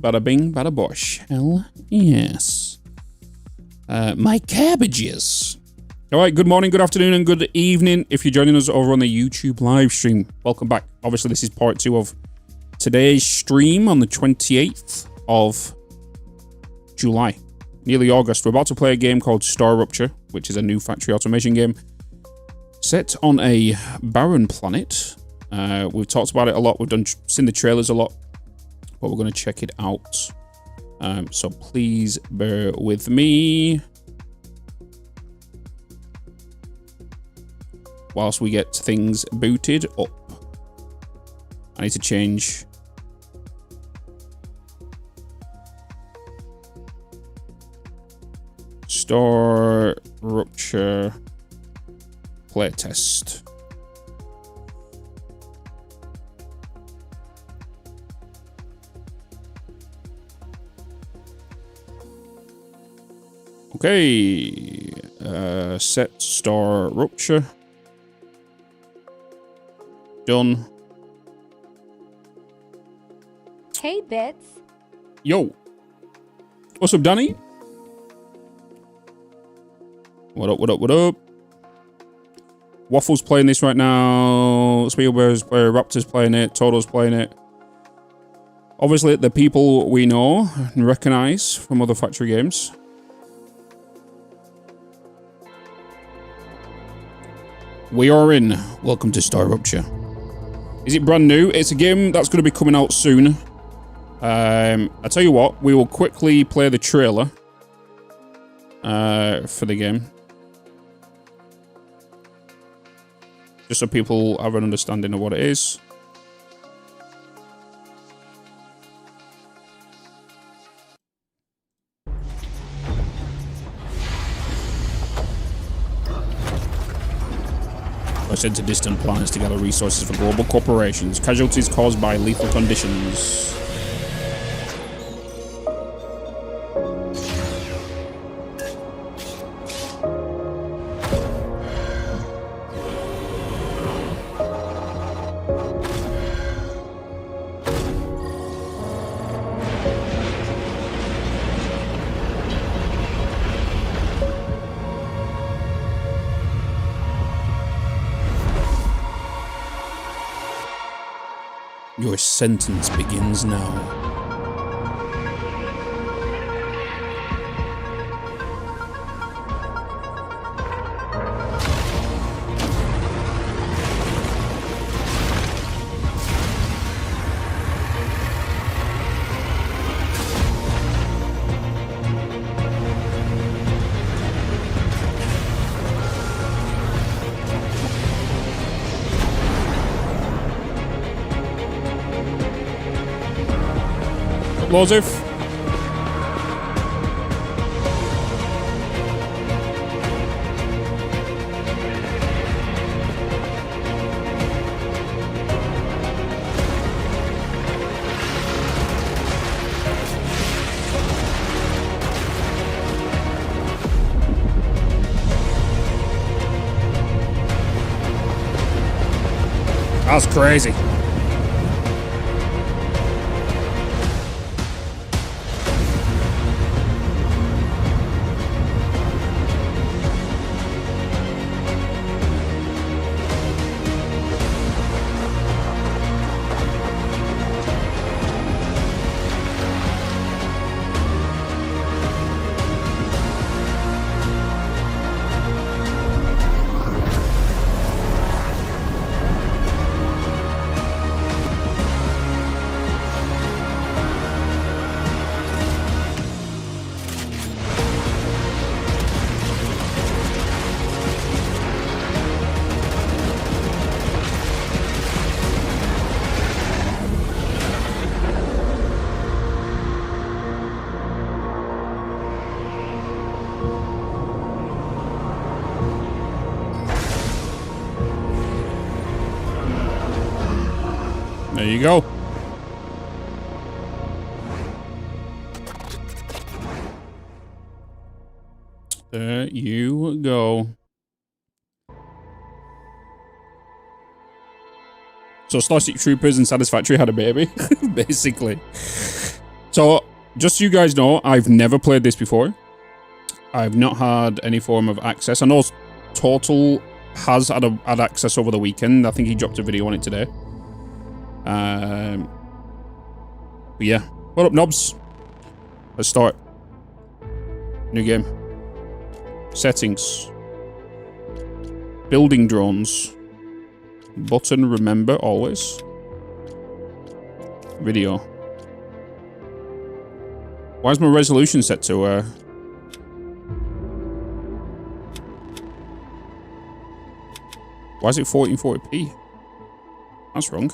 Bada bing, bada bosh. Hell yes. My cabbages. All right, good morning, good afternoon, and good evening if you're joining us over on the YouTube live stream. Welcome back. Obviously, this is part 2 of today's stream on the 28th of July, nearly August. We're about to play a game called Rupture, which is a new factory automation game set on a barren planet. We've talked about it a lot. We've seen the trailers a lot, but we're going to check it out. So please bear with me whilst we get things booted up. I need to change Rupture Playtest. Okay, set Rupture. Done. Hey, Bitz. Yo. What's up, Danny? What up, what up, what up? Waffle's playing this right now. Spielberg's playing, Raptor's playing it, Toto's playing it. Obviously, the people we know and recognize from other factory games. We are in. Welcome to Rupture. Is it brand new? It's a game that's going to be coming out soon. I tell you what, we will quickly play the trailer for the game, just so people have an understanding of what it is. Sent to distant planets to gather resources for global corporations. Casualties caused by lethal conditions. Your sentence begins now. Explosive. That's crazy. There you go. There you go. So Starship Troopers and Satisfactory had a baby, basically. So, just so you guys know, I've never played this before. I've not had any form of access. I know Total has had access over the weekend. I think he dropped a video on it today. But yeah. What up, knobs? Let's start. New game. Settings. Building drones. Button, remember, always. Video. Why is my resolution set to, why is it 1440p? That's wrong.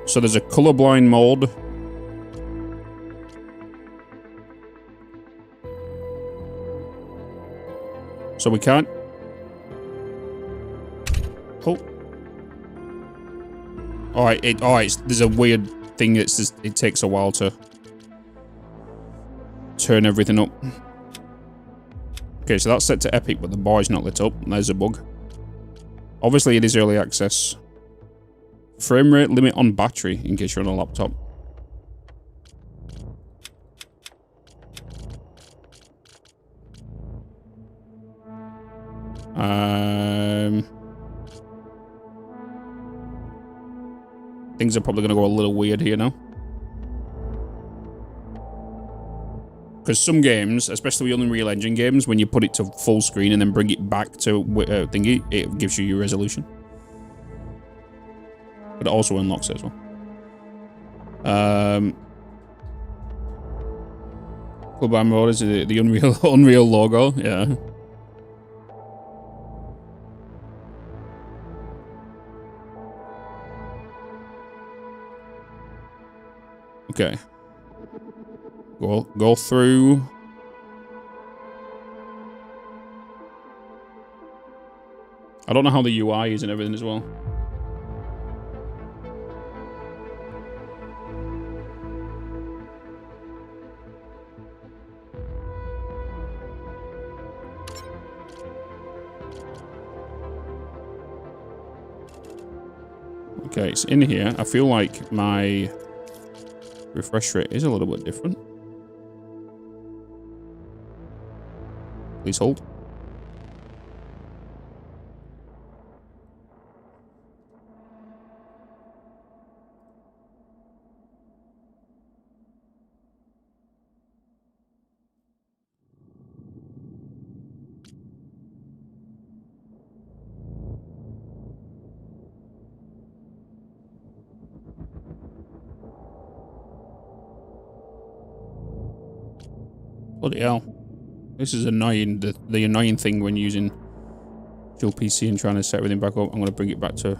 So there's a colorblind mode. So we can't. Oh. Alright, there's a weird thing that's just, it takes a while to turn everything up. Okay, so that's set to epic, but the bar is not lit up. There's a bug. Obviously, it is early access. Frame rate limit on battery, in case you're on a laptop. Things are probably going to go a little weird here now. Because some games, especially Unreal Engine games, when you put it to full screen and then bring it back to thingy, it gives you your resolution. But it also unlocks it as well. Club Mode is the Unreal logo, yeah. Okay. Go through. I don't know how the UI is and everything as well. Okay, it's in here. I feel like my refresh rate is a little bit different. Please hold. Bloody hell. This is annoying. The annoying thing when using dual PC and trying to set everything back up. I'm going to bring it back to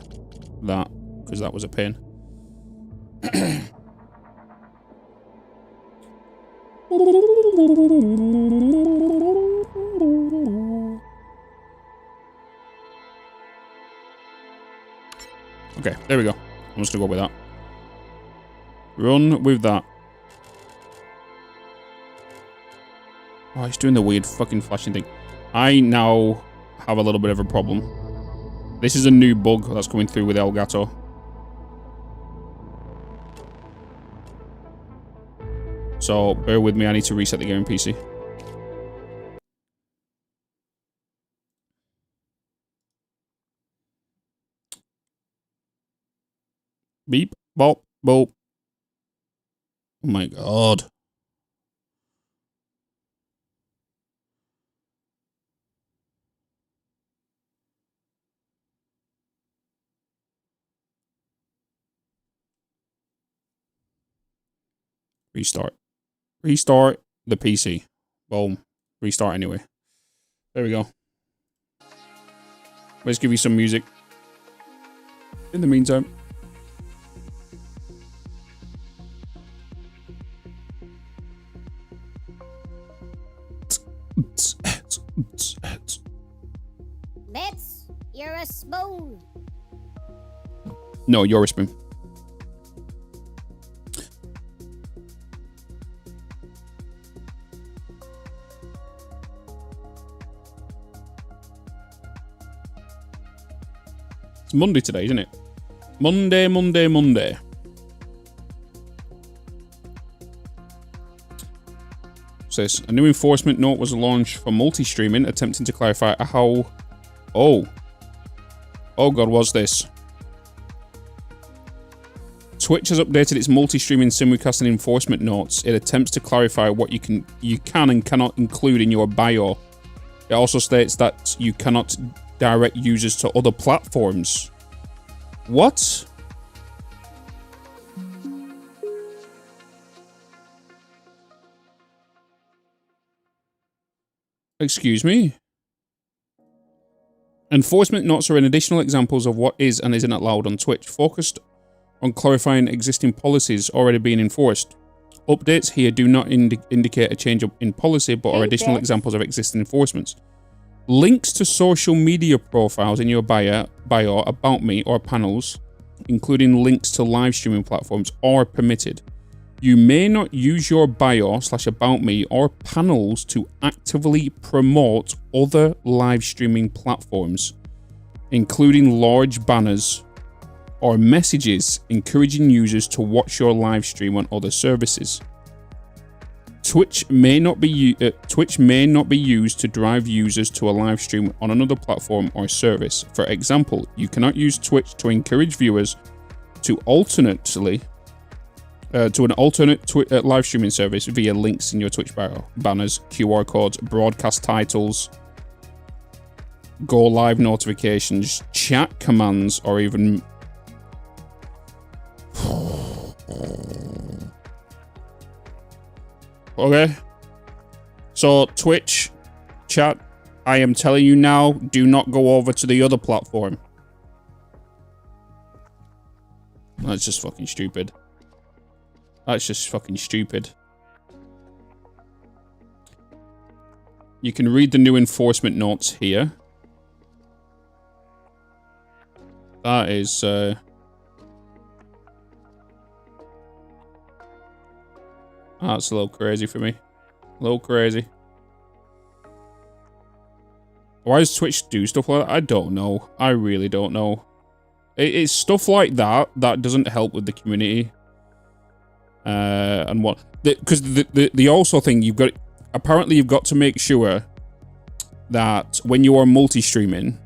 that, because that was a pain. Okay, there we go. I'm just going to go with that. Run with that. Oh, it's doing the weird fucking flashing thing. I now have a little bit of a problem. This is a new bug that's coming through with Elgato. So, bear with me, I need to reset the game PC. Beep, bop, boop. Oh my god. Restart. Restart the PC. Boom. Restart anyway. There we go. Let's give you some music. In the meantime. Bitz, you're a spoon. No, you're a spoon. It's Monday today, isn't it? Monday. says a new enforcement note was launched for multi-streaming, attempting to clarify how. Oh God, what's this? Twitch has updated its multi-streaming simulcasting enforcement notes. It attempts to clarify what you can and cannot include in your bio. It also states that you cannot direct users to other platforms. What? Excuse me? Enforcement notes are an additional examples of what is and isn't allowed on Twitch, focused on clarifying existing policies already being enforced. Updates here do not indicate a change in policy, but are additional examples of existing enforcements. Links to social media profiles in your bio, about me, or panels, including links to live streaming platforms, are permitted. You may not use your bio / about me or panels to actively promote other live streaming platforms, including large banners or messages encouraging users to watch your live stream on other services. Twitch may not be used to drive users to a live stream on another platform or service. For example, you cannot use Twitch to encourage viewers to an alternate live streaming service via links in your Twitch bio, banners, QR codes, broadcast titles, go live notifications, chat commands, or even okay. So Twitch chat, I am telling you now, do not go over to the other platform. That's just fucking stupid. That's just fucking stupid. You can read the new enforcement notes here. That is that's a little crazy for me. A little crazy. Why does Twitch do stuff like that? I don't know. I really don't know. It's stuff like that that doesn't help with the community. And what? Because the also thing you've got, apparently you've got to make sure that when you are multi-streaming,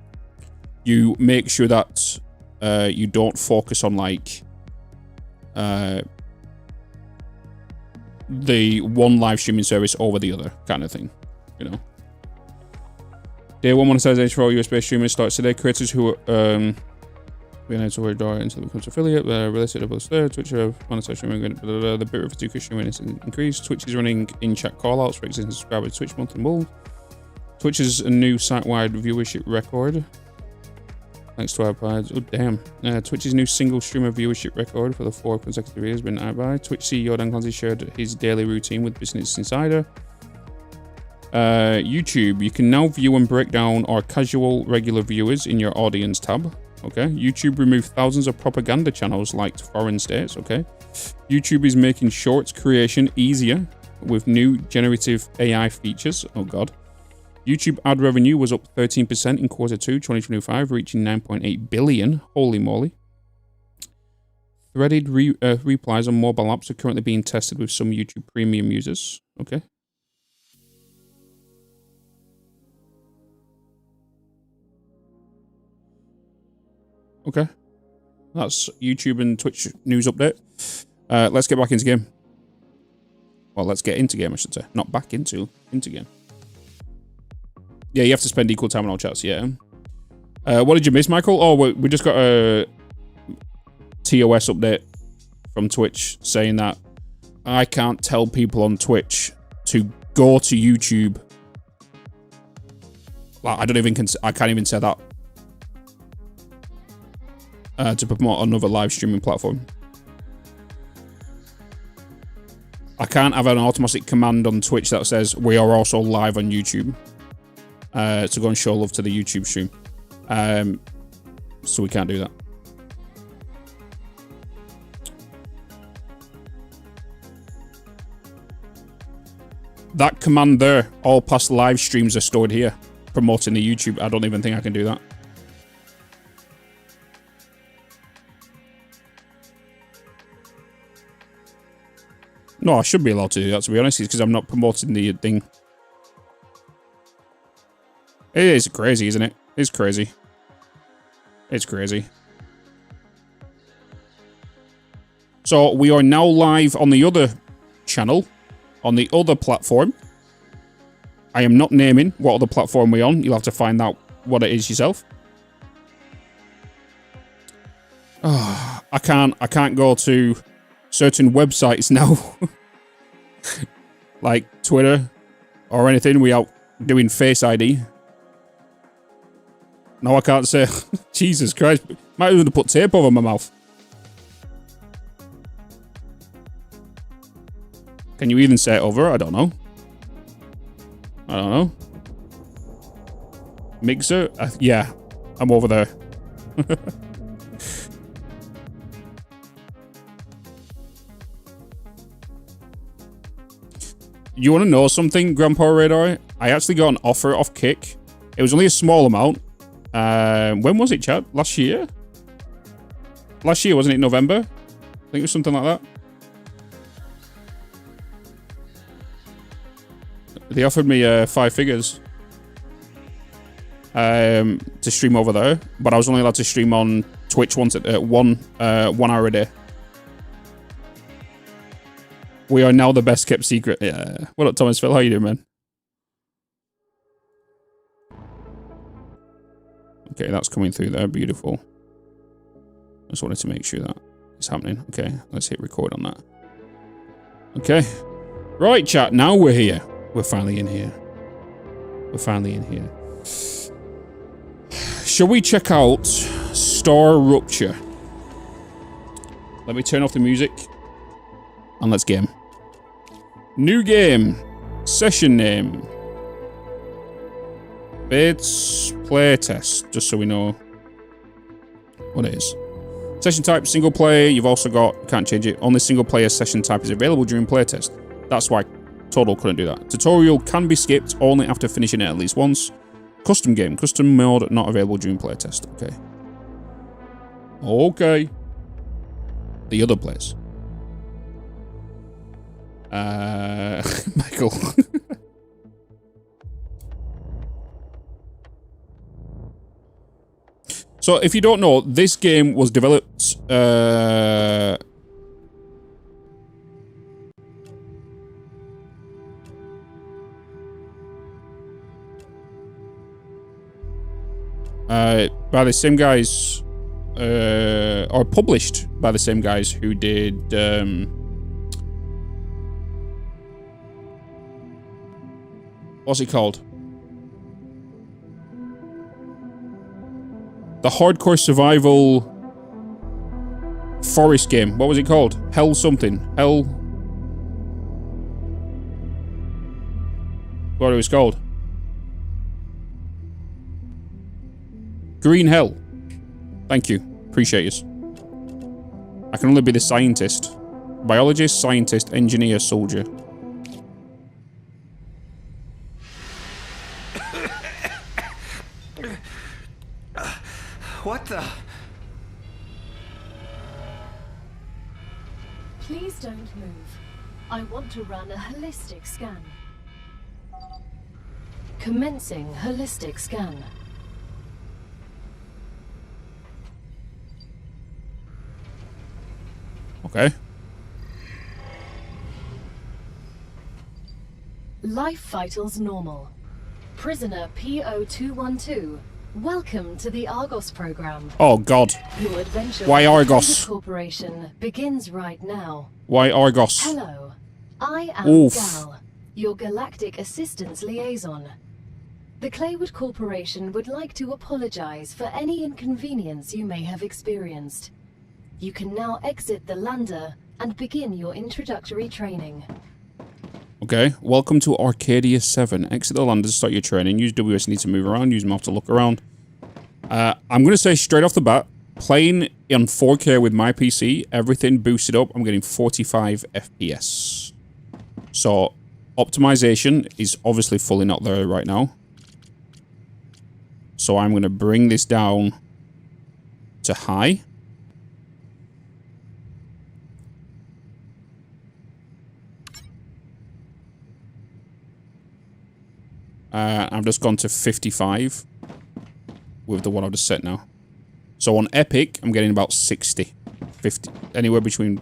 you make sure that you don't focus on like the one live streaming service over the other kind of thing, you know. Day one monetization for all USB streamers starts today. Creators who we're going to word door until it becomes affiliate, related to both there. Twitch monetization, the bit rate for 2K streaming is increased. Twitch is running in-chat callouts for existing subscribers. Twitch month and bull. Twitch is a new site-wide viewership record. Thanks to our pads. Oh, damn. Twitch's new single streamer viewership record for the 4 consecutive years has been out by. Twitch CEO Dan Clancy shared his daily routine with Business Insider. YouTube, you can now view and break down our casual regular viewers in your audience tab. Okay. YouTube removed thousands of propaganda channels like foreign states. Okay. YouTube is making shorts creation easier with new generative AI features. Oh God. YouTube ad revenue was up 13% in Q2 2025, reaching 9.8 billion. Holy moly. Threaded replies on mobile apps are currently being tested with some YouTube Premium users. Okay. Okay. That's YouTube and Twitch news update. Let's get back into game. Well, let's get into game, I should say. Not back into game. Yeah, you have to spend equal time on all chats, yeah. What did you miss, Michael? Oh, we just got a TOS update from Twitch saying that I can't tell people on Twitch to go to YouTube. Like, I can't even say that. To promote another live streaming platform. I can't have an automatic command on Twitch that says we are also live on YouTube to go and show love to the YouTube stream. So we can't do that. That command there, all past live streams are stored here, promoting the YouTube. I don't even think I can do that. No, I should be allowed to do that, to be honest. It's because I'm not promoting the thing. It is crazy, isn't it? It's crazy. It's crazy. So, we are now live on the other channel. On the other platform. I am not naming what other platform we're on. You'll have to find out what it is yourself. Oh, I can't go to certain websites now. Like Twitter or anything without doing Face ID. No, I can't say. Jesus Christ. Might have to put tape over my mouth. Can you even say it over? I don't know. I don't know. Mixer? Yeah, I'm over there. You want to know something, Grandpa Radar? I actually got an offer off Kick. It was only a small amount. When was it, Chad? Last year? Last year, wasn't it November? I think it was something like that. They offered me 5 figures to stream over there, but I was only allowed to stream on Twitch once at 1 hour a day. We are now the best kept secret. Yeah. What up, Thomas Phil? How you doing, man? Okay, that's coming through there. Beautiful. I just wanted to make sure that is happening. Okay, let's hit record on that. Okay. Right, chat. Now we're here. We're finally in here. We're finally in here. Shall we check out Star Rupture? Let me turn off the music. And let's game. New game. Session name. Bitz Playtest. Just so we know what it is. Session type, single player. You've also got, can't change it. Only single player session type is available during playtest. That's why Total couldn't do that. Tutorial can be skipped only after finishing it at least once. Custom game. Custom mode not available during playtest. Okay. Okay. The other place. Michael. So, if you don't know, this game was developed, by the same guys, or published by the same guys who did, what's it called? The hardcore survival forest game. What was it called? Hell something. Hell. What it was called? Green Hell. Thank you. Appreciate you. I can only be the scientist. Biologist, scientist, engineer, soldier. What the? Please don't move. I want to run a holistic scan. Commencing holistic scan. Okay. Life vitals normal. Prisoner PO212. Welcome to the Argos program. Oh God. Your adventure Why Argos? with the Corporation begins right now. Why Argos? Hello. I am Oof. Gal, your galactic assistance liaison. The Claywood Corporation would like to apologize for any inconvenience you may have experienced. You can now exit the lander and begin your introductory training. Okay, welcome to Arcadia 7. Exit the lander to start your training. Use WSD to move around. Use map to look around. I'm going to say straight off the bat, playing on 4K with my PC, everything boosted up, I'm getting 45 FPS. So, optimization is obviously fully not there right now. So I'm going to bring this down to high. I've just gone to 55 with the one I've just set now. So on Epic, I'm getting about 60, 50, anywhere between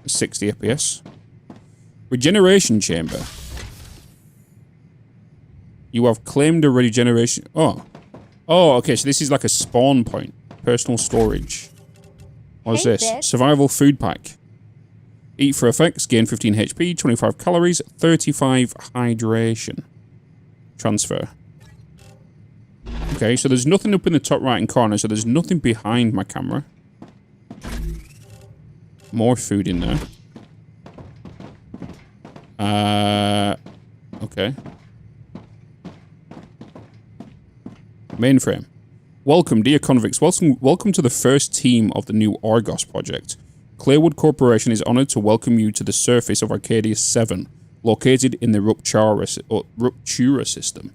60 FPS. Regeneration chamber. You have claimed a regeneration. Oh, okay. So this is like a spawn point. Personal storage. What's this? Bitz. Survival food pack. Eat for effects. Gain 15 HP, 25 calories, 35 hydration. Transfer. Okay, so there's nothing up in the top right-hand corner, so there's nothing behind my camera. More food in there. Okay. Mainframe. Welcome, dear convicts. Welcome to the first team of the new Argos project. Clearwood Corporation is honored to welcome you to the surface of Arcadia 7, located in the Rupture system.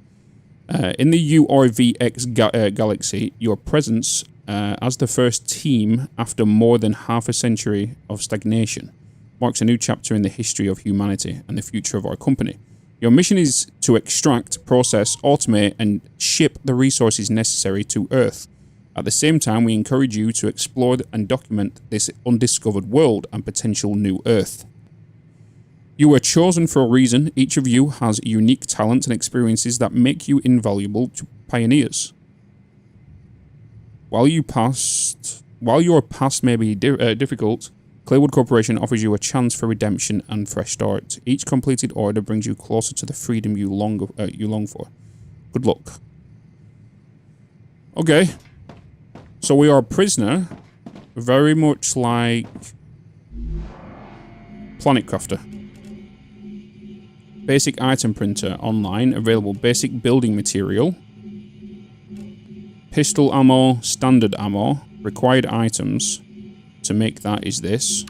In the URVX galaxy, your presence as the first team after more than half a century of stagnation marks a new chapter in the history of humanity and the future of our company. Your mission is to extract, process, automate, and ship the resources necessary to Earth. At the same time, we encourage you to explore and document this undiscovered world and potential new Earth. You were chosen for a reason. Each of you has unique talents and experiences that make you invaluable to pioneers. While your past may be difficult, Clearwood Corporation offers you a chance for redemption and fresh start. Each completed order brings you closer to the freedom you long for. Good luck. Okay. So we are a prisoner, very much like Planet Crafter. Basic item printer online, available basic building material. Pistol ammo, standard ammo, required items to make that is this.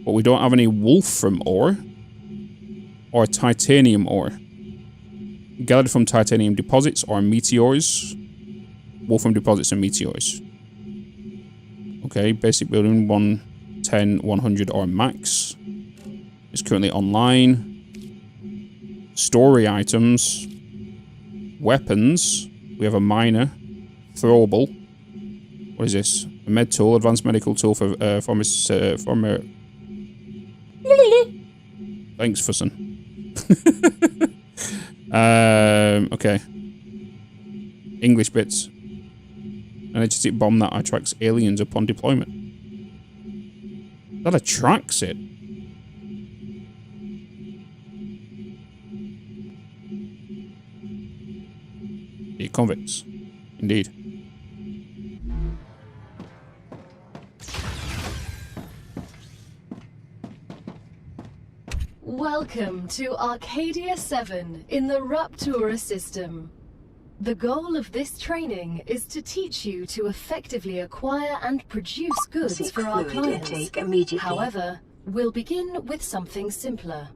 But we don't have any wolfram ore or titanium ore. Gathered from titanium deposits or meteors. Wolfram deposits and meteors. Okay, basic building 110, 100 or max. It's currently online. Story items. Weapons. We have a miner. Throwable. What is this? A med tool, advanced medical tool for Thanks, Fussin. Okay. English bits. An energetic bomb that attracts aliens upon deployment. That attracts it. The convicts. Indeed. Welcome to Arcadia 7 in the Rupture system. The goal of this training is to teach you to effectively acquire and produce goods for our clients. However, we'll begin with something simpler.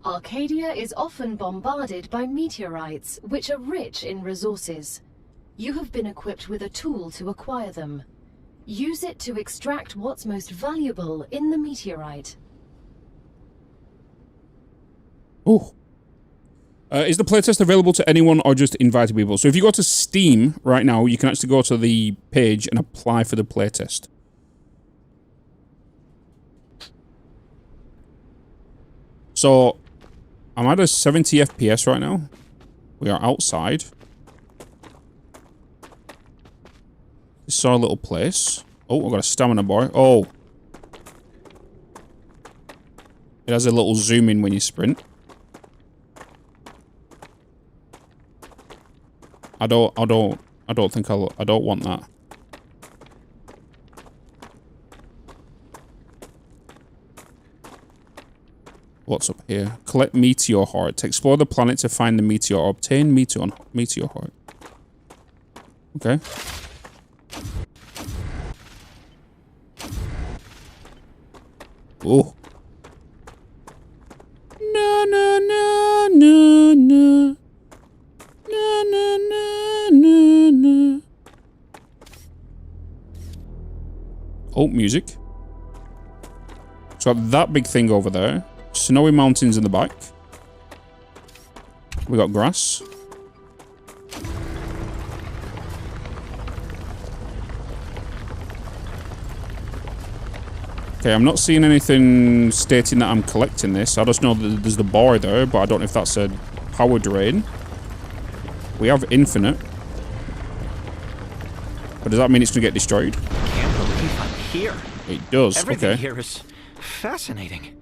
Arcadia is often bombarded by meteorites, which are rich in resources. You have been equipped with a tool to acquire them. Use it to extract what's most valuable in the meteorite. Oh. Is the playtest available to anyone or just invited people? So if you go to Steam right now, you can actually go to the page and apply for the playtest. So, I'm at a 70 FPS right now. We are outside. This is our little place. Oh, I've got a stamina bar. Oh. It has a little zoom in when you sprint. I don't want that. What's up here? Collect meteor heart. Explore the planet to find the meteor. Obtain meteor heart. Okay. Oh. No, no, no, no, no. Na, na, na, na, na. Oh, music. So that big thing over there. Snowy mountains in the back. We got grass. Okay, I'm not seeing anything stating that I'm collecting this. I just know that there's the bar there, but I don't know if that's a power drain. We have infinite. But does that mean it's going to get destroyed? I can't believe I'm here. It does, Everything okay. here is fascinating.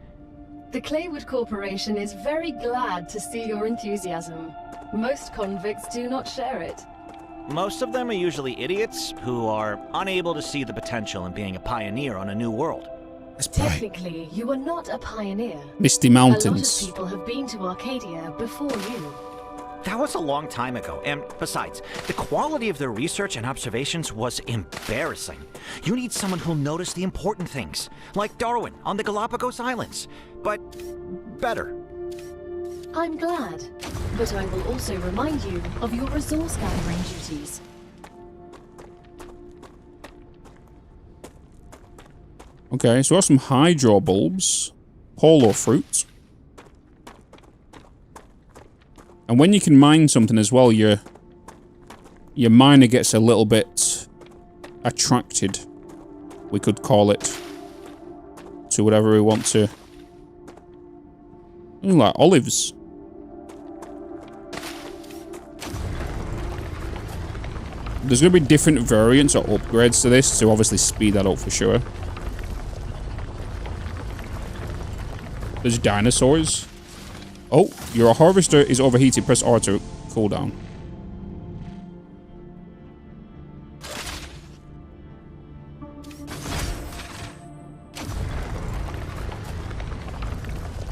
The Claywood Corporation is very glad to see your enthusiasm. Most convicts do not share it. Most of them are usually idiots who are unable to see the potential in being a pioneer on a new world. That's right. Technically, you are not a pioneer. Misty A lot Mountains. of people have been to Arcadia before you. That was a long time ago, and besides, the quality of their research and observations was embarrassing. You need someone who'll notice the important things, like Darwin on the Galapagos Islands, but better. I'm glad, but I will also remind you of your resource gathering duties. Okay, so we have some hydro bulbs, polo fruit. And when you can mine something as well, your miner gets a little bit attracted, we could call it, to whatever we want to. Ooh, like olives. There's going to be different variants or upgrades to this to obviously speed that up for sure. There's dinosaurs. Oh, your harvester is overheated. Press R to cool down.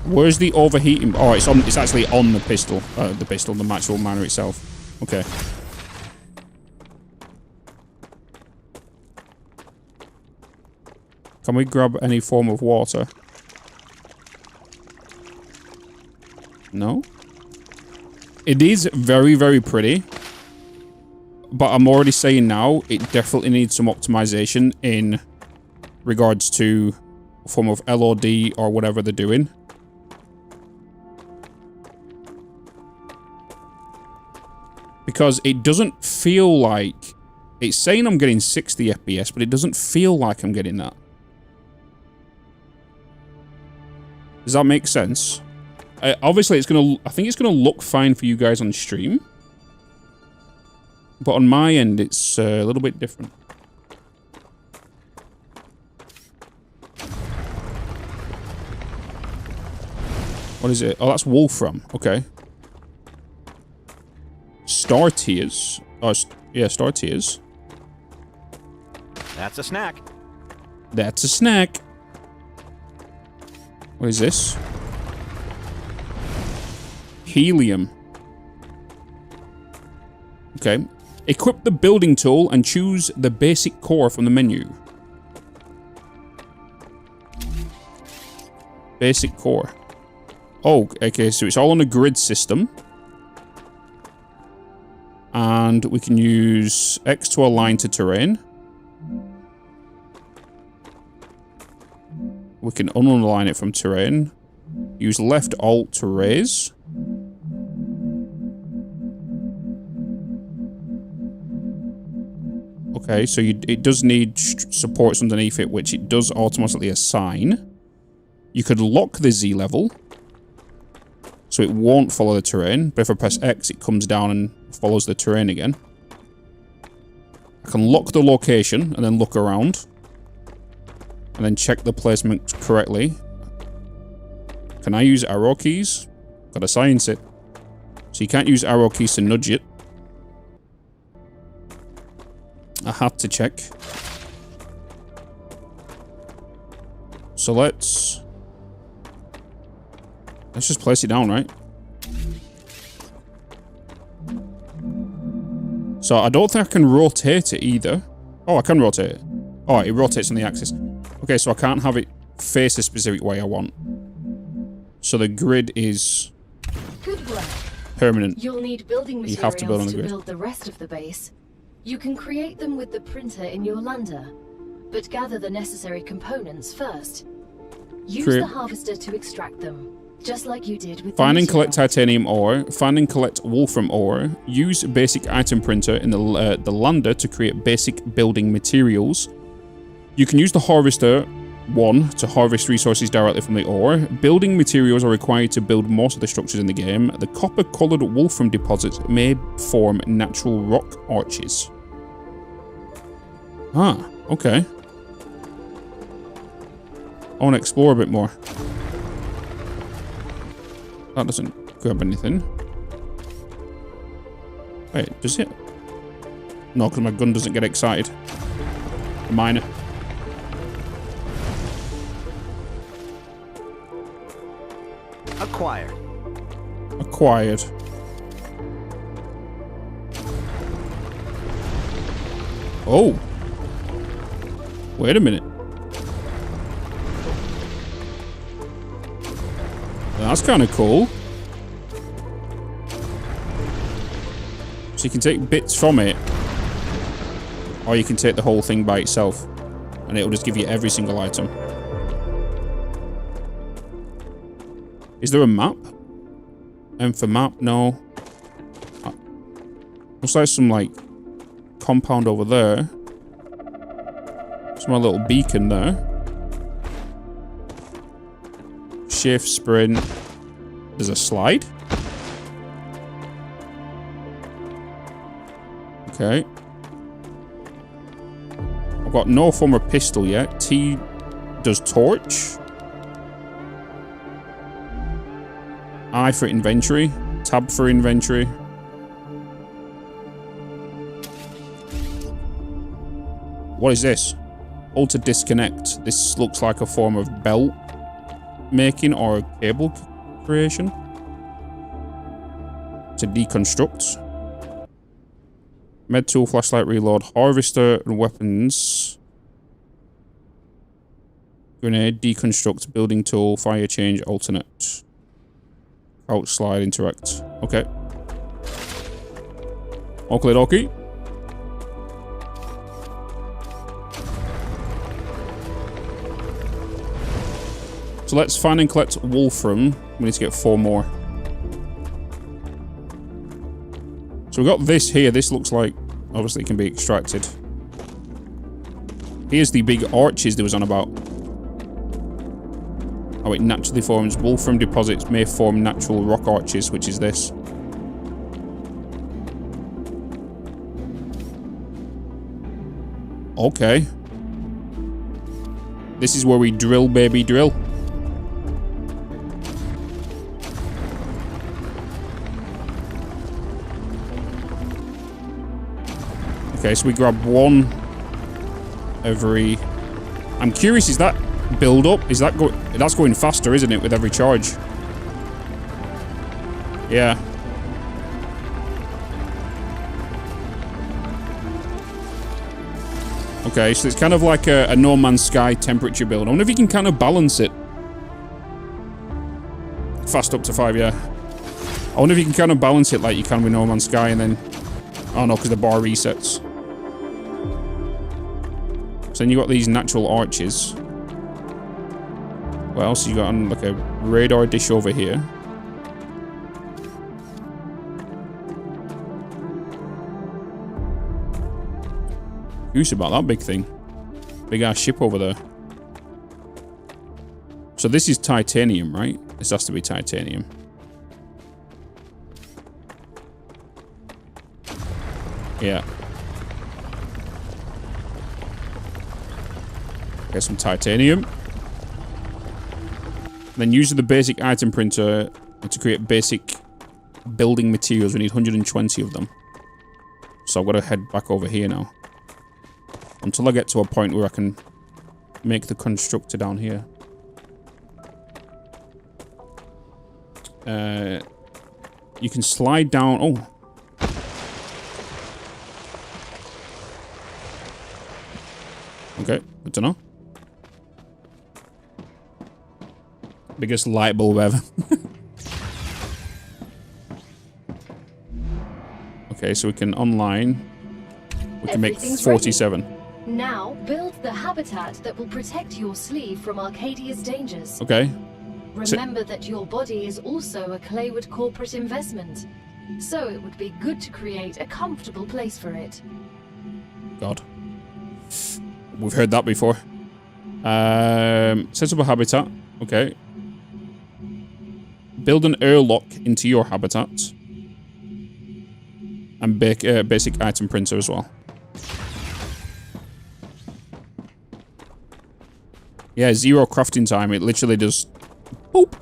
Where's the overheating? Oh, it's on. It's actually on the pistol. The actual miner itself. Okay. Can we grab any form of water? No? It is very, very pretty. But I'm already saying now, it definitely needs some optimization in regards to a form of LOD or whatever they're doing. Because it doesn't feel like... It's saying I'm getting 60 FPS, but it doesn't feel like I'm getting that. Does that make sense? Obviously, it's gonna. I think it's gonna look fine for you guys on stream, but on my end, it's a little bit different. What is it? Oh, that's Wolfram. Okay. Star tiers. Oh, yeah, star tiers. That's a snack. That's a snack. What is this? Helium. Okay. Equip the building tool and choose the basic core from the menu. Basic core. Oh, okay, so it's all on a grid system. And we can use X to align to terrain. We can unalign it from terrain. Use left alt to raise. Okay, so it does need supports underneath it, which it does automatically assign. You could lock the Z level, so it won't follow the terrain, but if I press X, it comes down and follows the terrain again. I can lock the location and then look around, and then check the placement correctly. Can I use arrow keys? Gotta science it. So you can't use arrow keys to nudge it. I had to check. So let's just place it down, right? So I don't think I can rotate it either. Oh, I can rotate it. Oh, it rotates on the axis. Okay, so I can't have it face a specific way I want. So the grid is Good work. permanent. You'll need building materials You have to build on the grid. build the rest of the base. You can create them with the printer in your lander, but gather the necessary components first. Use Create- the harvester to extract them. just like you did with Find the and collect meteorite. titanium ore. Find and collect wolfram ore. Use basic item printer in the lander to create basic building materials. You can use the harvester 1 to harvest resources directly from the ore. Building materials are required to build most of the structures in the game. The copper-colored wolfram deposits may form natural rock arches. Ah, okay. I want to explore a bit more. That doesn't grab anything. Wait, does it? No, because my gun doesn't get excited. Mine. Acquired. Acquired. Oh. Wait a minute. That's kind of cool. So you can take bits from it, or you can take the whole thing by itself, and it'll just give you every single item. Is there a map? And for map, no. Looks like some like compound over there. There's my little beacon there. Shift, sprint. There's a slide. Okay. I've got no form of pistol yet. T does torch. I for inventory. Tab for inventory. What is this? Hold to disconnect. This looks like a form of belt making or cable creation. To deconstruct. Med tool, flashlight, reload, harvester, and weapons. Grenade, deconstruct, building tool, fire change, alternate. Out, slide, interact. Okay. Okie dokie. So let's find and collect wolfram. We need to get 4 more. So we've got this here. This looks like, obviously, it can be extracted. Here's the big arches there was on about. Oh, it naturally forms. Wolfram deposits may form natural rock arches, which is this. Okay. This is where we drill, baby, drill. Okay, so we grab 1 every... I'm curious, is that build up? Is that that's going faster, isn't it, with every charge? Yeah. Okay, so it's kind of like a No Man's Sky temperature build. I wonder if you can kind of balance it. Fast up to 5, yeah. I wonder if you can kind of balance it like you can with No Man's Sky and then... Oh no, because the bar resets. So then you got these natural arches. What else you got on like a radar dish over here? Curious about that big thing. Big ass ship over there. So this is titanium, right? This has to be titanium. Yeah. Get some titanium. Then use the basic item printer to create basic building materials. We need 120 of them. So I've got to head back over here now. Until I get to a point where I can make the constructor down here. You can slide down. Oh. Okay, I don't know. Biggest light bulb ever. Okay, so we can online. We can make 47. Ready. Now build the habitat that will protect your sleeve from Arcadia's dangers. Okay. Remember that your body is also a Claywood corporate investment, so it would be good to create a comfortable place for it. God. We've heard that before. Sensible habitat. Okay. Build an airlock into your habitat. And basic item printer as well. Yeah, 0 crafting time. It literally just... Boop.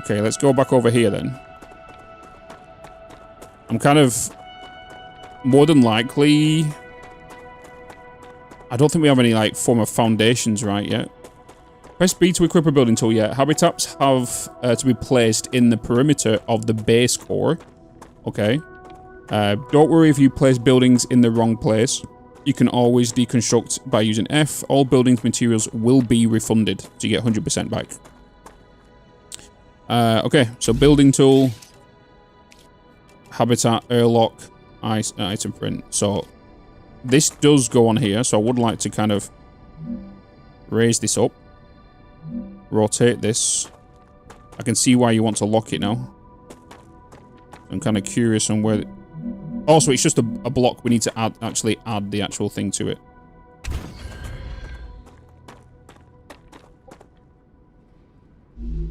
Okay, let's go back over here then. I'm kind of... More than likely... I don't think we have any, like, form of foundations right yet. Press B to equip a building tool yet. Habitats have to be placed in the perimeter of the base core. Okay. Don't worry if you place buildings in the wrong place. You can always deconstruct by using F. All buildings materials will be refunded, so you get 100% back. Okay, so building tool, habitat, airlock, item print. So this does go on here, so I would like to kind of raise this up, rotate this. I can see why you want to lock it now. I'm kind of curious on where... Also, it's just a block. We need to actually add the actual thing to it.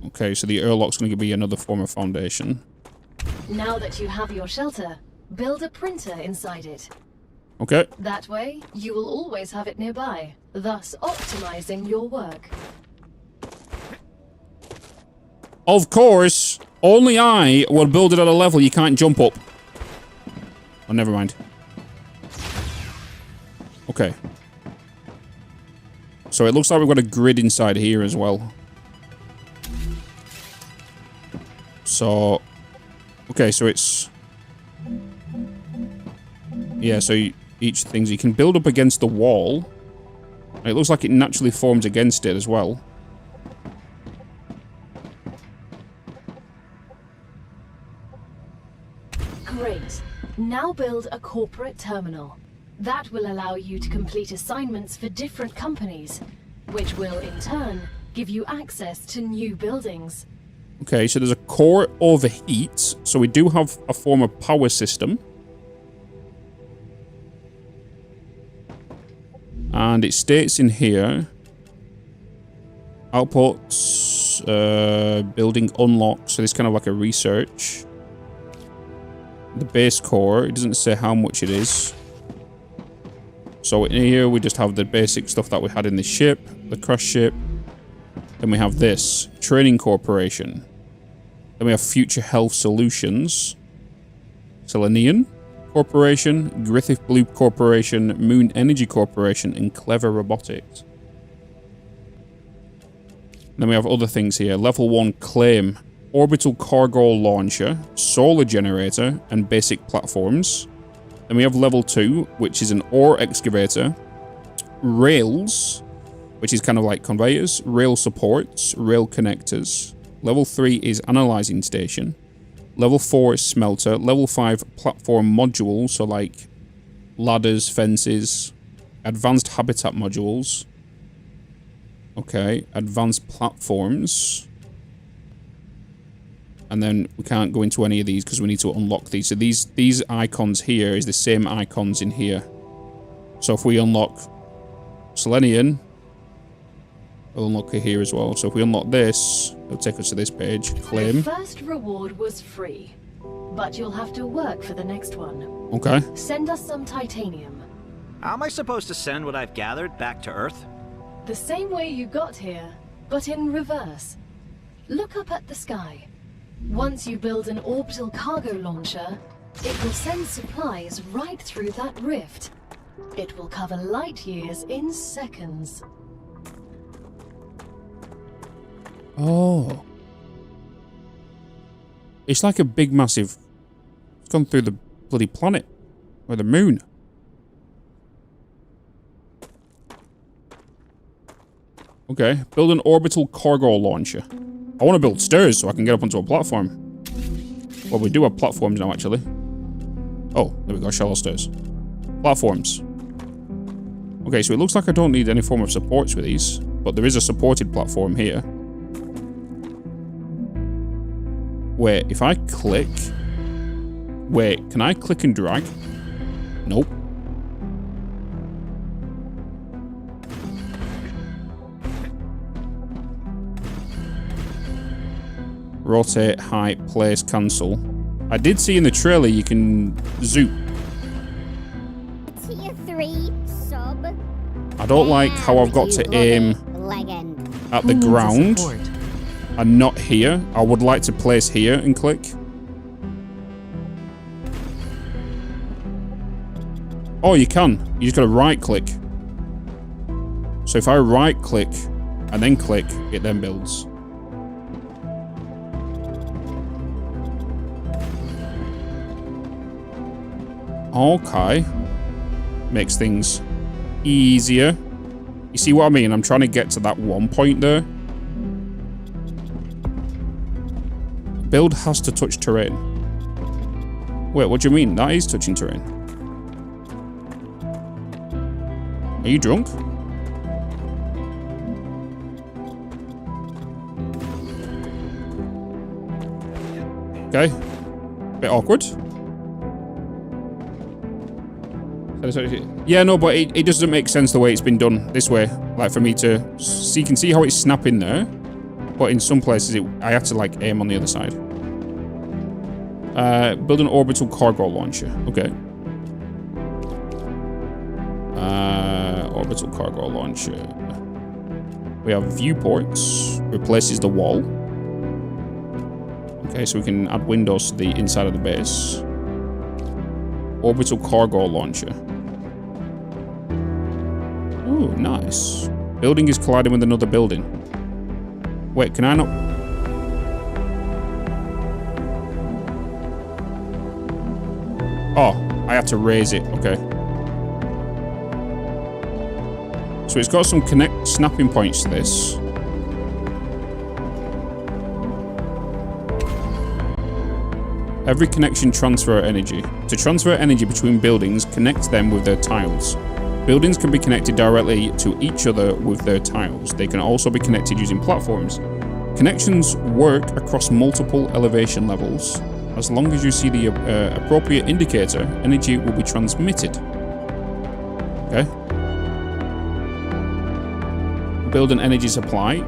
Okay, so the airlock's going to be another form of foundation. Now that you have your shelter, build a printer inside it. Okay. That way, you will always have it nearby, thus optimizing your work. Of course, only I will build it at a level you can't jump up. Oh, never mind. Okay. So it looks like we've got a grid inside here as well. So... Okay, so it's... Yeah, so each thing you can build up against the wall. It looks like it naturally forms against it as well. Great. Now build a corporate terminal. That will allow you to complete assignments for different companies, which will, in turn, give you access to new buildings. Okay, so there's a core overheat. So we do have a form of power system. And it states in here... Outputs... building unlocked. So this is kind of like a research. The base core, it doesn't say how much it is. So in here we just have the basic stuff that we had in the ship, the crush ship. Then we have this, Training Corporation. Then we have Future Health Solutions, Selenian Corporation, Griffith Blue Corporation, Moon Energy Corporation, and Clever Robotics. Then we have other things here, Level 1 Claim, Orbital Cargo Launcher, Solar Generator, and Basic Platforms. Then we have Level 2, which is an Ore Excavator, Rails, which is kind of like conveyors, Rail Supports, Rail Connectors. Level 3 is Analyzing Station. Level 4 is Smelter. Level 5, Platform Modules, so like ladders, fences, Advanced Habitat Modules. Okay, Advanced Platforms. And then we can't go into any of these because we need to unlock these. So these icons here is the same icons in here. So if we unlock Selenian, we'll unlock it here as well. So if we unlock this, it'll take us to this page. Claim. The first reward was free, but you'll have to work for the next one. Okay. Send us some titanium. How am I supposed to send what I've gathered back to Earth? The same way you got here, but in reverse. Look up at the sky. Once you build an orbital cargo launcher, it will send supplies right through that rift. It will cover light years in seconds. Oh. It's like a big massive... It's gone through the bloody planet. Or the moon. Okay. Build an orbital cargo launcher. I want to build stairs so I can get up onto a platform. Well, we do have platforms now, actually. Oh, there we go. Shallow stairs. Platforms. Okay, so it looks like I don't need any form of supports with these. but there is a supported platform here. Wait, if I click... Wait, can I click and drag? Nope. Rotate, height, place, cancel. I did see in the trailer you can zoom. Tier 3 sub. I don't like how I've got to aim at the ground and not here. I would like to place here and click. Oh, you can. You just gotta right click. So if I right click and then click, it then builds. Okay. Makes things easier. You see what I mean? I'm trying to get to that one point there. Build has to touch terrain. Wait, what do you mean? That is touching terrain. Are you drunk? Okay. Bit awkward. Yeah, no, but it doesn't make sense the way it's been done this way. Like, for me to... So you can see how it's snapping there. But in some places, I have to, like, aim on the other side. Build an orbital cargo launcher. Okay. Orbital cargo launcher. We have viewports. Replaces the wall. Okay, so we can add windows to the inside of the base. Orbital cargo launcher. Ooh, nice. Building is colliding with another building. Wait, can I not... Oh, I had to raise it. Okay. So it's got some snapping points to this. Every connection transfer energy. To transfer energy between buildings, connect them with their tiles. Buildings can be connected directly to each other with their tiles. They can also be connected using platforms. Connections work across multiple elevation levels. As long as you see the appropriate indicator, energy will be transmitted. Okay. Build an energy supply.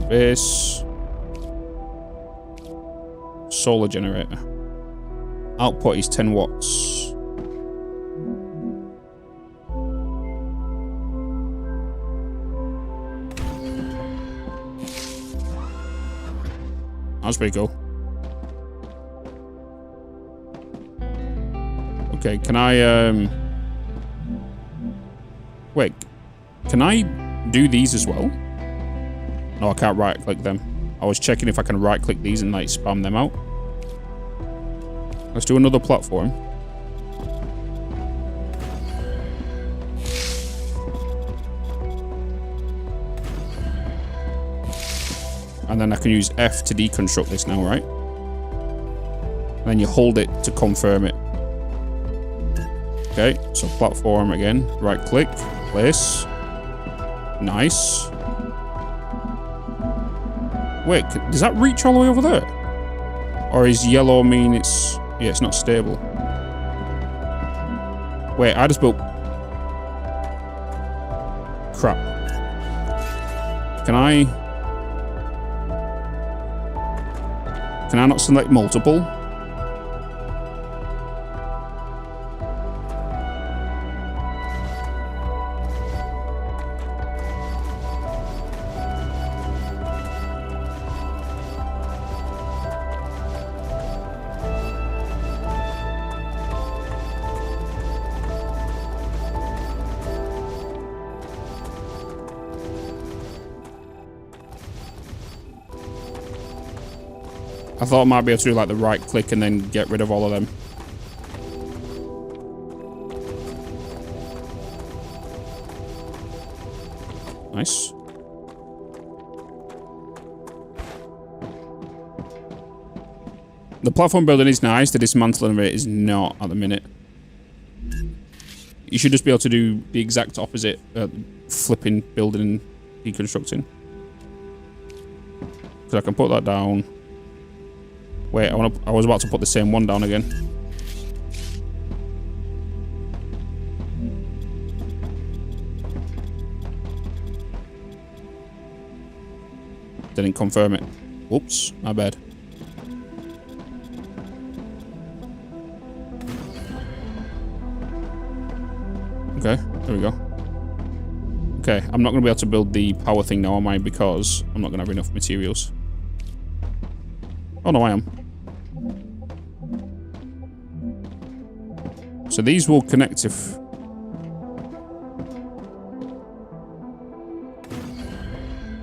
Base. Solar generator. Output is 10 watts. That's pretty cool. Okay, can I wait, can I do these as well? No, I can't right click them. I was checking if I can right click these and like spam them out. Let's do another platform. And then I can use F to deconstruct this now, right? And then you hold it to confirm it. Okay, so platform again. Right click, place. Nice. Wait, does that reach all the way over there? Or is yellow mean it's... Yeah, it's not stable. Wait, I just built... Crap. Can I not select multiple? I thought I might be able to do like the right click and then get rid of all of them. Nice. The platform building is nice. The dismantling of it is not at the minute. you should just be able to do the exact opposite, flipping, building, and deconstructing. So I can put that down. Wait, I was about to put the same one down again. Didn't confirm it. Whoops, my bad. Okay, there we go. Okay, I'm not going to be able to build the power thing now, am I? Because I'm not going to have enough materials. Oh no, I am. So these will connect if...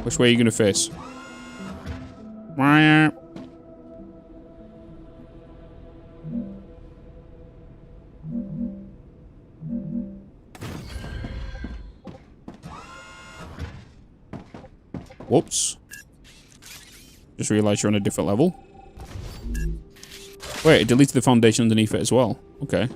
Which way are you going to face? Whoops. Just realized you're on a different level. Wait, it deleted the foundation underneath it as well. Okay.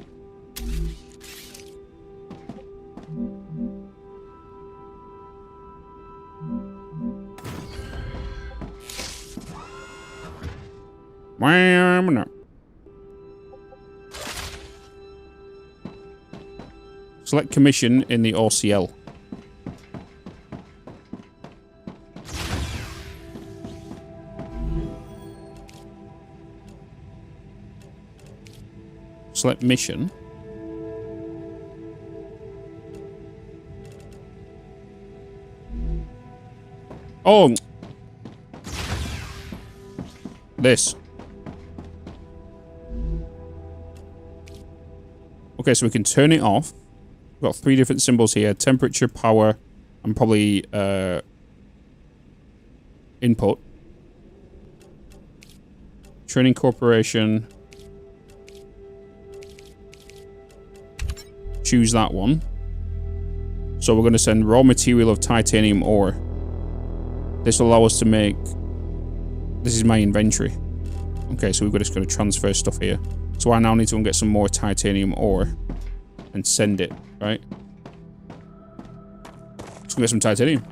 Select commission in the OCL. Select mission. Oh! This. Okay, so we can turn it off. We've got 3 different symbols here. Temperature, power, and probably input. Training Corporation. Choose that one. So we're going to send raw material of titanium ore. This will allow us to make... This is my inventory. Okay, so we're just going to transfer stuff here. So I now need to go and get some more titanium ore and send it, right? Let's go get some titanium.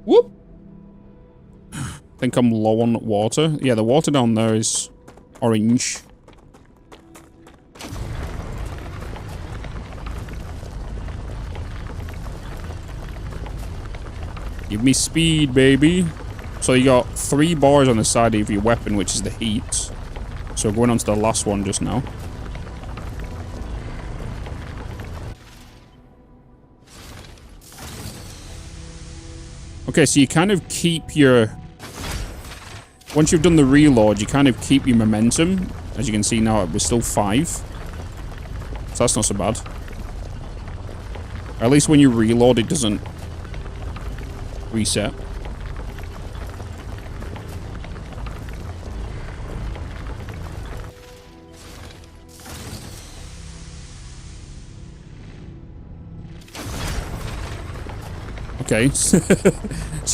Whoop! I think I'm low on water. Yeah, the water down there is orange. Give me speed, baby. So you got 3 bars on the side of your weapon, which is the heat. So going on to the last one just now. Okay, so you kind of keep your... Once you've done the reload, you kind of keep your momentum. As you can see now, we're still 5. So that's not so bad. At least when you reload, it doesn't reset. Okay. So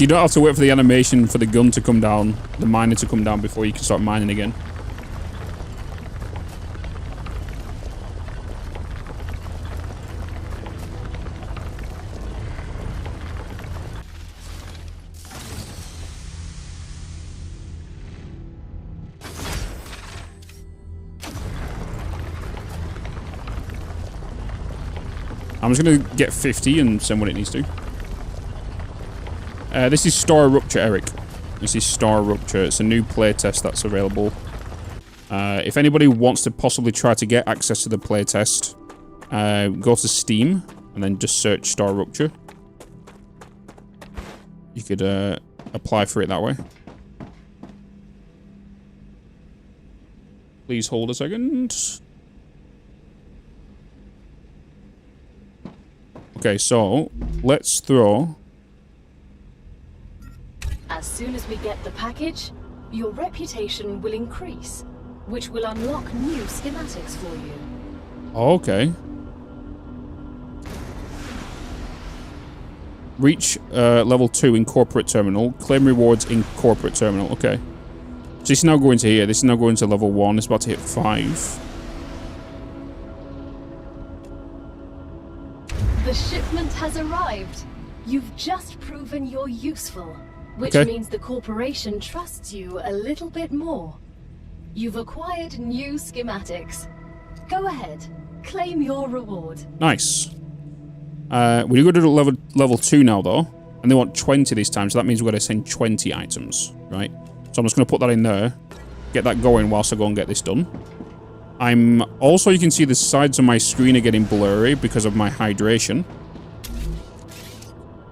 you don't have to wait for the animation for the gun to come down, the miner to come down before you can start mining again. I'm just going to get 50 and send what it needs to. This is Star Rupture, Eric. This is Star Rupture. It's a new playtest that's available. If anybody wants to possibly try to get access to the playtest, go to Steam and then just search Star Rupture. You could apply for it that way. Please hold a second. Okay, so let's throw... As soon as we get the package, your reputation will increase, which will unlock new schematics for you. Okay. Reach level 2 in corporate terminal. Claim rewards in corporate terminal. Okay. So this is now going to here. This is now going to level 1. It's about to hit 5. The shipment has arrived. You've just proven you're useful, which Okay. means the corporation trusts you a little bit more. You've acquired new schematics. Go ahead, claim your reward. Nice. We do go to level 2 now, though. And they want 20 this time, so that means we've got to send 20 items, right? So I'm just going to put that in there. Get that going whilst I go and get this done. I'm also, you can see the sides of my screen are getting blurry because of my hydration.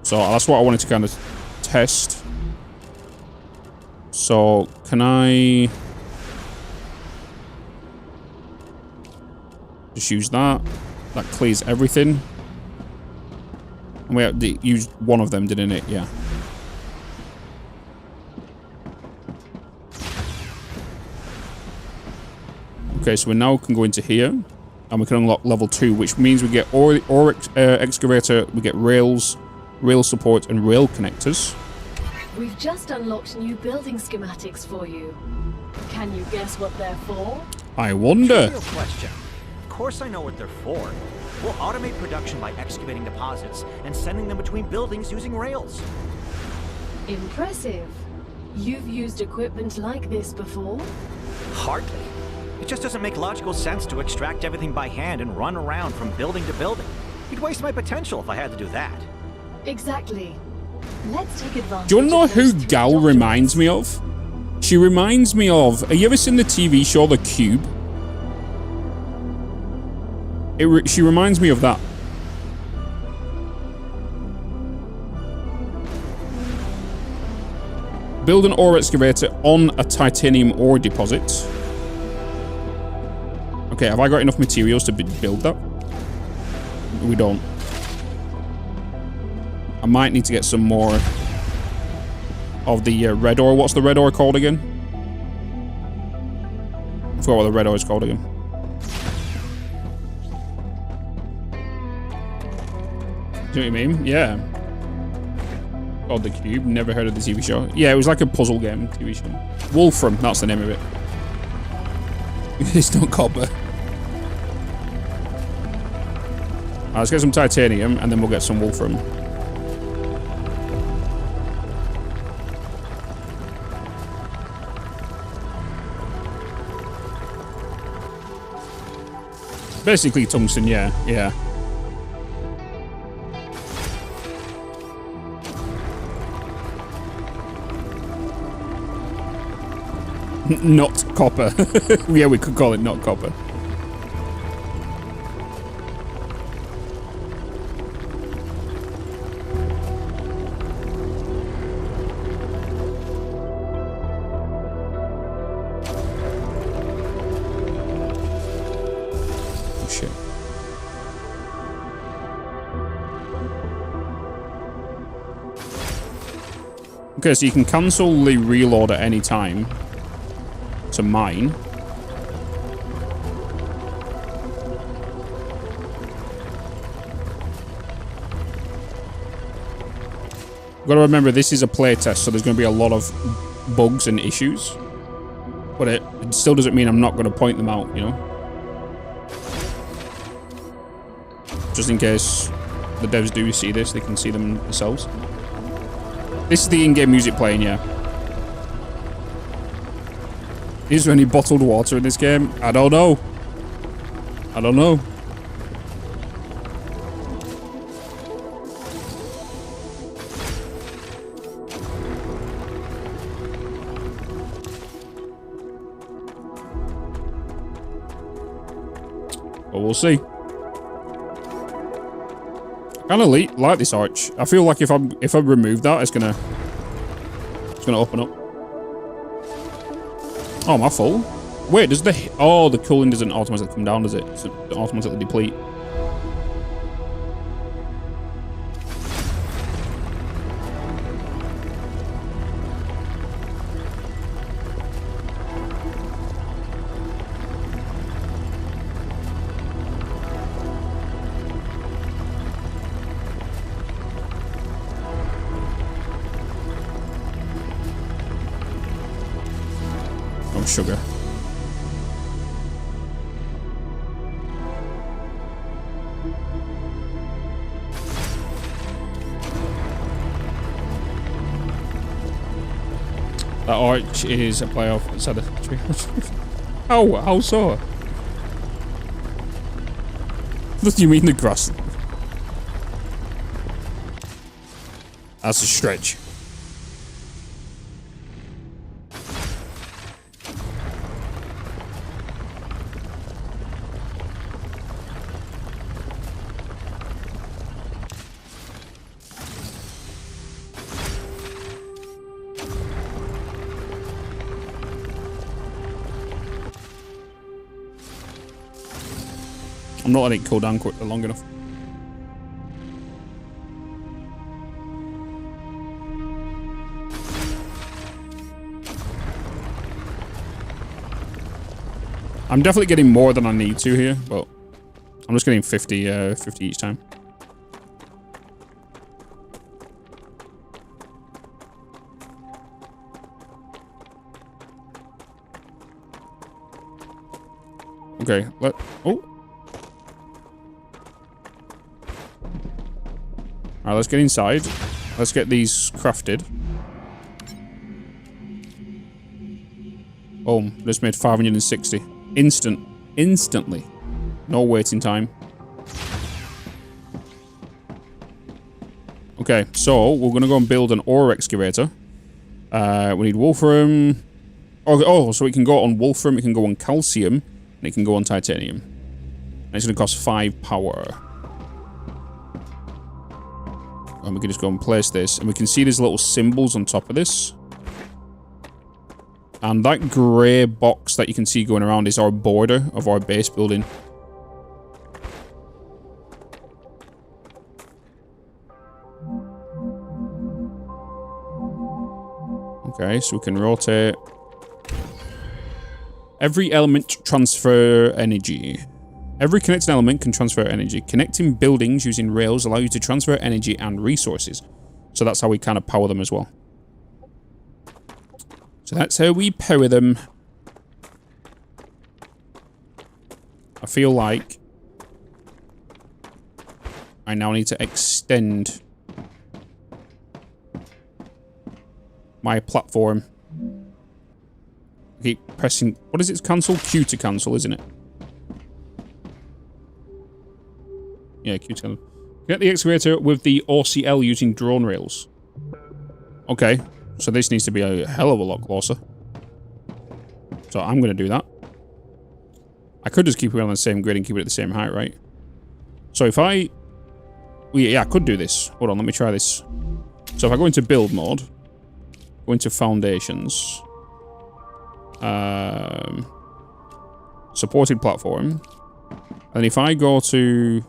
So that's what I wanted to kind of test. So can I just use that? That clears everything. And we used one of them, didn't it? Yeah. Okay, so we now can go into here, and we can unlock level 2, which means we get ore excavator, we get rails, rail support, and rail connectors. We've just unlocked new building schematics for you. Can you guess what they're for? I wonder. Trivial question. Of course I know what they're for. We'll automate production by excavating deposits and sending them between buildings using rails. Impressive. You've used equipment like this before? Hardly. It just doesn't make logical sense to extract everything by hand and run around from building to building. You'd waste my potential if I had to do that. Exactly. Let's take advantage. Do you want to know of who those three Gal documents. reminds me of? She reminds me of... Have you ever seen the TV show The Cube? She reminds me of that. Build an ore excavator on a titanium ore deposit. Okay, have I got enough materials to build that? We don't. I might need to get some more of the red ore. What's the red ore called again? I forgot what the red ore is called again. Do you know what I mean? Yeah. Called The Cube. Never heard of the TV show. Yeah, it was like a puzzle game TV show. Wolfram, that's the name of it. It's not copper. Alright, let's get some titanium and then we'll get some wolfram. Basically tungsten, yeah, yeah. Not copper. Yeah, we could call it not copper. Oh shit. Okay, so you can cancel the reload at any time. To mine. Got to remember, this is a playtest, so there's going to be a lot of bugs and issues. But it still doesn't mean I'm not going to point them out, you know? Just in case the devs do see this, they can see them themselves. This is the in-game music playing, yeah. Is there any bottled water in this game? I don't know. I don't know. But we'll see. I kind of like this arch. I feel like if I remove that, it's gonna open up. Oh, am I full? Wait, does the cooling doesn't automatically come down, does it? Does it automatically deplete? Sugar. That arch is a playoff inside the tree. How so? What do you mean the grass? That's a stretch. I'm not letting it cool down long enough. I'm definitely getting more than I need to here, but I'm just getting 50 each time. Okay, Alright, let's get inside. Let's get these crafted. Boom, just made 560. Instantly. No waiting time. Okay, so we're gonna go and build an ore excavator. We need wolfram. Oh, so it can go on wolfram, it can go on calcium, and it can go on titanium. And it's gonna cost 5 power. And we can just go and place this. And we can see these little symbols on top of this. And that grey box that you can see going around is our border of our base building. Okay, so we can rotate. Every element transfer energy. Every connected element can transfer energy. Connecting buildings using rails allow you to transfer energy and resources. So that's how we kind of power them as well. So that's how we power them. I feel like I now need to extend my platform. I keep pressing... What is it? Cancel? Q to cancel, isn't it? Yeah, Q to cancel. Get the excavator with the OCL using drone rails. Okay. So this needs to be a hell of a lot closer. So I'm going to do that. I could just keep it on the same grid and keep it at the same height, right? So if I... Well, yeah, I could do this. Hold on, let me try this. So if I go into build mode, go into foundations, supported platform, and if I go to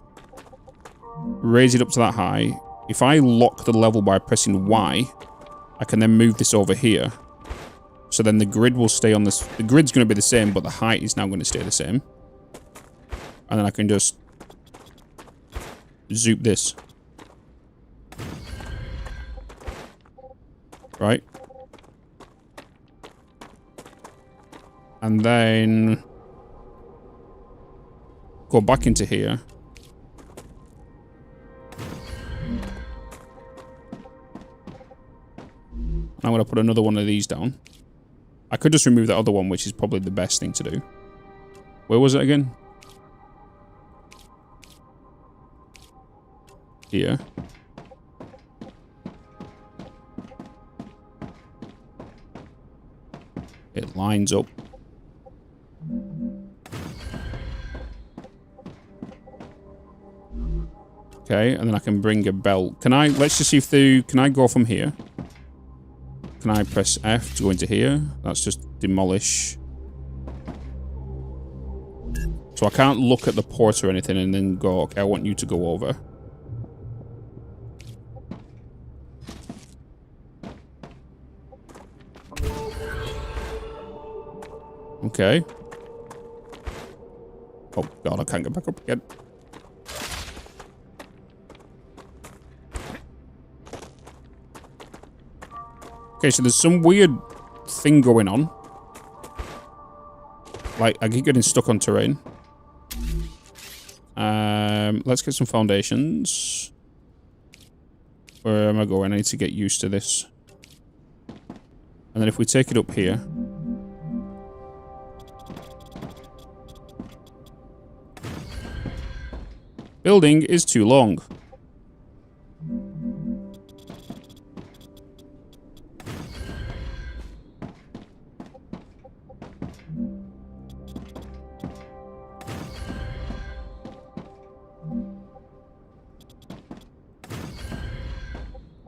raise it up to that high, if I lock the level by pressing Y, I can then move this over here. So then the grid will stay on this. The grid's going to be the same, but the height is now going to stay the same. And then I can just zoop this. Right. And then go back into here. I'm going to put another one of these down. I could just remove that other one, which is probably the best thing to do. Where was it again? Here. It lines up. Okay, and then I can bring a belt. Can I, let's just see if the, can I go from here? Can I press F to go into here? That's just demolish. So I can't look at the port or anything and then go, okay, I want you to go over. Okay. Oh god, I can't get back up again. Okay, so there's some weird thing going on. Like, I keep getting stuck on terrain. Let's get some foundations. Where am I going? I need to get used to this. And then if we take it up here. Building is too long.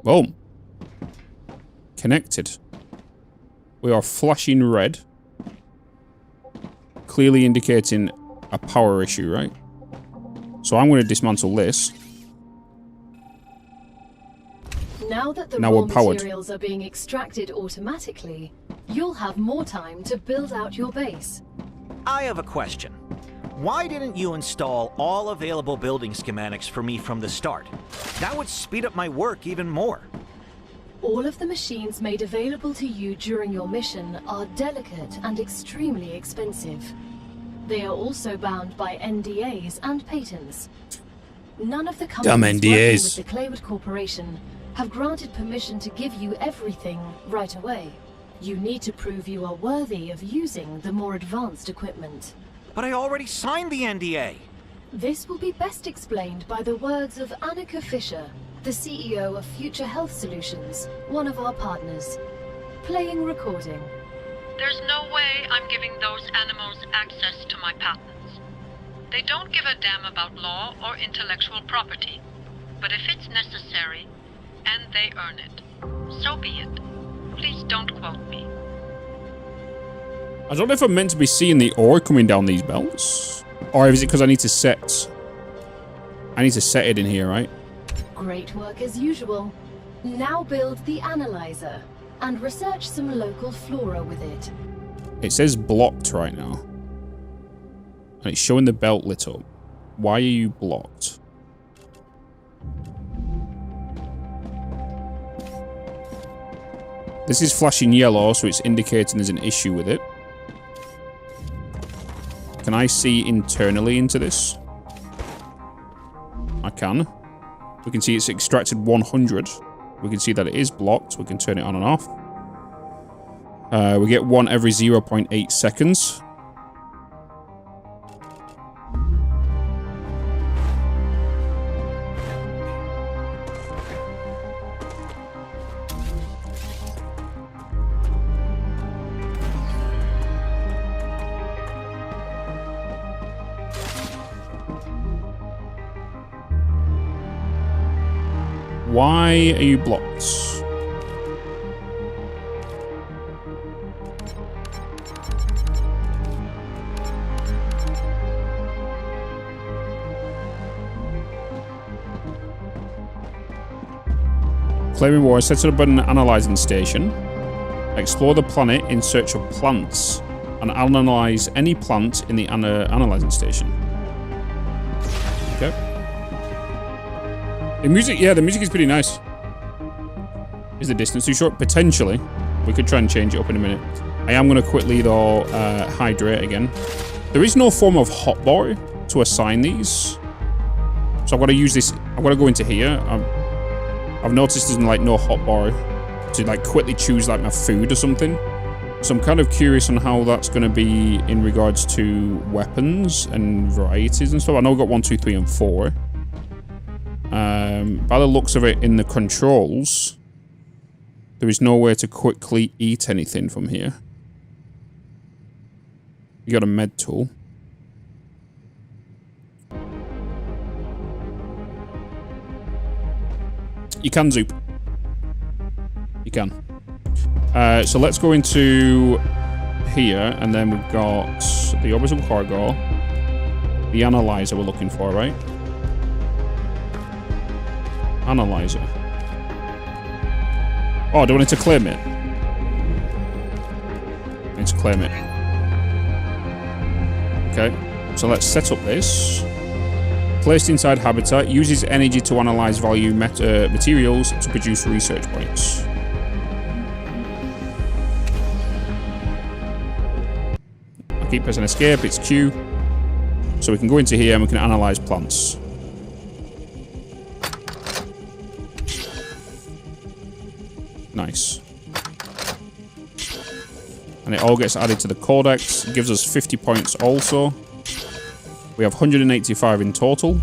Boom. Connected. We are flashing red. Clearly indicating a power issue, right? So I'm going to dismantle this. Now that the Now raw we're powered. materials are being extracted automatically, you'll have more time to build out your base. I have a question. Why didn't you install all available building schematics for me from the start? That would speed up my work even more. All of the machines made available to you during your mission are delicate and extremely expensive. They are also bound by NDAs and patents. None of the companies working with the Claywood Corporation have granted permission to give you everything right away. You need to prove you are worthy of using the more advanced equipment. But I already signed the NDA. This will be best explained by the words of Annika Fisher, the CEO of Future Health Solutions, one of our partners. Playing recording. There's no way I'm giving those animals access to my patents. They don't give a damn about law or intellectual property. But if it's necessary, and they earn it, so be it. Please don't quote me. I don't know if I'm meant to be seeing the ore coming down these belts. Or is it because I need to set... I need to set it in here, right? Great work as usual. Now build the analyzer and research some local flora with it. It says blocked right now. And it's showing the belt lit up. Why are you blocked? This is flashing yellow, so it's indicating there's an issue with it. Can I see internally into this? I can. We can see it's extracted 100. We can see that it is blocked. We can turn it on and off. We get one every 0.8 seconds. Why are you blocked? Claiming war, set up an analyzing station. Explore the planet in search of plants and analyze any plant in the analyzing station. Okay. The music, yeah, the music is pretty nice. Is the distance too short? Potentially. We could try and change it up in a minute. I am going to quickly, though, hydrate again. There is no form of hotbar to assign these. So I've got to use this. I've got to go into here. I've noticed there's, like, no hotbar to, like, quickly choose, like, my food or something. So I'm kind of curious on how that's going to be in regards to weapons and varieties and stuff. I know I've got 1, 2, 3, and 4. By the looks of it in the controls, there is nowhere to quickly eat anything from here. You got a med tool. You can zoop. You can. So let's go into here, and then we've got the orbital cargo, the analyzer we're looking for, right? Analyzer. Oh, do I need to claim it? I need to claim it. Okay, so let's set up this. Placed inside habitat, uses energy to analyze value materials to produce research points. I keep pressing escape, it's Q. So we can go into here and we can analyze plants. Nice. And it all gets added to the codex. It gives us 50 points also. We have 185 in total.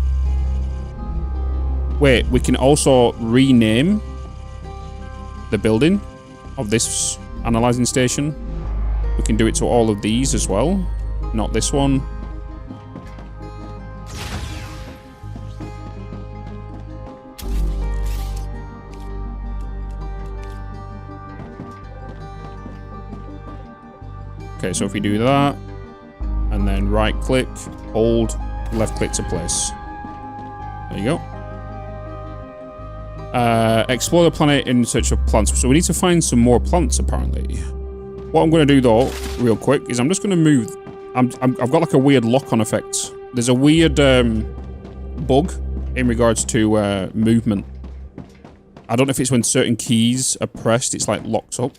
Wait, we can also rename the building of this analyzing station. We can do it to all of these as well. Not this one. Okay, so if we do that, and then right click, hold, left click to place. There you go. Explore the planet in search of plants. So we need to find some more plants, apparently. What I'm going to do, though, real quick, is I'm just going to move... I've got like a weird lock-on effect. There's a weird bug in regards to movement. I don't know if it's when certain keys are pressed, it's like locked up.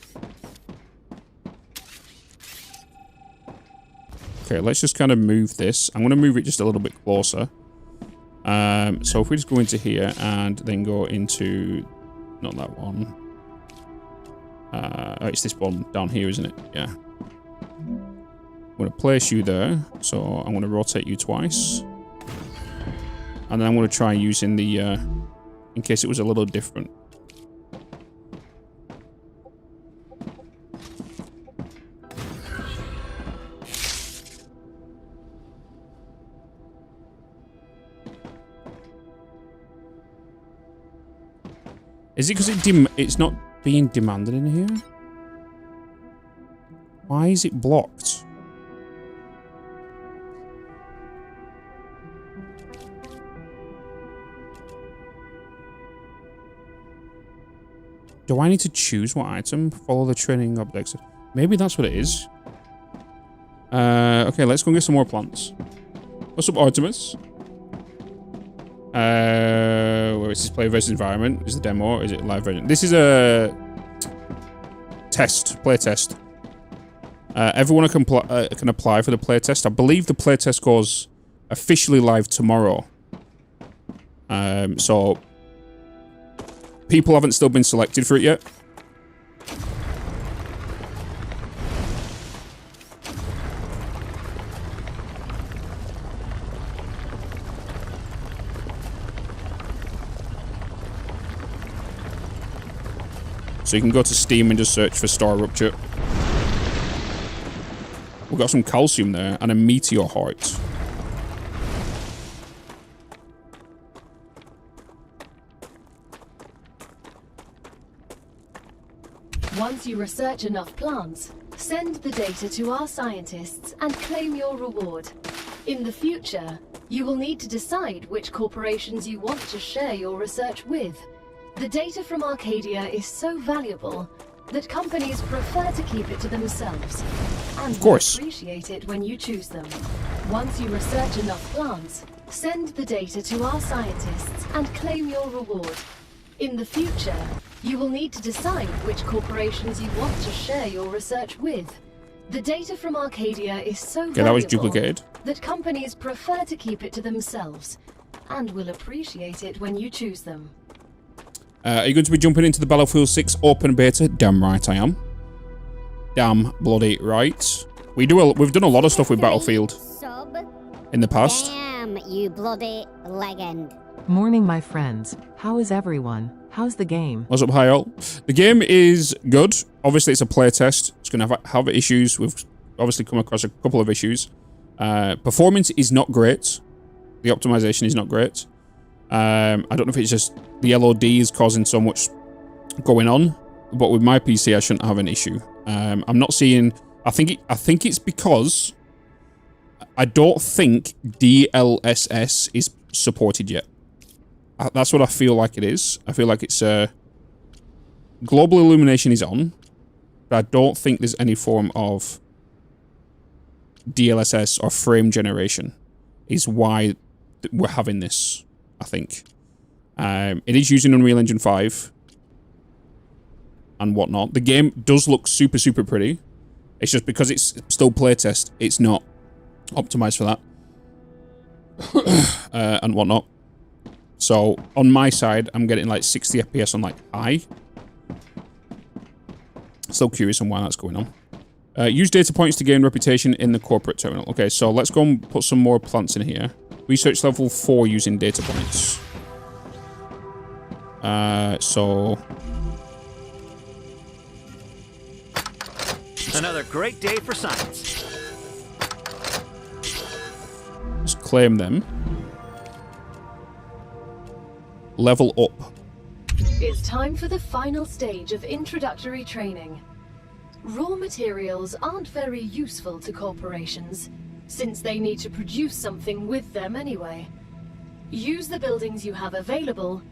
Okay, let's just kind of move this. I'm going to move it just a little bit closer. So if we just go into here and then go into... Not that one. Oh, it's this one down here, isn't it? Yeah. I'm going to place you there. So I'm going to rotate you twice. And then I'm going to try using the... in case it was a little different. Is it because it's not being demanded in here? Why is it blocked? Do I need to choose what item? Follow the training objects. Maybe that's what it is. Okay, let's go and get some more plants. What's up, Artemis? Where is this play versus environment? Is it demo or is it live version? This is a test, play test. Everyone can apply for the play test. I believe the play test goes officially live tomorrow. So people haven't still been selected for it yet. So you can go to Steam and just search for Star Rupture. We've got some calcium there and a meteor heart. Once you research enough plants, send the data to our scientists and claim your reward. In the future, you will need to decide which corporations you want to share your research with. The data from Arcadia is so valuable that companies prefer to keep it to themselves and will appreciate it when you choose them. Once you research enough plants, send the data to our scientists and claim your reward. In the future, you will need to decide which corporations you want to share your research with. The data from Arcadia is so that was valuable duplicated. That companies prefer to keep it to themselves and will appreciate it when you choose them. Are you going to be jumping into the Battlefield 6 open beta? Damn right I am. Damn bloody right. We've done a lot of stuff with Battlefield in the past. Damn, you bloody legend. Morning, my friends. How is everyone? How's the game? What's up, hi all? The game is good. Obviously, it's a playtest. It's going to have issues. We've obviously come across a couple of issues. Performance is not great. The optimization is not great. I don't know if it's just the LOD is causing so much going on, but with my PC, I shouldn't have an issue. I'm not seeing... I think it's because I don't think DLSS is supported yet. That's what I feel like it is. I feel like it's global illumination is on, but I don't think there's any form of DLSS or frame generation is why we're having this, I think. It is using Unreal Engine 5 and whatnot. The game does look super, super pretty. It's just because it's still playtest, it's not optimized for that and whatnot. So on my side, I'm getting like 60 FPS on like high. Still curious on why that's going on. Use data points to gain reputation in the corporate terminal. Okay, so let's go and put some more plants in here. Research level 4 using data points. So... Another great day for science. Let's claim them. Level up. It's time for the final stage of introductory training. Raw materials aren't very useful to corporations, since they need to produce something with them anyway. Use the buildings you have available,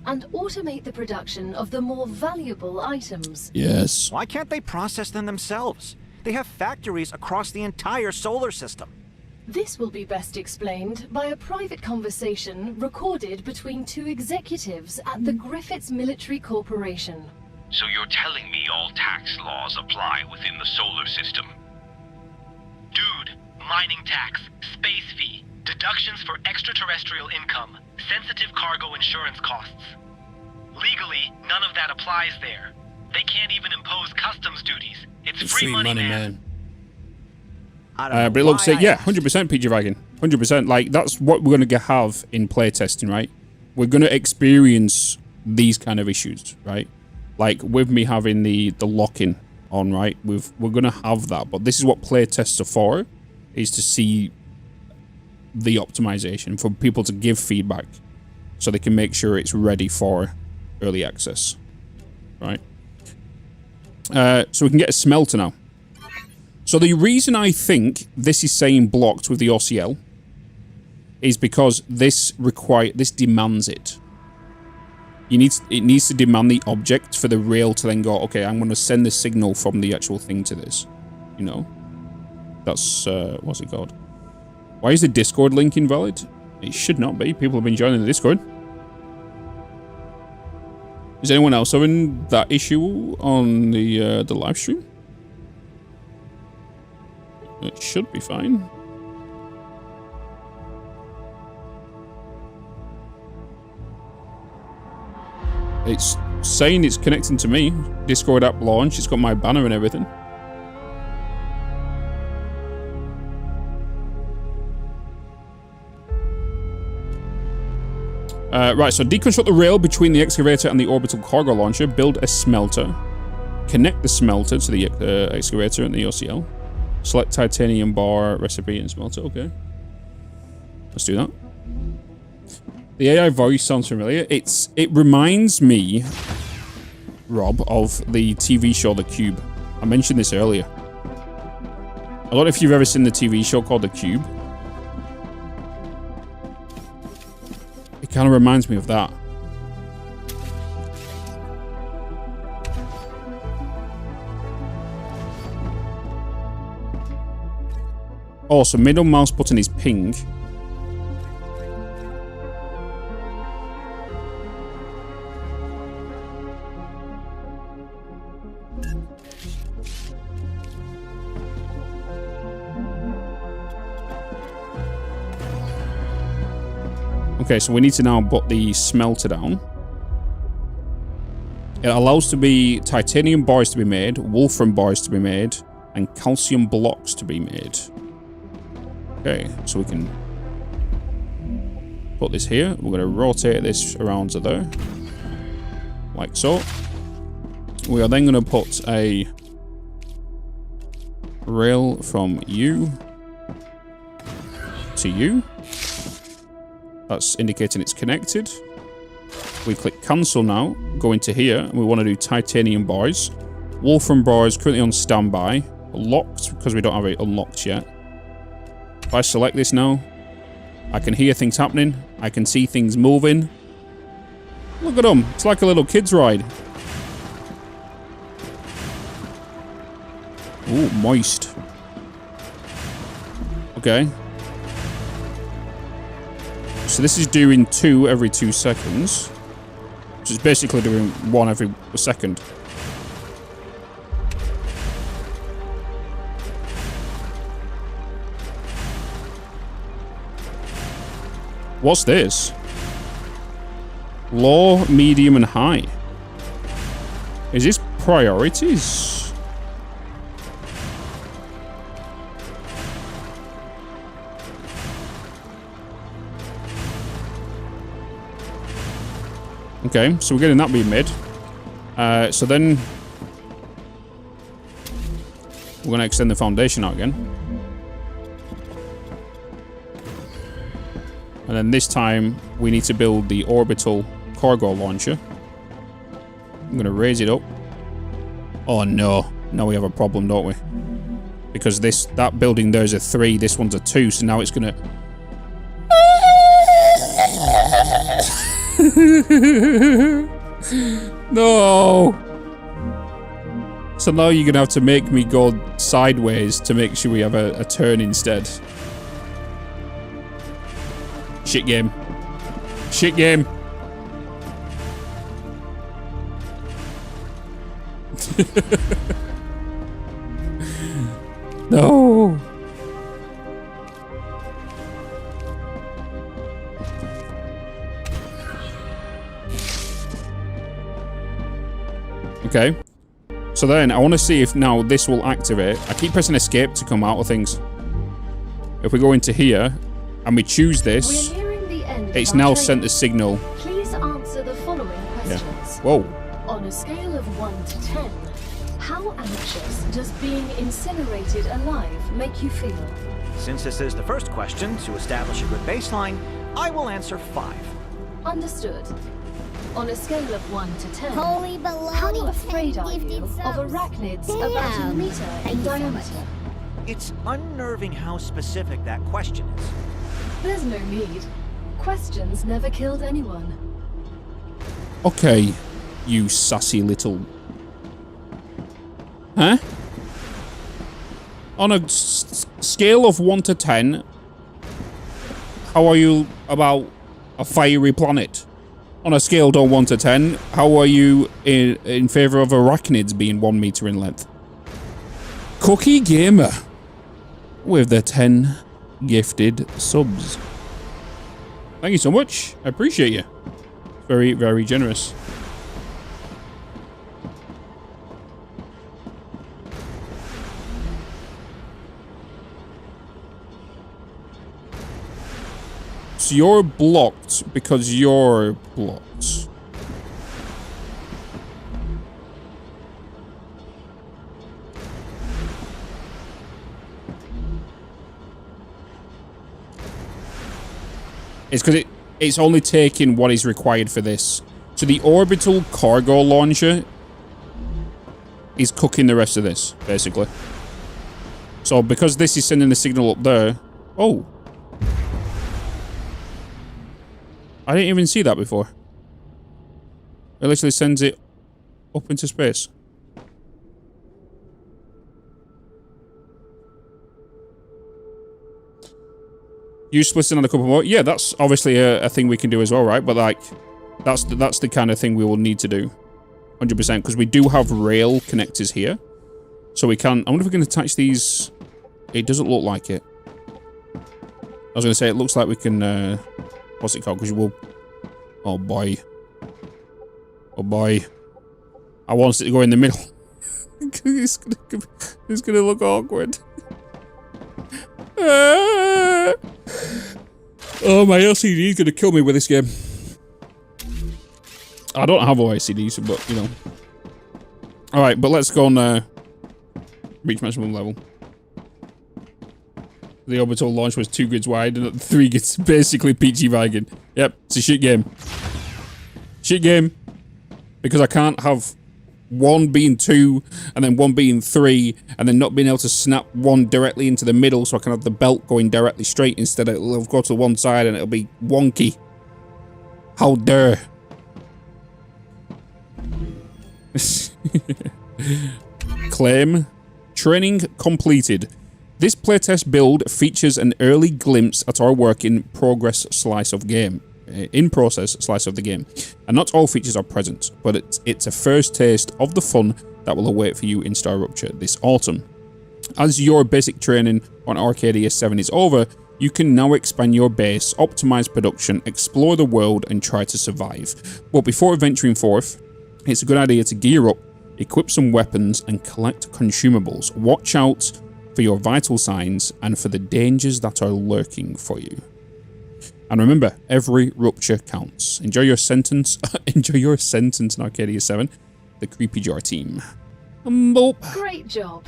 and automate the production of the more valuable items. Yes. Why can't they process them themselves? They have factories across the entire solar system. This will be best explained by a private conversation recorded between 2 executives at the Griffiths Military Corporation. So you're telling me all tax laws apply within the solar system? Dude, mining tax, space fee, deductions for extraterrestrial income, sensitive cargo insurance costs. Legally, none of that applies there. They can't even impose customs duties. It's free money, man. But it looks like, yeah, 100% PG Wagon. 100%. Like, that's what we're going to have in playtesting, right? We're going to experience these kind of issues, right? Like, with me having the lock-in on, right? We're going to have that. But this is what playtests are for, is to see the optimization, for people to give feedback so they can make sure it's ready for early access, right? So we can get a smelter now. So the reason I think this is saying blocked with the OCL is because this demands it. It needs to demand the object for the rail to then go, okay, I'm going to send the signal from the actual thing to this. You know? That's, what's it called? Why is the Discord link invalid? It should not be. People have been joining the Discord. Is anyone else having that issue on the live stream? It should be fine. It's saying it's connecting to me. Discord app launch. It's got my banner and everything. Right, so deconstruct the rail between the excavator and the orbital cargo launcher. Build a smelter. Connect the smelter to the excavator and the OCL. Select titanium bar, recipe, and smelter. Okay. Let's do that. The AI voice sounds familiar. It reminds me, Rob, of the TV show The Cube. I mentioned this earlier. I don't know if you've ever seen the TV show called The Cube. It kind of reminds me of that. Oh, so middle mouse button is ping. Okay, so we need to now put the smelter down. It allows to be titanium bars to be made, wolfram bars to be made, and calcium blocks to be made. Okay, so we can put this here. We're going to rotate this around to there, like so. We are then going to put a rail from you to you. That's indicating it's connected. We click cancel now, go into here, and we want to do titanium bars. Wolfram bars currently on standby. Locked, because we don't have it unlocked yet. If I select this now, I can hear things happening. I can see things moving. Look at them. It's like a little kid's ride. Ooh, moist. Okay. So this is doing 2 every 2 seconds. Which is basically doing 1 every second. What's this? Low, medium, and high. Is this priorities? Okay, so we're getting that being made. So then we're going to extend the foundation out again. And then this time we need to build the orbital cargo launcher. I'm going to raise it up. Oh no. Now we have a problem, don't we? Because that building there is a 3, this one's a 2, so now it's going to... No! So now you're going to have to make me go sideways to make sure we have a turn instead. Shit game. Shit game. No. Okay. So then I want to see if now this will activate. I keep pressing escape to come out of things. If we go into here and we choose this, it's now sent a signal. Please answer the following questions. Yeah. Whoa. On a scale of 1 to 10, how anxious does being incinerated alive make you feel? Since this is the first question, to establish a good baseline, I will answer 5. Understood. On a scale of 1 to 10, Holy baloney, how afraid 10 are you gifted of subs. arachnids Damn. about a meter Thank in you so diameter? It's unnerving how specific that question is. There's no need. Questions never killed anyone. Okay, you sassy little... Huh? On a scale of 1 to 10, how are you about a fiery planet? On a scale of 1 to 10, how are you in favor of arachnids being 1 meter in length? Cookie Gamer with the 10 gifted subs. Thank you so much. I appreciate you. Very, very generous. So you're blocked because you're blocked. It's because it's only taking what is required for this. So the orbital cargo launcher is cooking the rest of this, basically. So because this is sending the signal up there... Oh. I didn't even see that before. It literally sends it up into space. You splitting on a couple more? Yeah, that's obviously a thing we can do as well, right? But like, that's the kind of thing we will need to do, 100%, because we do have rail connectors here, so we can. I wonder if we can attach these. It doesn't look like it. I was going to say it looks like we can. What's it called? Because we'll. Oh boy. Oh boy. I want it to go in the middle. It's gonna look awkward. Oh, my LCD is gonna kill me with this game. I don't have LCDs, but you know. Alright, but let's go on reach maximum level. The orbital launch was 2 grids wide and 3 grids basically peachy vibing. Yep, it's a shit game. Shit game. Because I can't have 1 being 2 and then 1 being 3 and then not being able to snap 1 directly into the middle so I can have the belt going directly straight. Instead it'll go to one side and it'll be wonky. How dare. Claim. Training completed. This playtest build features an early glimpse at our work in progress slice of game. In process slice of the game. And not all features are present, but it's a first taste of the fun that will await for you in Star Rupture this autumn. As your basic training on Arcadia 7 is over, you can now expand your base, optimize production, explore the world, and try to survive. But before venturing forth, it's a good idea to gear up, equip some weapons, and collect consumables. Watch out for your vital signs and for the dangers that are lurking for you. And remember, every rupture counts. Enjoy your sentence. Enjoy your sentence in Arcadia 7. The Creepy Jar team. Great job.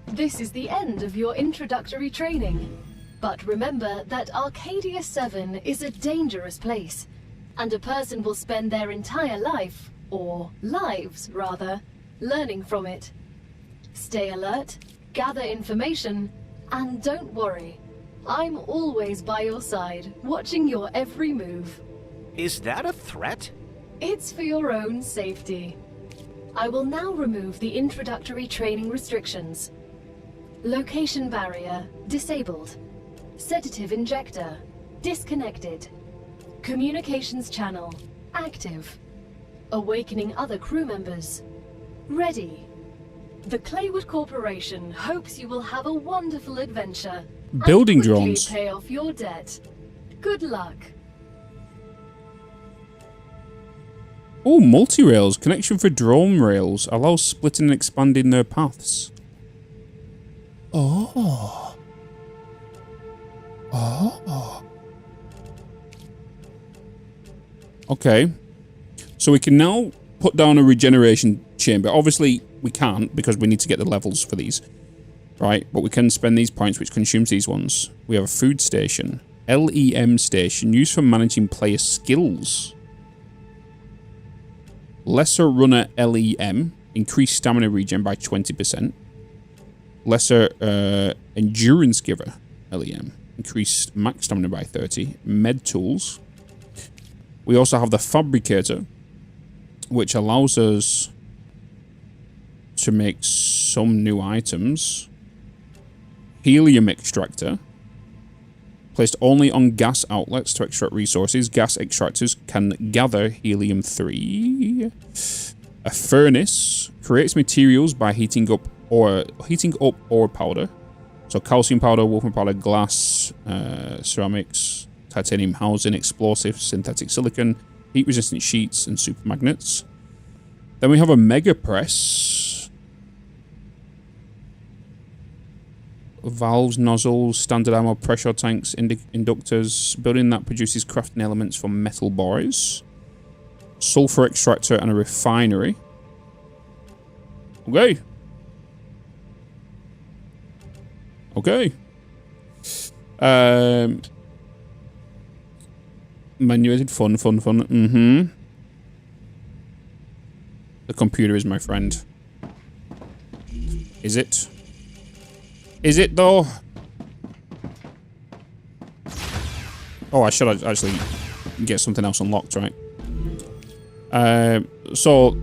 This is the end of your introductory training. But remember that Arcadia 7 is a dangerous place, and a person will spend their entire life, or lives rather, learning from it. Stay alert, gather information, and don't worry. I'm always by your side, watching your every move. Is that a threat? It's for your own safety. I will now remove the introductory training restrictions. Location barrier disabled. Sedative injector disconnected. Communications channel active. Awakening other crew members ready. The Claywood Corporation hopes you will have a wonderful adventure. Building and quickly drones. Pay off your debt. Good luck. Oh, multi-rails. Connection for drone rails. Allows splitting and expanding their paths. Oh. Oh. Okay. So we can now put down a regeneration chamber. Obviously, we can't because we need to get the levels for these. Right? But we can spend these points, which consumes these ones. We have a food station. LEM station. Used for managing player skills. Lesser runner LEM. Increased stamina regen by 20%. Lesser endurance giver LEM. Increased max stamina by 30. Med tools. We also have the fabricator, which allows us to make some new items. Helium extractor. Placed only on gas outlets to extract resources. Gas extractors can gather helium-3. A furnace creates materials by heating up ore powder. So calcium powder, wolfram powder, glass, ceramics, titanium housing, explosives, synthetic silicon, heat-resistant sheets, and supermagnets. Then we have a mega press. Valves, nozzles, standard ammo, pressure tanks, inductors. Building that produces crafting elements from metal bars. Sulfur extractor and a refinery. Okay. Okay. Manuated fun. Mm-hmm. The computer is my friend. Is it? Is it though? Oh, I should actually get something else unlocked, right? So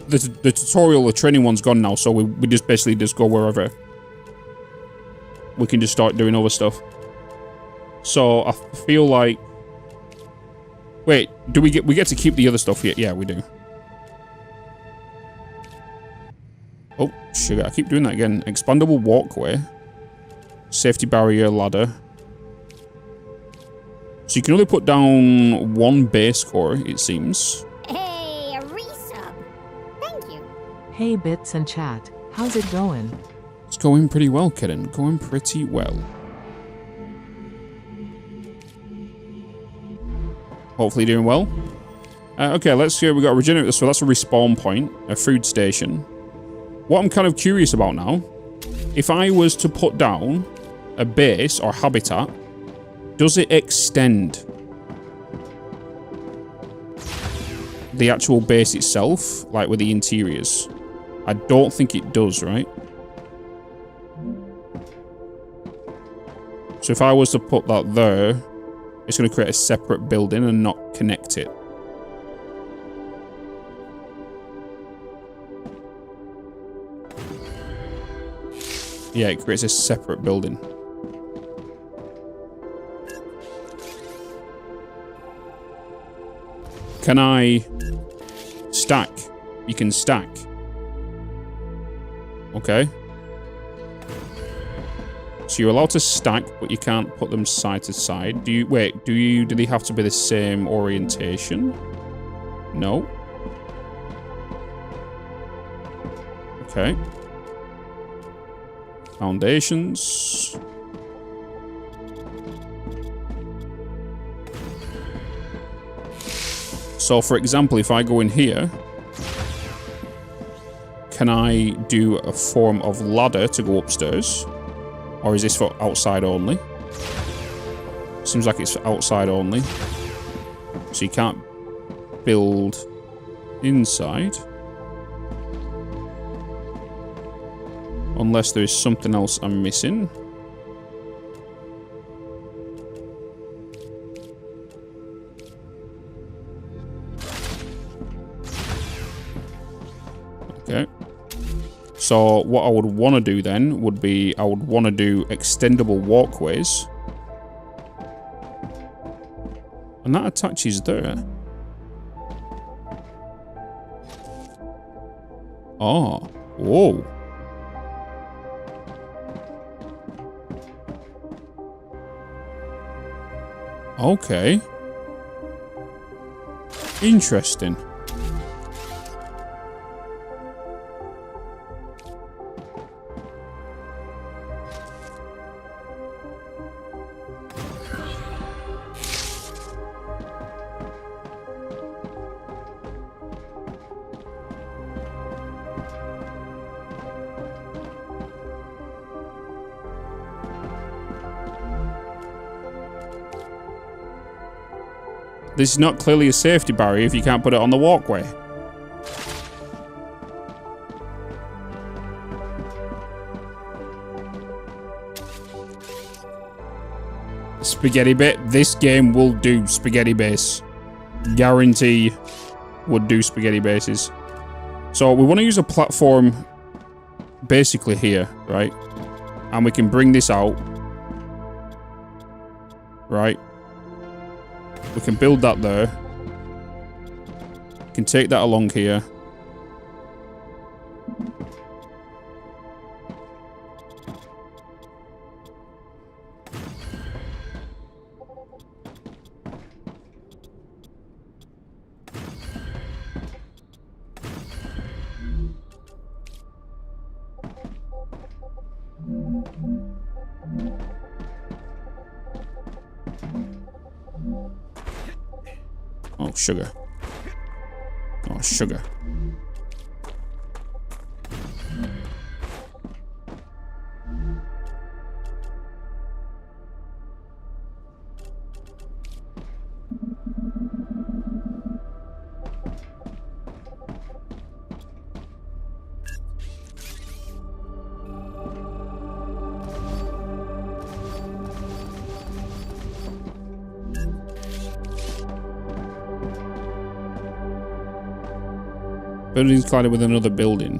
the tutorial, the training one's gone now, so we just basically just go wherever. We can just start doing other stuff. So I feel like, wait, do we get to keep the other stuff here? Yeah, we do. Oh, sugar! I keep doing that again. Expandable walkway, safety barrier ladder. So you can only put down one base core, it seems. Hey, a resub. Thank you. Hey Bitz and chat, how's it going? It's going pretty well, kitten. Going pretty well. Hopefully doing well. Okay, let's see. We got a regenerator. So that's a respawn point, a food station. What I'm kind of curious about now, if I was to put down a base or habitat, does it extend the actual base itself, like with the interiors? I don't think it does, right? So if I was to put that there, it's going to create a separate building and not connect it. Yeah, it creates a separate building. Can I stack? You can stack. Okay. So you're allowed to stack, but you can't put them side to side. Do they have to be the same orientation? No. Okay. Foundations. So, for example, if I go in here, can I do a form of ladder to go upstairs? Or is this for outside only? Seems like it's for outside only. So you can't build inside. Unless there is something else I'm missing. Okay. So what I would want to do then would be I would want to do extendable walkways. And that attaches there. Oh. Whoa. Okay. Interesting. This is not clearly a safety barrier if you can't put it on the walkway. Spaghetti bit. This game will do spaghetti base. Guarantee would do spaghetti bases. So we want to use a platform basically here, right? And we can bring this out. Right? We can build that there. We can take that along here. Oh, sugar. Oh, sugar. Building's collided with another building.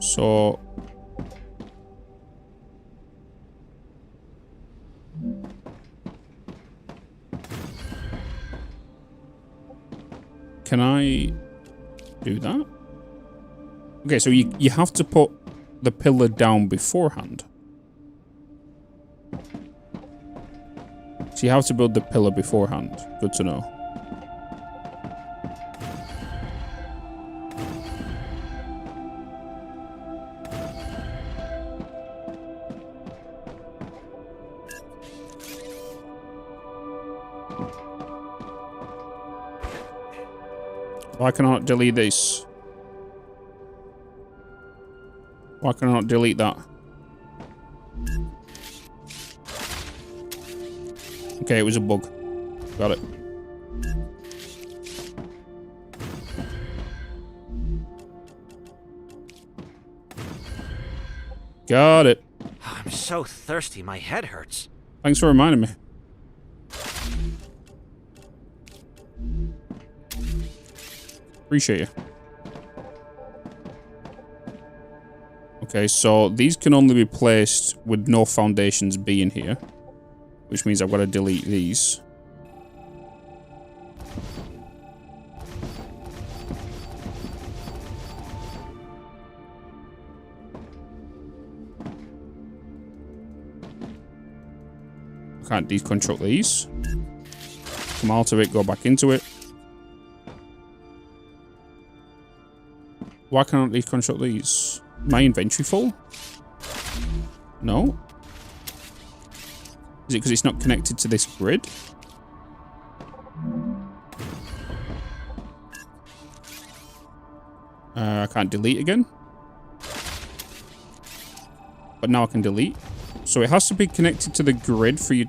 So... can I do that? Okay, so you have to put the pillar down beforehand. So you have to build the pillar beforehand. Good to know. Why can I not delete this? Why can I not delete that? Okay, it was a bug. Got it. Got it. I'm so thirsty, my head hurts. Thanks for reminding me. Appreciate you. Okay, so these can only be placed with no foundations being here, which means I've got to delete these. I can't deconstruct these. Come out of it, go back into it. Why can't I deconstruct these? My inventory full? No? Is it because it's not connected to this grid? I can't delete again. But now I can delete. So it has to be connected to the grid for you.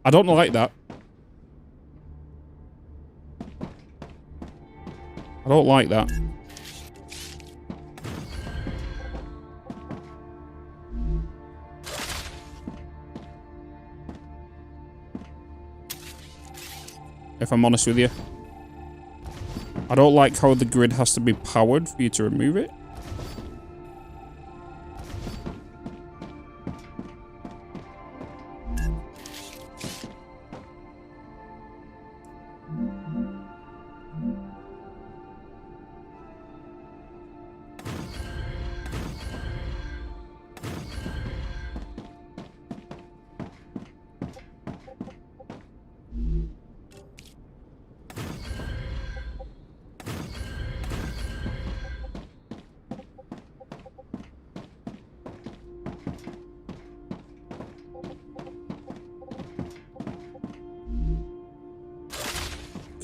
I don't like that. I don't like that. If I'm honest with you. I don't like how the grid has to be powered for you to remove it.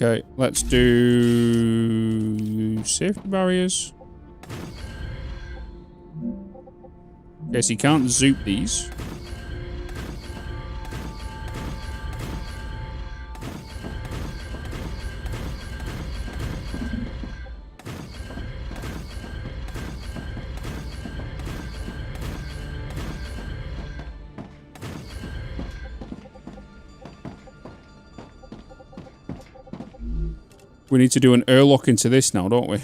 Okay, let's do safety barriers. Okay, so you can't zoop these. We need to do an airlock into this now, don't we?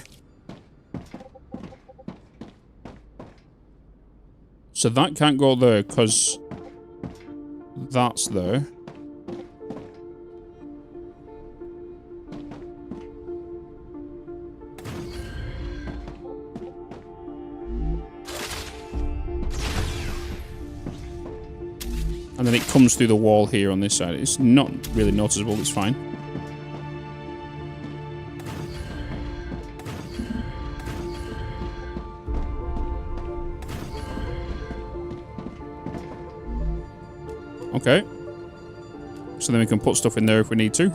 So that can't go there because that's there. And then it comes through the wall here on this side. It's not really noticeable, it's fine. Okay. So then we can put stuff in there if we need to.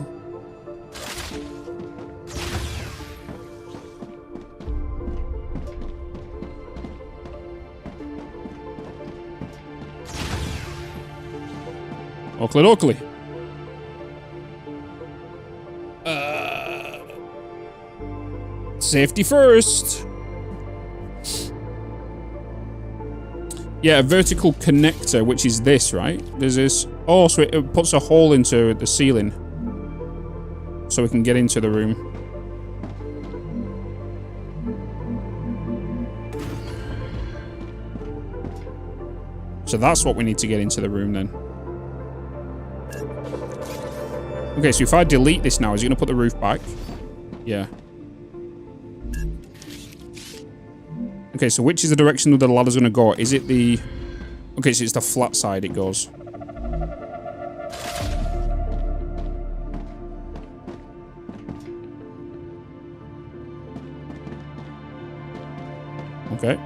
Oakley Oakley. Safety first. Yeah, a vertical connector, which is this, right? There's this. Oh, so it puts a hole into the ceiling. So we can get into the room. So that's what we need to get into the room then. Okay, so if I delete this now, is it going to put the roof back? Yeah. Okay, so which is the direction that the ladder's going to go? Is it the... Okay, so it's the flat side it goes. Okay.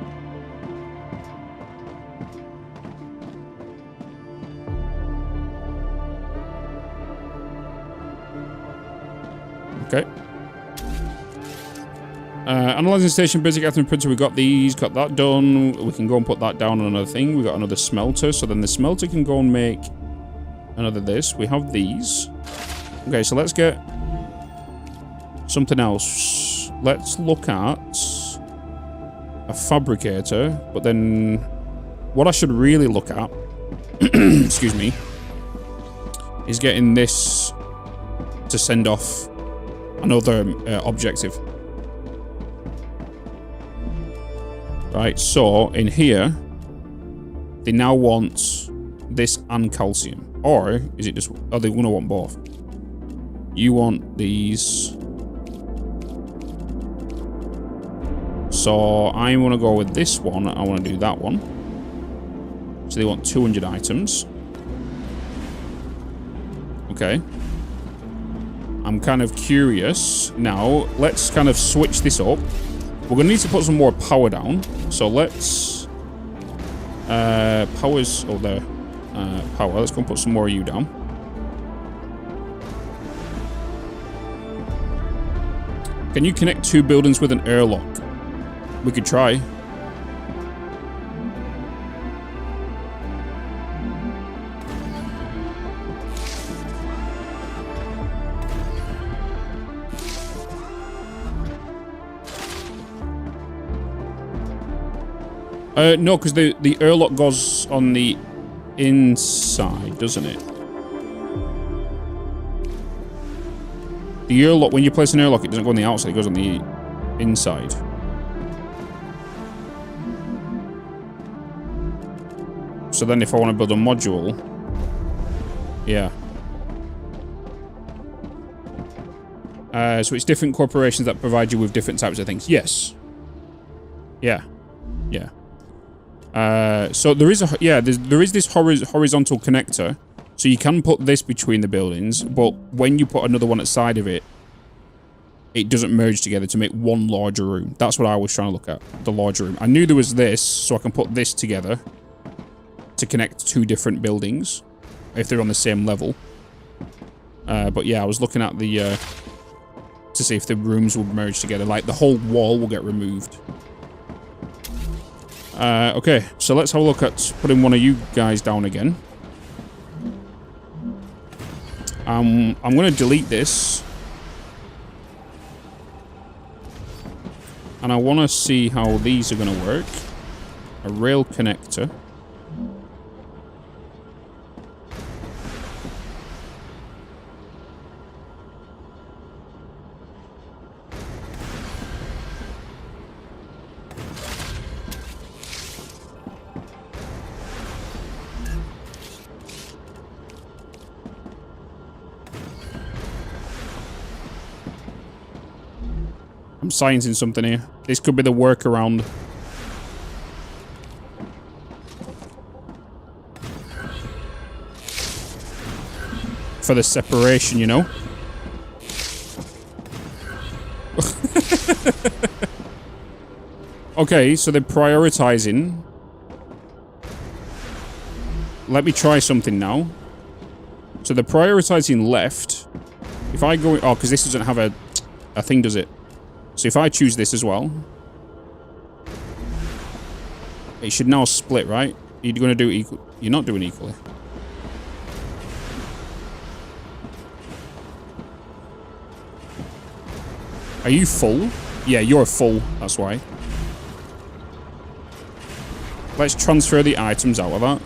Okay. Analyzing station, basic item printer, we got these, got that done. We can go and put that down on another thing. We got another smelter, so then the smelter can go and make another this. We have these. Okay, so let's get something else. Let's look at a fabricator, but then what I should really look at, excuse me, is getting this to send off another objective. Right, so in here, they now want this and calcium. Or is it just, are they going to want both? You want these. So I want to go with this one. I want to do that one. So they want 200 items. Okay. I'm kind of curious. Now, let's kind of switch this up. We're going to need to put some more power down. So let's... power's... Oh, there. Power. Let's go and put some more of you down. Can you connect 2 buildings with an airlock? We could try. No, because the airlock goes on the inside, doesn't it? The airlock, when you place an airlock, it doesn't go on the outside, it goes on the inside. So then if I want to build a module, yeah. So it's different corporations that provide you with different types of things. Yes. Yeah. Yeah. So there is there is this horizontal connector, so you can put this between the buildings, but when you put another one outside of it, it doesn't merge together to make one larger room. That's what I was trying to look at, the larger room. I knew there was this, so I can put this together to connect 2 different buildings if they're on the same level. But yeah, I was looking at the to see if the rooms would merge together, like the whole wall will get removed. Okay, so let's have a look at putting one of you guys down again. I'm going to delete this. And I want to see how these are going to work. A rail connector. I'm sciencing something here. This could be the workaround. For the separation, you know? Okay, so they're prioritizing. Let me try something now. So they're prioritizing left. If I go... Oh, because this doesn't have a thing, does it? So if I choose this as well, it should now split, right? You're going to do it equal. You're not doing equally. Are you full? Yeah, you're full. That's why. Let's transfer the items out of that.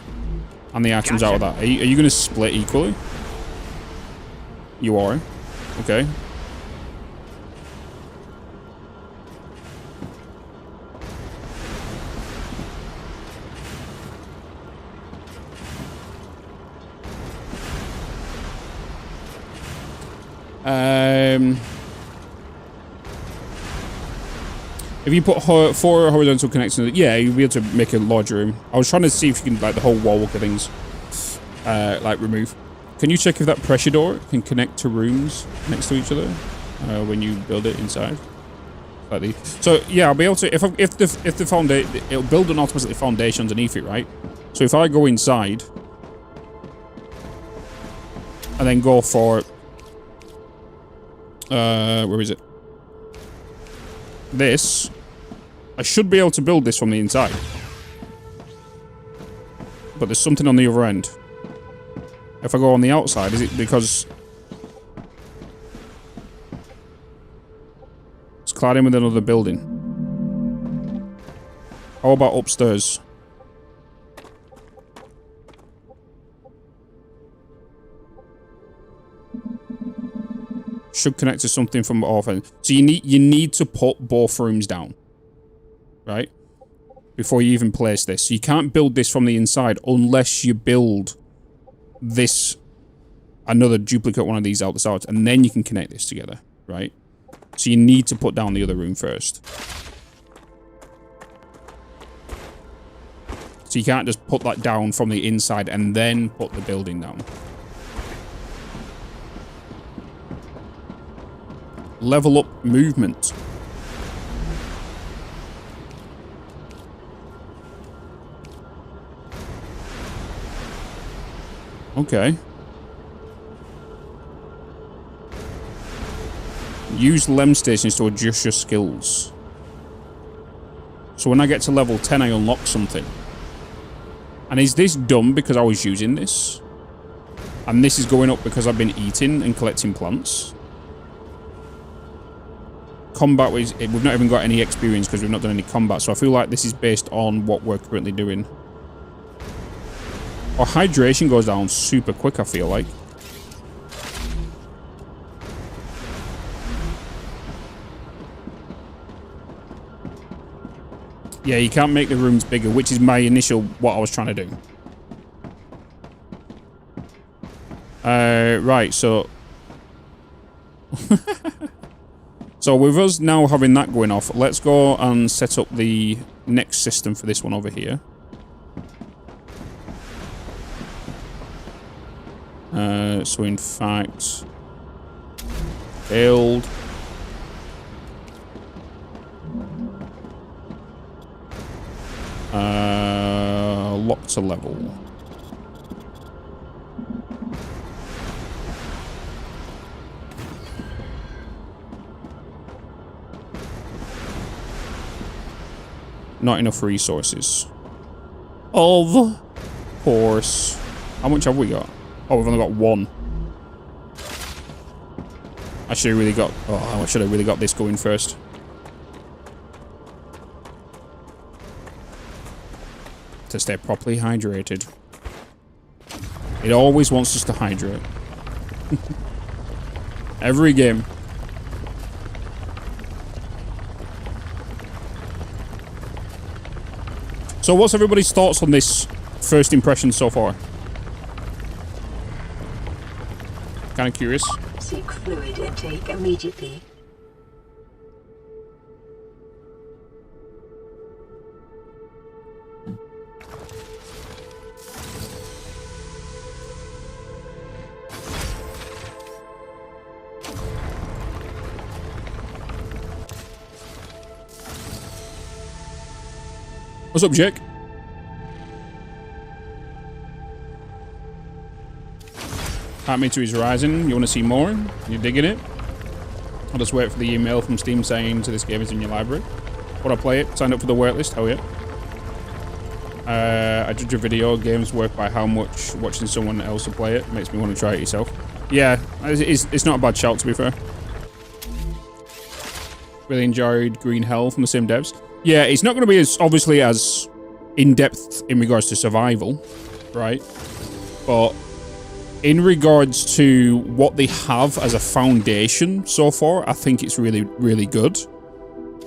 And the items out of that. Are you going to split equally? You are. Okay. If you put 4 horizontal connections, yeah, you'll be able to make a larger room. I was trying to see if you can, like, the whole wall of things, like, remove. Can you check if that pressure door can connect to rooms next to each other when you build it inside? Like these. So yeah, I'll be able to, if the foundation, it'll build an automatically foundation underneath it, right? So if I go inside and then go for where is it? This, I should be able to build this from the inside. But there's something on the other end. If I go on the outside, is it because it's cladding with another building? How about upstairs? Should connect to something from off end. So you need to put both rooms down, right? Before you even place this. So you can't build this from the inside unless you build this, another duplicate one of these out the side, and then you can connect this together, right? So you need to put down the other room first. So you can't just put that down from the inside and then put the building down. Level up movement. Okay. Use LEM stations to adjust your skills. So when I get to level 10, I unlock something. And is this done because I was using this? And this is going up because I've been eating and collecting plants? Combat, we've not even got any experience because we've not done any combat. So I feel like this is based on what we're currently doing. Our hydration goes down super quick, I feel like. Yeah, you can't make the rooms bigger, which is my initial, what I was trying to do. Right, so... So with us now having that going off, let's go and set up the next system for this one over here. So in fact... Build... lock to level. Not enough resources. Of course. How much have we got? Oh, we've only got one. I should have really got... Oh, I should have really got this going first. To stay properly hydrated. It always wants us to hydrate. Every game. So what's everybody's thoughts on this first impression so far? Kind of curious. Seek fluid intake immediately. What's up, Jake? Add me to his Ryzen. You want to see more? You're digging it? I'll just wait for the email from Steam saying to this game is in your library. Would I play it? Sign up for the waitlist? Hell yeah. I judge a video games work by how much watching someone else play it makes me want to try it yourself. Yeah, it's not a bad shout, to be fair. Really enjoyed Green Hell from the same devs. Yeah, it's not going to be as obviously as in-depth in regards to survival, right? But in regards to what they have as a foundation so far, I think it's really, really good.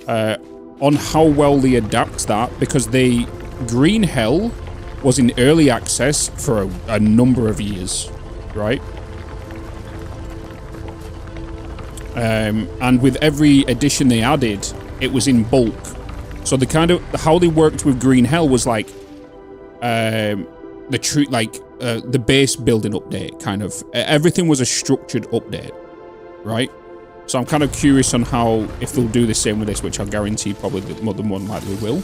On how well they adapt that, because Green Hell was in early access for a number of years, right? And with every addition they added, it was in bulk. So the kind of how they worked with Green Hell was like the base building update, kind of. Everything was a structured update, right? So I'm kind of curious on how, if they'll do the same with this, which I guarantee probably more than one likely will.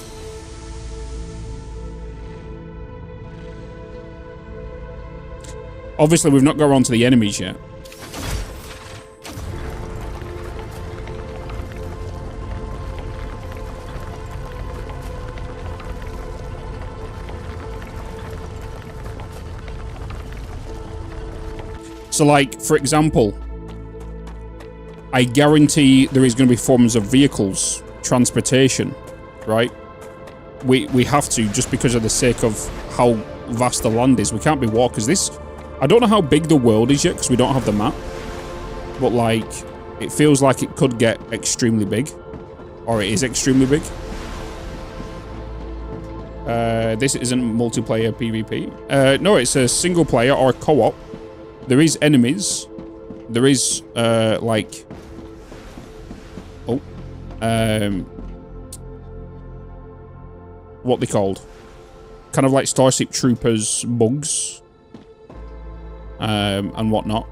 Obviously, we've not got on to the enemies yet. So, like, for example, I guarantee there is going to be forms of vehicles, transportation, right? We have to, just because of the sake of how vast the land is. We can't be walkers. I don't know how big the world is yet, because we don't have the map. But, like, it feels like it could get extremely big. Or it is extremely big. This isn't multiplayer PvP. No, it's a single player or co-op. There is enemies. There is, like... Oh. What they called? Kind of like Starship Troopers bugs. And whatnot.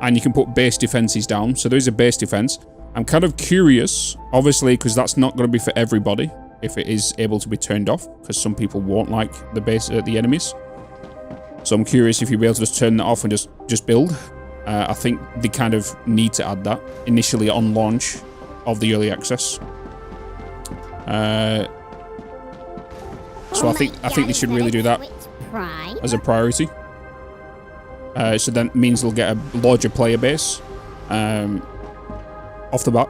And you can put base defenses down. So there is a base defense. I'm kind of curious, obviously, because that's not going to be for everybody. If it is able to be turned off. Because some people won't like the enemies. So I'm curious if you'll be able to just turn that off and just build. I think they kind of need to add that initially on launch of the early access. So I think they should really do that as a priority. So that means they'll get a larger player base off the bat.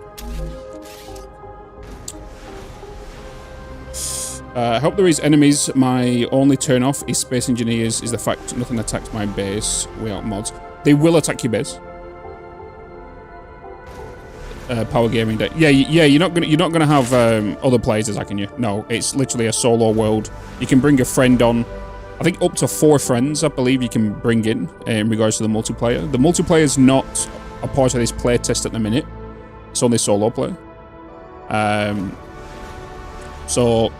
I hope there is enemies. My only turn off is Space Engineers is the fact nothing attacks my base without mods. They will attack your base. Power Gaming Day. Yeah, you're not gonna have other players attacking you. No, it's literally a solo world. You can bring a friend on. I think up to 4 friends, I believe, you can bring in regards to the multiplayer. The multiplayer is not a part of this playtest at the minute. It's only solo play. So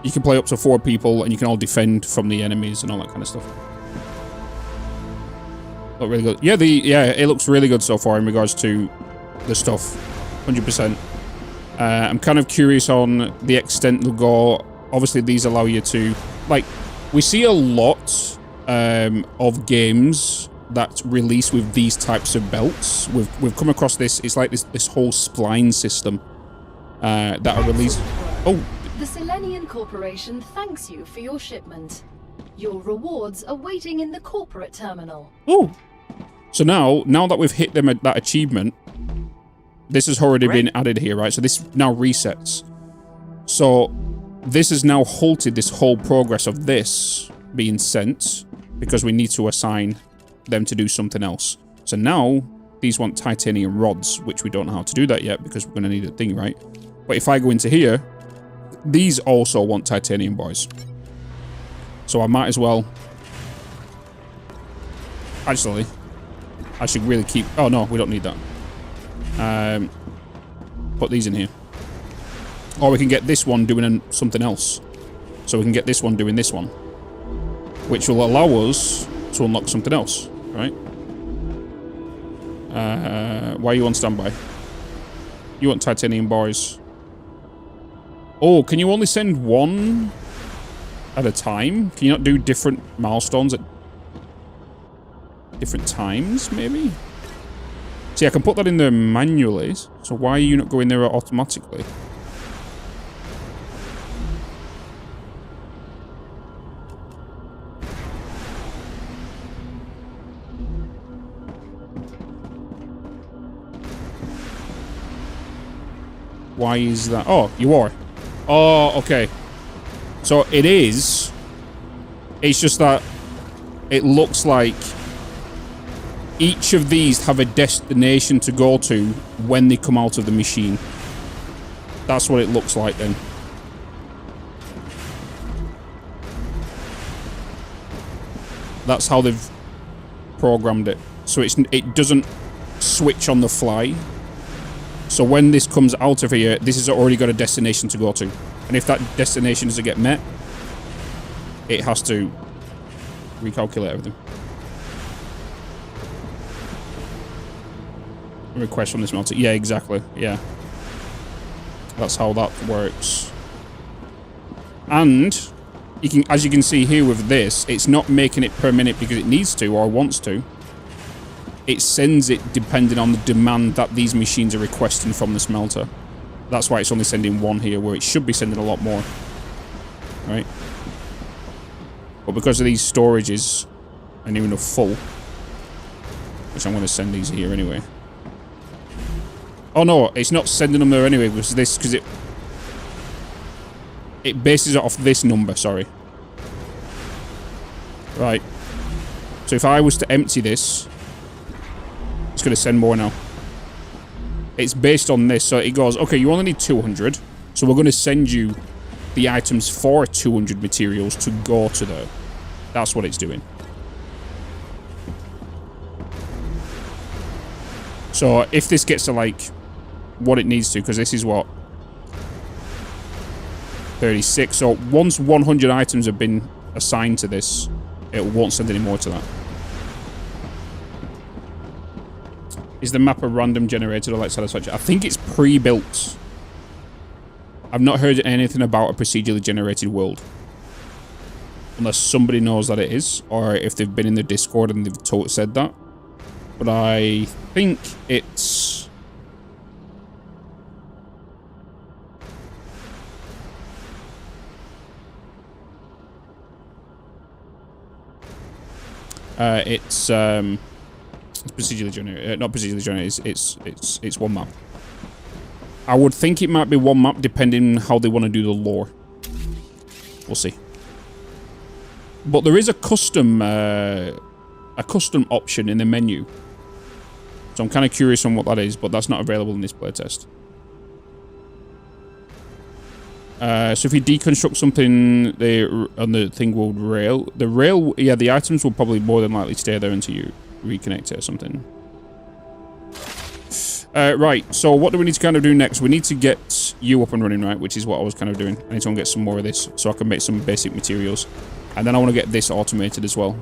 you can play up to 4 people, and you can all defend from the enemies and all that kind of stuff. Look really good. Yeah, it looks really good so far in regards to the stuff. 100%. I'm kind of curious on the extent they'll go. Obviously, these allow you to, like, we see a lot of games that release with these types of belts. We've come across this. It's like this whole spline system that are released. Oh. The Selenian Corporation thanks you for your shipment. Your rewards are waiting in the corporate terminal. Oh. So now that we've hit them at that achievement, this has already been added here, right? So this now resets. So this has now halted this whole progress of this being sent because we need to assign them to do something else. So now these want titanium rods, which we don't know how to do that yet because we're going to need a thing, right? But if I go into here, these also want titanium boys. So I might as well... Actually, I should really keep... Oh, no, we don't need that. Put these in here. Or we can get this one doing something else. So we can get this one doing this one. Which will allow us to unlock something else, right? Why are you on standby? You want titanium boys. Oh, can you only send one at a time? Can you not do different milestones at different times, maybe? See, I can put that in there manually. So why are you not going there automatically? Why is that? Oh, you are. Oh, okay. So it is. It's just that it looks like each of these have a destination to go to when they come out of the machine. That's what it looks like then. That's how they've programmed it. So it doesn't switch on the fly. So when this comes out of here, this has already got a destination to go to. And if that destination doesn't get met, it has to recalculate everything. Request from this melter. Yeah, exactly. Yeah. That's how that works. And you can, as you can see here with this, it's not making it per minute because it needs to or wants to. It sends it depending on the demand that these machines are requesting from the smelter. That's why it's only sending one here, where it should be sending a lot more. Right? But because of these storages are near enough full, which I'm going to send these here anyway. Oh no, it's not sending them there anyway, because it bases it off this number, sorry. Right. So if I was to empty this, it's going to send more now. It's based on this, so it goes, okay, you only need 200, so we're going to send you the items for 200 materials to go to there. That's what it's doing. So if this gets to, like, what it needs to, because this is what? 36. So once 100 items have been assigned to this, it won't send any more to that. Is the map a random generated or like satisfactory? I think it's pre-built. I've not heard anything about a procedurally generated world. Unless somebody knows that it is, or if they've been in the Discord and they've said that. but I think it's... it's procedurally generated. Not procedurally generated. It's one map. I would think it might be one map, depending how they want to do the lore. We'll see. But there is a custom option in the menu. So I'm kind of curious on what that is, but that's not available in this playtest. So if you deconstruct something on the thing called rail, yeah, the items will probably more than likely stay there until you reconnect it or something. Right, so what do we need to kind of do next? We need to get you up and running, right? Which is what I was kind of doing. I need to go and get some more of this so I can make some basic materials. And then I want to get this automated as well.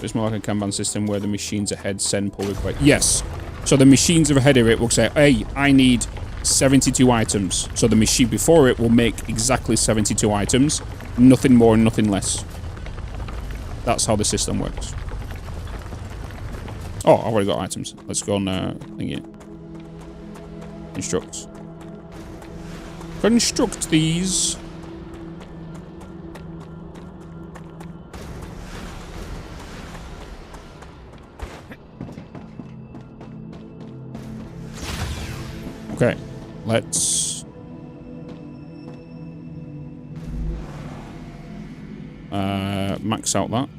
It's more like a Kanban system where the machines ahead send pull request. Yes. So the machines ahead of it will say, hey, I need 72 items. So the machine before it will make exactly 72 items. Nothing more, nothing less. That's how the system works. Oh, I've already got items. Let's go on thingy it. Construct. Construct these. Okay, let's max out that.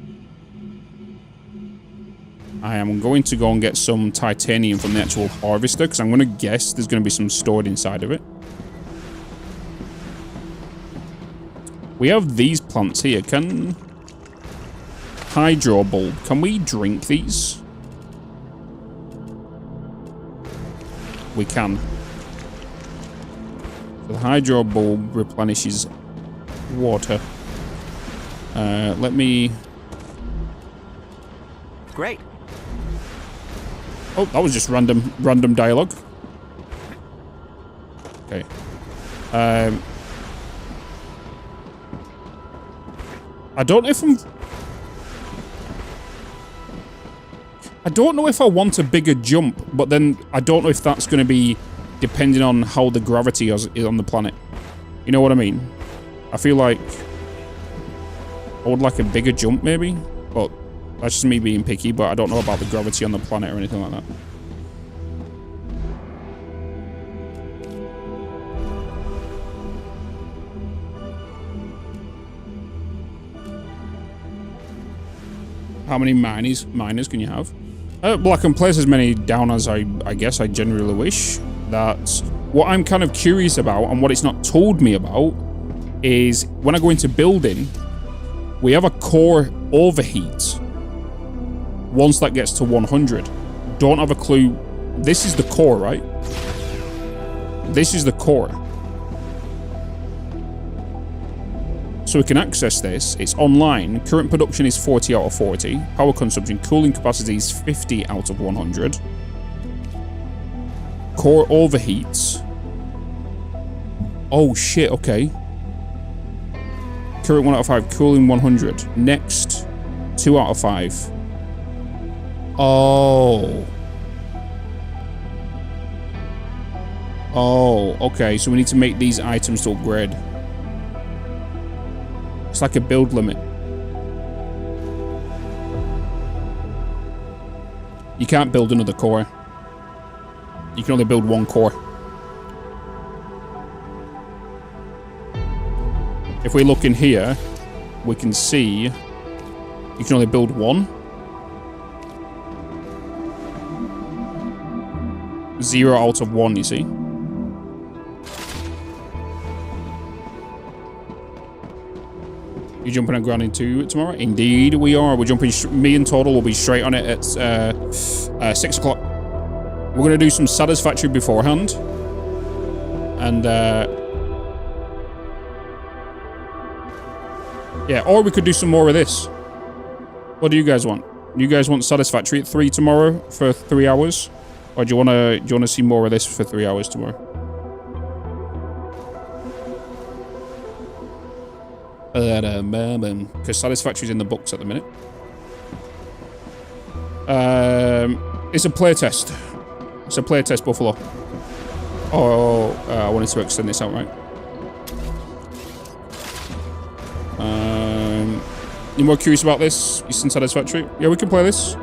I am going to go and get some titanium from the actual harvester because I'm going to guess there's going to be some stored inside of it. We have these plants here. Can hydro bulb? Can we drink these? We can. So the hydro bulb replenishes water. Let me... Great. Oh, that was just random dialogue. Okay. I don't know if I don't know if I want a bigger jump, but then I don't know if that's going to be depending on how the gravity is on the planet. You know what I mean? I feel like I would like a bigger jump maybe, but that's just me being picky, but I don't know about the gravity on the planet or anything like that. How many miners can you have? Well, I can place as many down as I guess I generally wish. That's what I'm kind of curious about, and what it's not told me about is when I go into building, we have a core overheat. Once that gets to 100, don't have a clue. This is the core, right? This is the core. So we can access this. It's online. Current production is 40 out of 40. Power consumption, cooling capacity is 50 out of 100. Core overheats. Oh shit, okay. Current 1 out of 5, cooling 100. Next, 2 out of 5. Oh. Oh, okay. So we need to make these items to upgrade. It's like a build limit. You can't build another core. You can only build one core. If we look in here, we can see you can only build one. 0 out of 1, you see. You jumping on grounding 2 tomorrow? Indeed we are. We're jumping, me and Total will be straight on it at 6 o'clock. We're going to do some Satisfactory beforehand. And yeah, or we could do some more of this. What do you guys want? You guys want Satisfactory at 3 tomorrow for 3 hours? Or do you want to see more of this for 3 hours tomorrow? Because Satisfactory's in the books at the minute. It's a playtest. It's a playtest, Buffalo. Oh, I wanted to extend this out, right? You more curious about this? Eastern Satisfactory? Yeah, we can play this.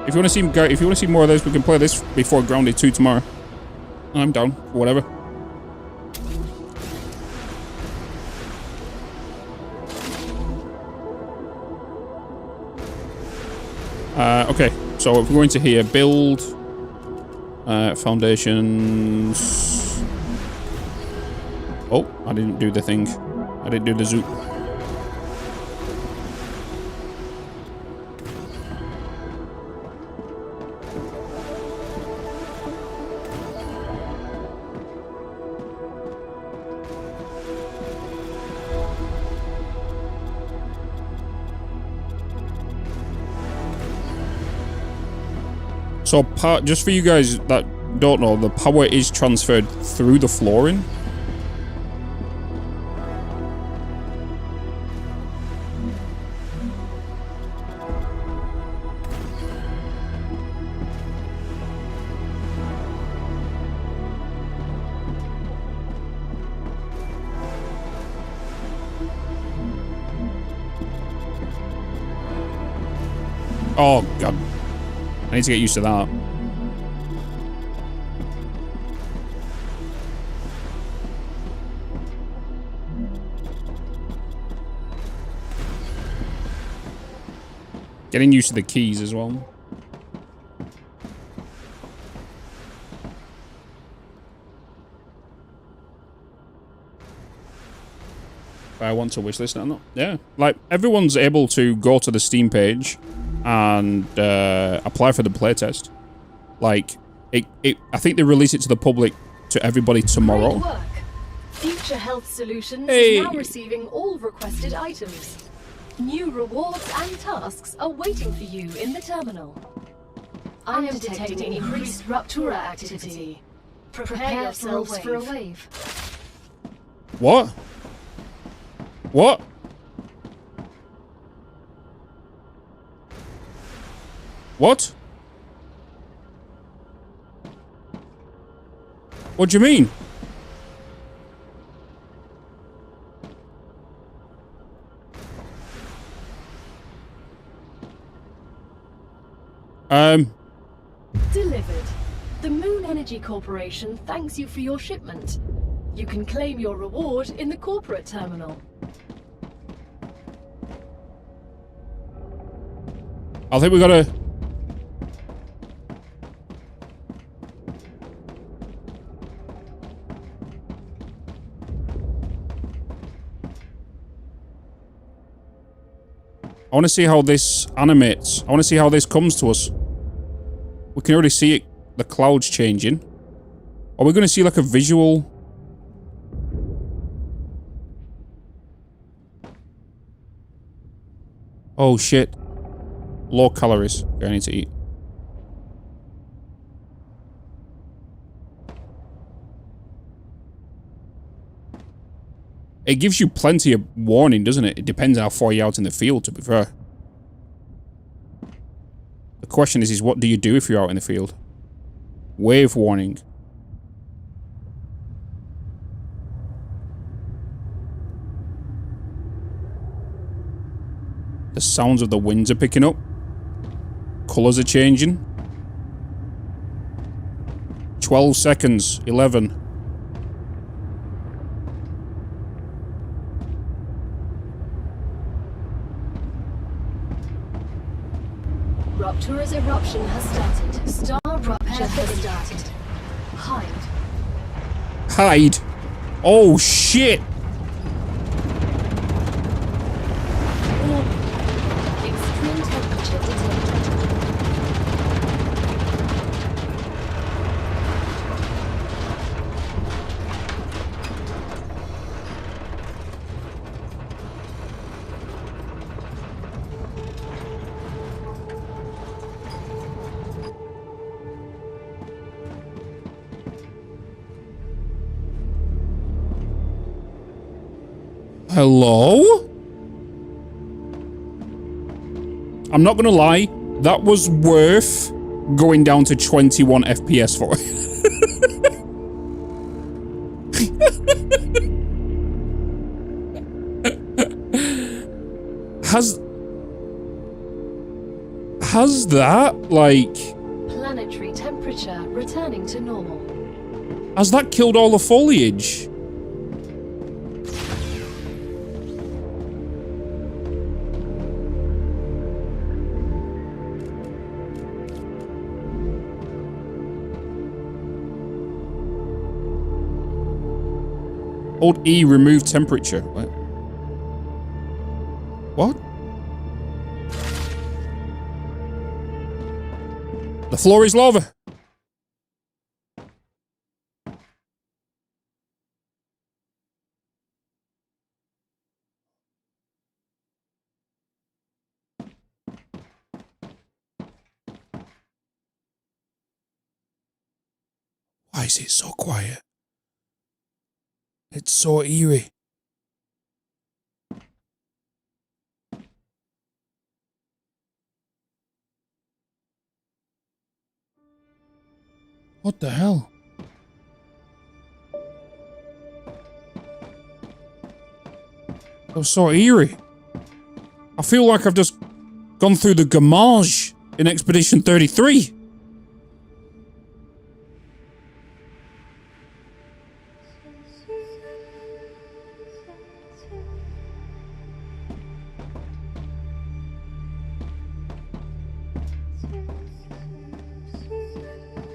If you want to see more of this, we can play this before Grounded 2 tomorrow. I'm down for whatever. Okay, so if we're going to here, build, foundations. Oh, I didn't do the thing. I didn't do the zoop. So, just for you guys that don't know, the power is transferred through the flooring. Oh, God. I need to get used to that. Getting used to the keys as well. I want to wish list or not. Yeah, like everyone's able to go to the Steam page and apply for the playtest. Like, I think they release it to the public, to everybody tomorrow. Great work. Future Health Solutions Hey. is now receiving all requested items. New rewards and tasks are waiting for you in the terminal. I am detecting increased Rupture activity. Prepare yourselves for a wave. What? What? What? What do you mean? Delivered. The Moon Energy Corporation thanks you for your shipment. You can claim your reward in the corporate terminal. I think we gotta... I want to see how this animates. I want to see how this comes to us. We can already see it, the clouds changing. Are we going to see like a visual? Oh shit. Low calories. Okay, I need to eat. It gives you plenty of warning, doesn't it? It depends how far you're out in the field, to be fair. The question is what do you do if you're out in the field? Wave warning. The sounds of the winds are picking up. Colors are changing. 12 seconds. 11. Rupture's eruption has started. Star Rupture has started. Hide. Hide? Oh shit! Extreme temperature detected. Hello? I'm not gonna lie, that was worth going down to 21 FPS for. Has that, like... Planetary temperature returning to normal. Has that killed all the foliage? Hold E, remove temperature. What? The floor is lava. Why is it so quiet? It's so eerie. What the hell? That was so eerie. I feel like I've just gone through the Gamage in Expedition 33.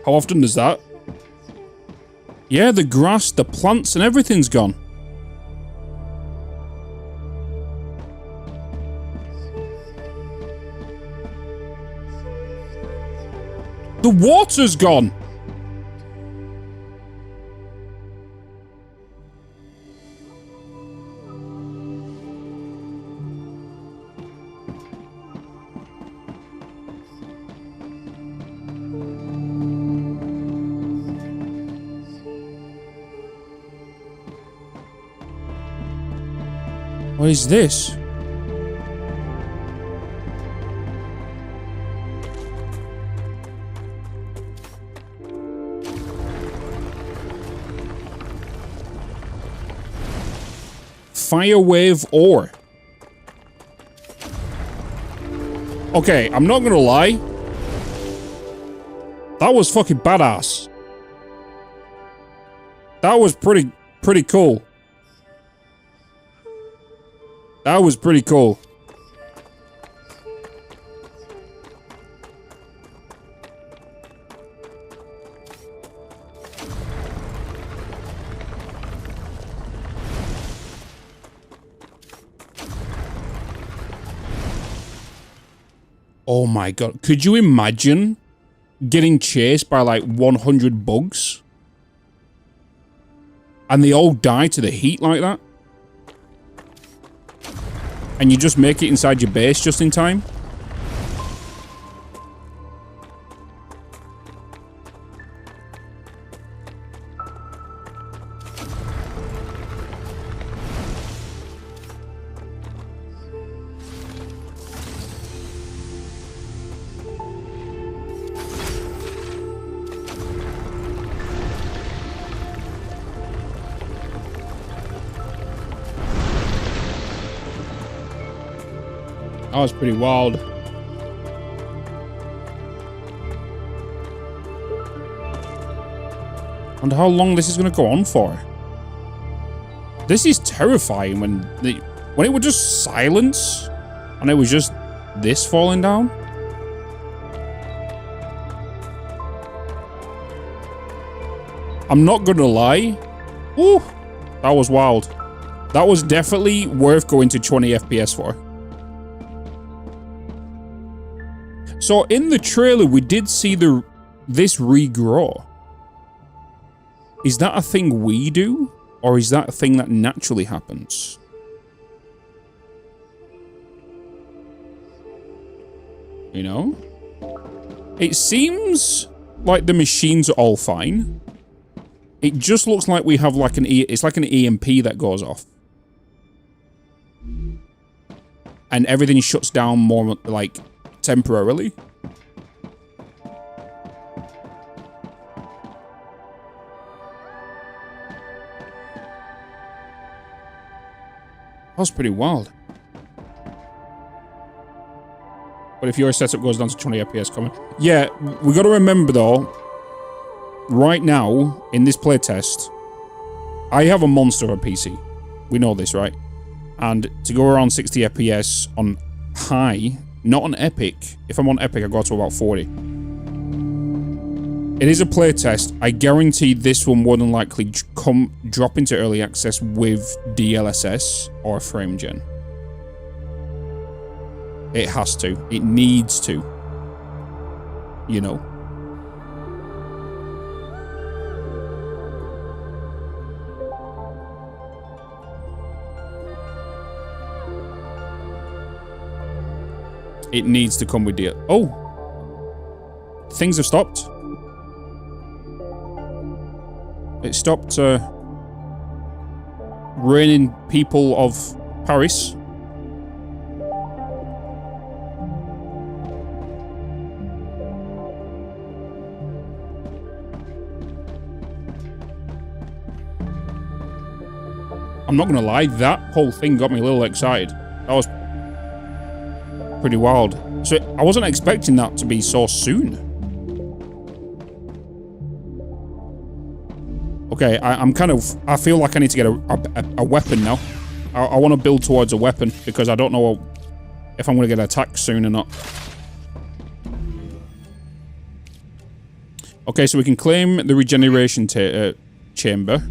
How often does that? Yeah, the grass, the plants, and everything's gone. The water's gone. What is this? Firewave ore. Okay, I'm not gonna lie. That was fucking badass. That was pretty cool. That was pretty cool. Oh my god. Could you imagine getting chased by like 100 bugs? And they all die to the heat like that? And you just make it inside your base just in time? That was pretty wild. Wonder how long this is going to go on for. This is terrifying when it was just silence and it was just this falling down. I'm not going to lie. Ooh, that was wild. That was definitely worth going to 20 FPS for. So in the trailer, we did see this regrow. Is that a thing we do? Or is that a thing that naturally happens? You know? It seems like the machines are all fine. It just looks like we have like it's like an EMP that goes off. And everything shuts down more like temporarily. That was pretty wild. But if your setup goes down to 20 FPS coming. Yeah, we got to remember though, right now, in this playtest, I have a monster of a PC. We know this, right? And to go around 60 FPS on high, not on Epic. If I'm on Epic, I go to about 40. It is a playtest. I guarantee this will more than likely drop into early access with DLSS or frame gen. It has to. It needs to. You know. It needs to come with DL. Oh! Things have stopped. It stopped raining people of Paris. I'm not gonna lie, that whole thing got me a little excited. That was pretty wild. So I wasn't expecting that to be so soon. Okay, I'm kind of... I feel like I need to get a weapon now. I want to build towards a weapon because I don't know if I'm going to get attacked soon or not. Okay, so we can claim the regeneration chamber.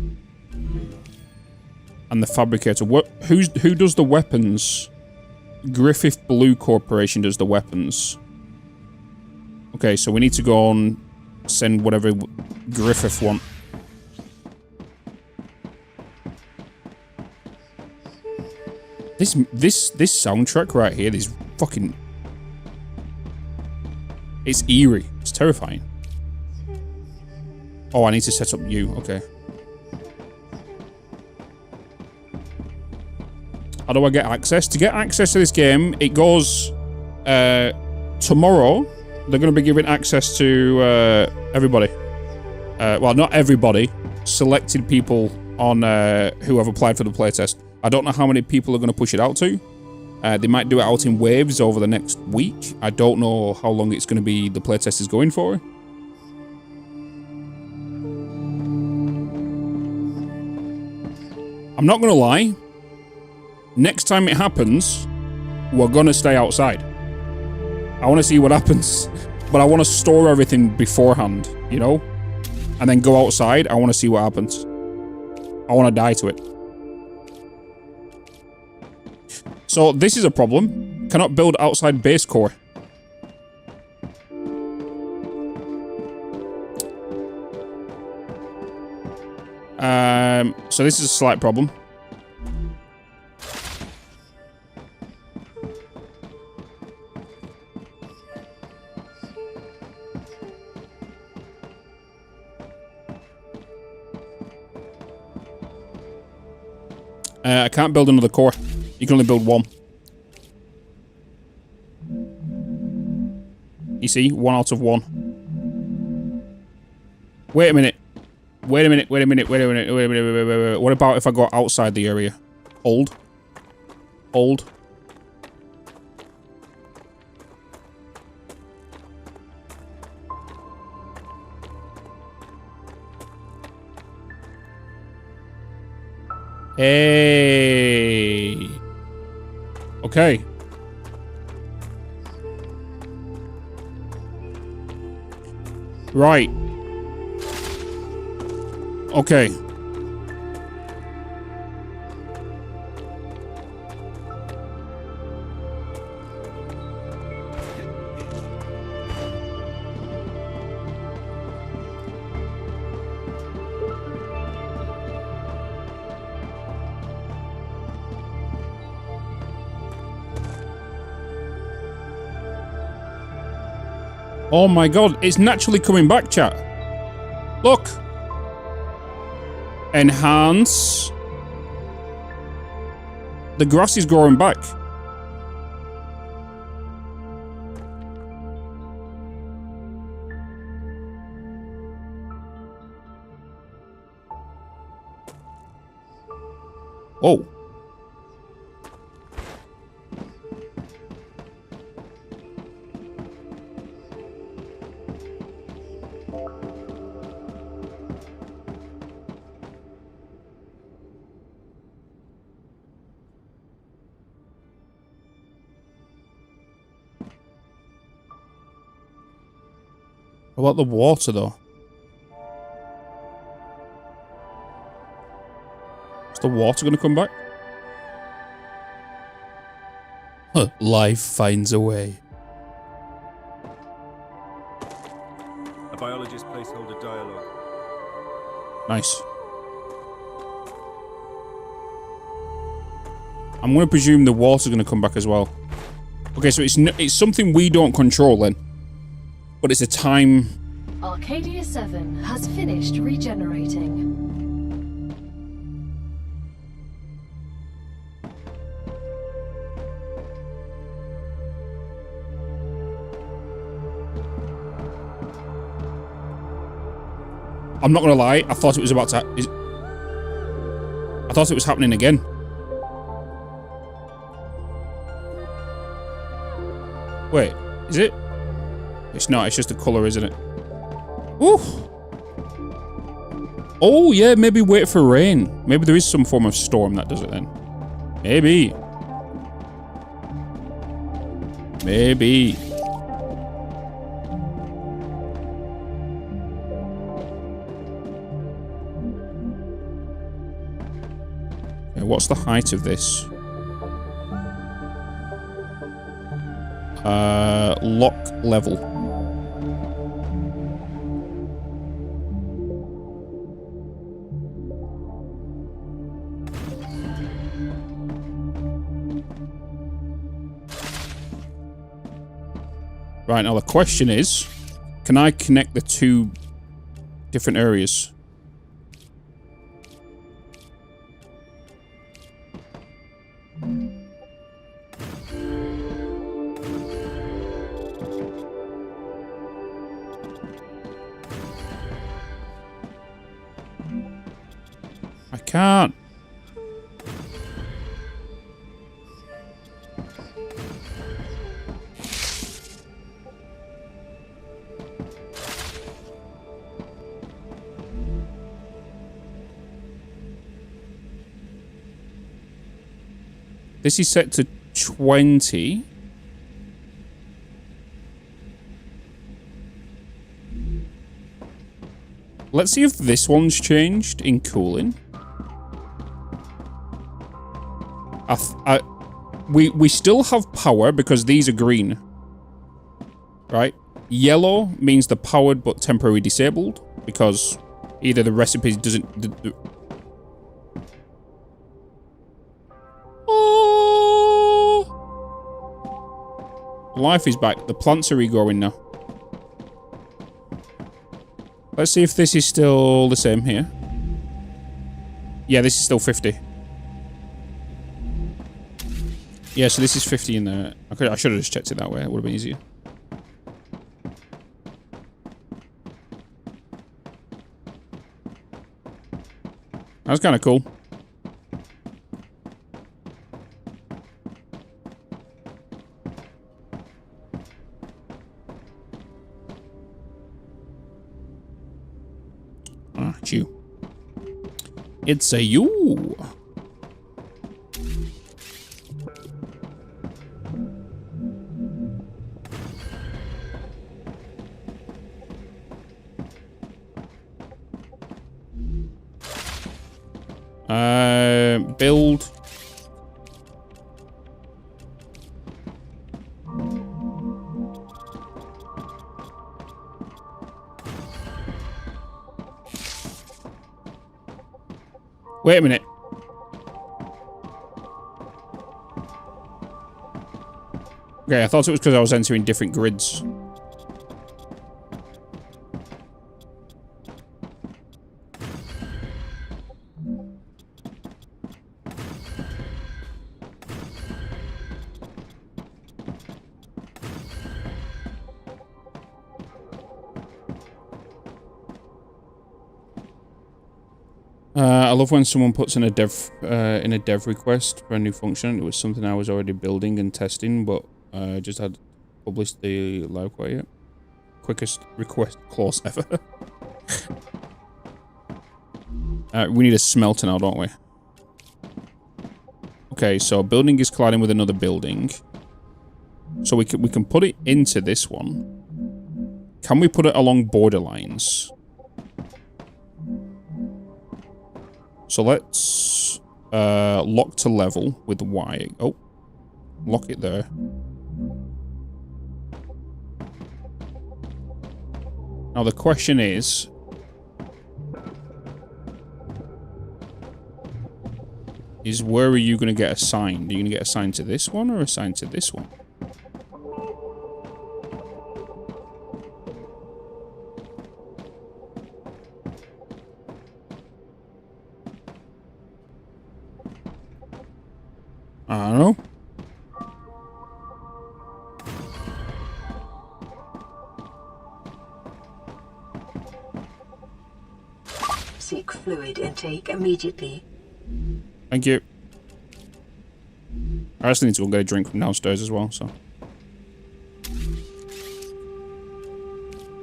And the fabricator. Who does the weapons? Griffith Blue Corporation does the weapons. Okay, so we need to go and send whatever Griffith want. This soundtrack right here, this fucking... It's eerie. It's terrifying. Oh, I need to set up you. Okay. How do I get access? To get access to this game, it goes... tomorrow, they're going to be giving access to everybody. Well, not everybody. Selected people on who have applied for the playtest. I don't know how many people are going to push it out to. They might do it out in waves over the next week. I don't know how long it's going to be the playtest is going for. I'm not going to lie. Next time it happens, we're going to stay outside. I want to see what happens. But I want to store everything beforehand, you know? And then go outside. I want to see what happens. I want to die to it. So this is a problem. Cannot build outside base core. So this is a slight problem. I can't build another core. You can only build one. You see? 1 out of 1. Wait a minute. Wait a minute. Wait a minute. Wait a minute. Wait a minute. Wait a minute. What about if I go outside the area? Hold. Hold. Hey. Okay. Right. Okay. Oh my god, it's naturally coming back, chat. Look. Enhance. The grass is growing back. Oh. What about the water, though? Is the water going to come back? Huh, life finds a way. A biologist placeholder dialogue. Nice. I'm going to presume the water's going to come back as well. Okay, so it's something we don't control then. But it's a time... Arcadia 7 has finished regenerating. I'm not going to lie, I thought it was about to... I thought it was happening again. Wait, is it? It's not, it's just a colour, isn't it? Ooh! Oh, yeah, maybe wait for rain. Maybe there is some form of storm that does it then. Maybe. Maybe. Okay, what's the height of this? Lock level. Right, now the question is, can I connect the two different areas? I can't. This is set to 20. Let's see if this one's changed in cooling. We still have power because these are green. Right? Yellow means they're powered but temporarily disabled because either the recipe doesn't... Life is back. The plants are regrowing now. Let's see if this is still the same here. Yeah, this is still 50. Yeah, so this is 50 in there. I should have just checked it that way. It would have been easier. That's kind of cool. Ah, it's you. It's a you. Build. Wait a minute. Okay, I thought it was because I was entering different grids. I love when someone puts in a dev request for a new function. It was something I was already building and testing, but just had published the live quite quickest request clause ever. We need a smelter now, don't we? Okay, so building is colliding with another building. So we can put it into this one. Can we put it along borderlines? So let's lock to level with Y. Oh, lock it there. Now the question is, where are you going to get assigned? Are you going to get assigned to this one or assigned to this one? I don't know. Seek fluid intake immediately. Thank you. I just need to go get a drink from downstairs as well, so.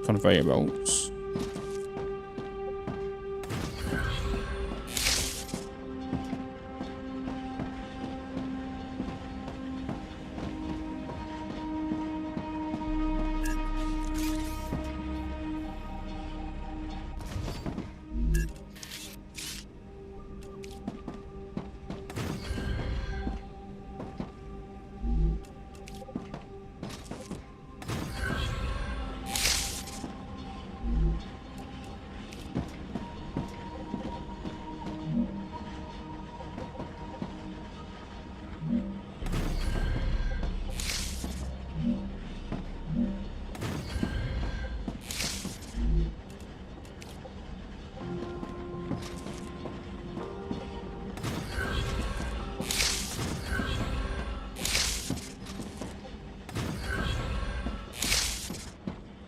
Conveyor belts.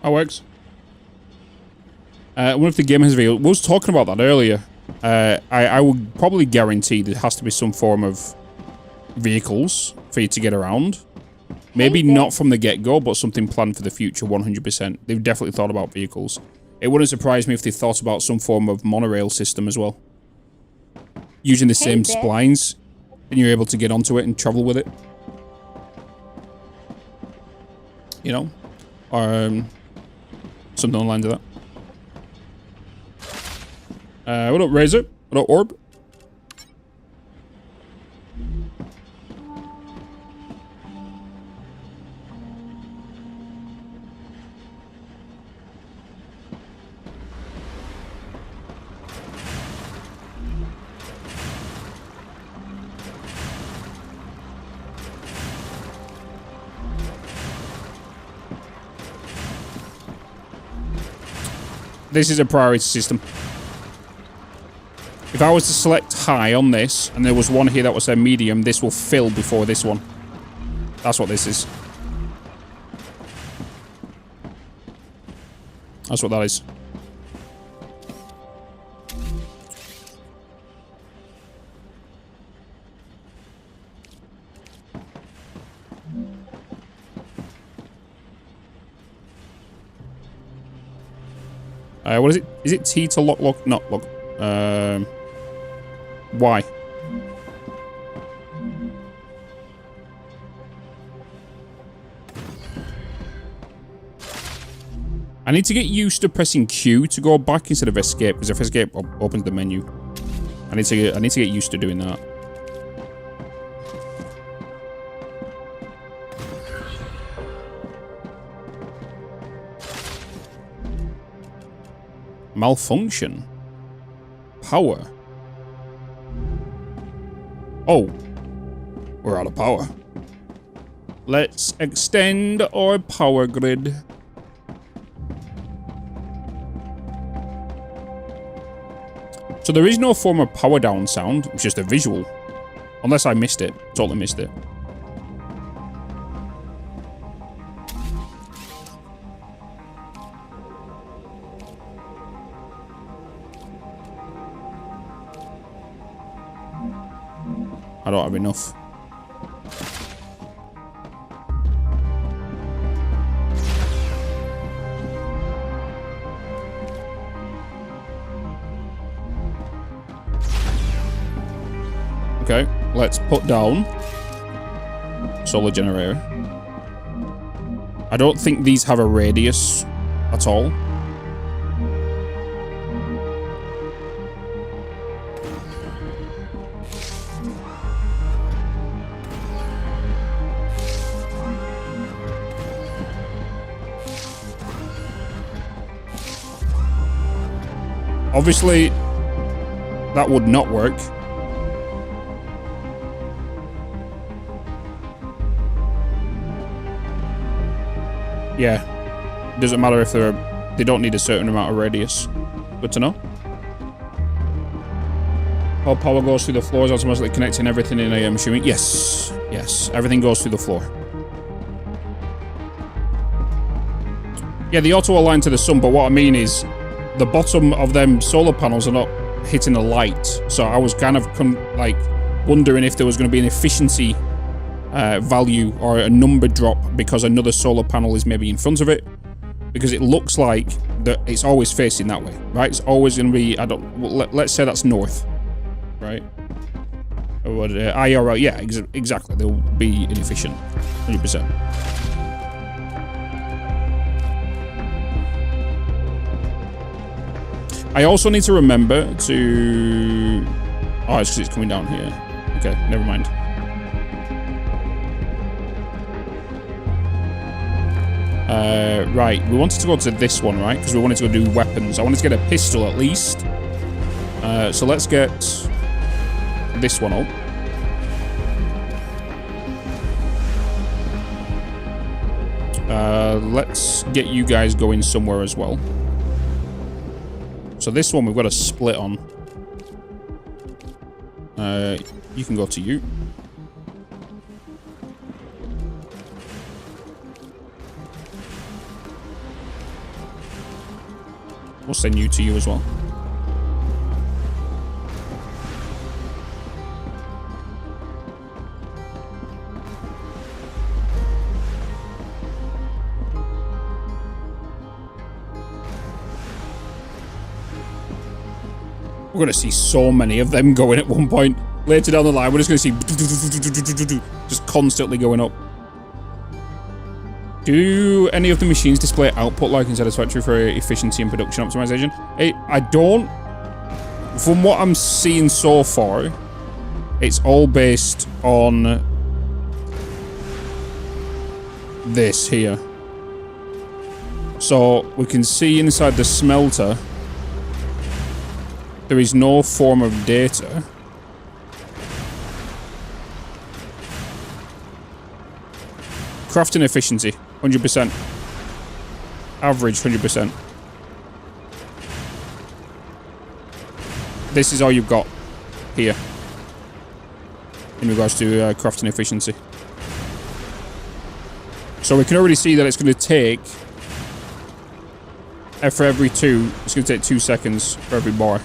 That works. I wonder if the game has revealed. We was talking about that earlier. I would probably guarantee there has to be some form of vehicles for you to get around. Maybe not from the get-go, but something planned for the future, 100%. They've definitely thought about vehicles. It wouldn't surprise me if they thought about some form of monorail system as well. Using the same splines, and you're able to get onto it and travel with it. You know? Or, something online to that. What up, Razor? What up, Orb? This is a priority system. If I was to select high on this, and there was one here that was a medium, this will fill before this one. That's what this is. That's what that is. What is it? Is it T to lock? Not lock. Y. I need to get used to pressing Q to go back instead of escape, because if escape opens the menu, I need to get used to doing that. Malfunction. Power. Oh. We're out of power. Let's extend our power grid. So there is no form of power down sound. It's just a visual. Unless I missed it. Totally missed it. I don't have enough. Okay, let's put down solar generator. I don't think these have a radius at all. Obviously, that would not work. Yeah, doesn't matter if they don't need a certain amount of radius. Good to know. All power goes through the floors, automatically connecting everything in a machine. Yes, yes, everything goes through the floor. Yeah, the auto align to the sun, but what I mean is the bottom of them solar panels are not hitting the light. So I was kind of like wondering if there was going to be an efficiency value or a number drop because another solar panel is maybe in front of it, because it looks like that it's always facing that way, right? It's always going to be, let's say that's north, right? IRL, yeah, exactly. They'll be inefficient, 100%. I also need to remember to... Oh, it's because it's coming down here. Okay, never mind. Right, we wanted to go to this one, right? Because we wanted to go do weapons. I wanted to get a pistol at least. So let's get this one up. Let's get you guys going somewhere as well. So this one we've got a split on. You can go to you. We'll send you to you as well. We're going to see so many of them going at one point. Later down the line, we're just going to see just constantly going up. Do any of the machines display output like in Satisfactory for efficiency and production optimization? I don't. From what I'm seeing so far, it's all based on this here. So we can see inside the smelter, there is no form of data. Crafting efficiency, 100%. Average, 100%. This is all you've got here in regards to crafting efficiency. So we can already see that it's going to take, for every 2, it's going to take 2 seconds for every bar.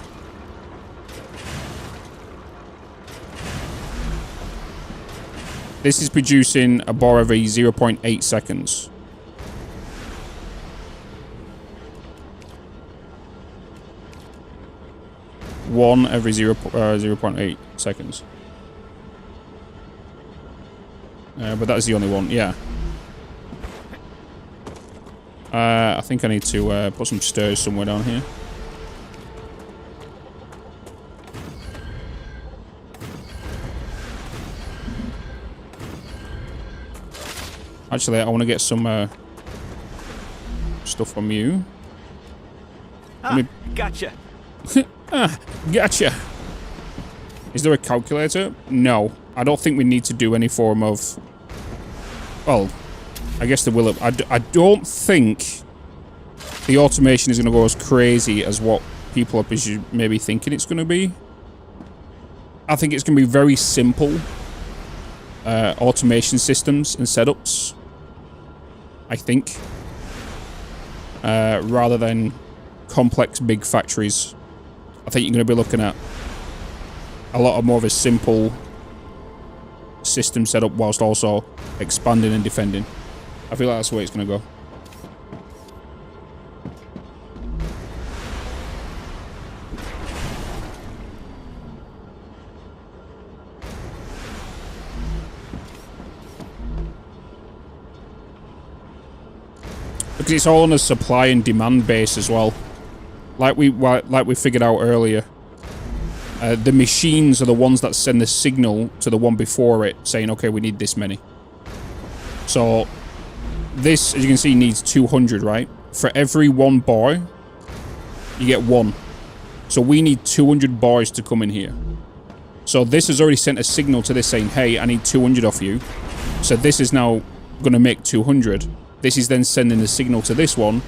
This is producing a bar every 0.8 seconds. One every 0.8 seconds. But that's the only one, yeah. I think I need to put some stairs somewhere down here. Actually, I want to get some stuff from you. Gotcha. Gotcha. Is there a calculator? No. I don't think we need to do any form of... Well, I guess there will... I don't think the automation is going to go as crazy as what people are maybe thinking it's going to be. I think it's going to be very simple automation systems and setups. I think. Rather than complex big factories. I think you're going to be looking at a lot more of a simple system set up whilst also expanding and defending. I feel like that's the way it's going to go. Because it's all on a supply and demand base as well. Like we figured out earlier. The machines are the ones that send the signal to the one before it, saying, okay, we need this many. So, this, as you can see, needs 200, right? For every one bar, you get one. So we need 200 bars to come in here. So this has already sent a signal to this saying, hey, I need 200 off you. So this is now going to make 200. This is then sending the signal to this one,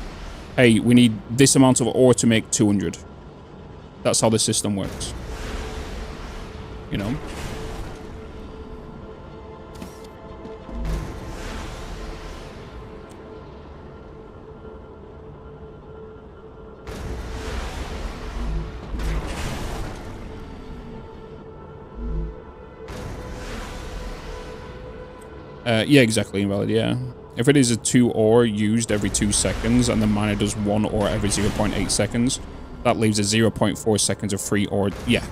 hey, we need this amount of ore to make 200. That's how the system works. You know? Yeah, exactly, invalid, yeah. If it is a 2 ore used every 2 seconds and the miner does 1 ore every 0.8 seconds, that leaves a 0.4 seconds of free ore. Yeah.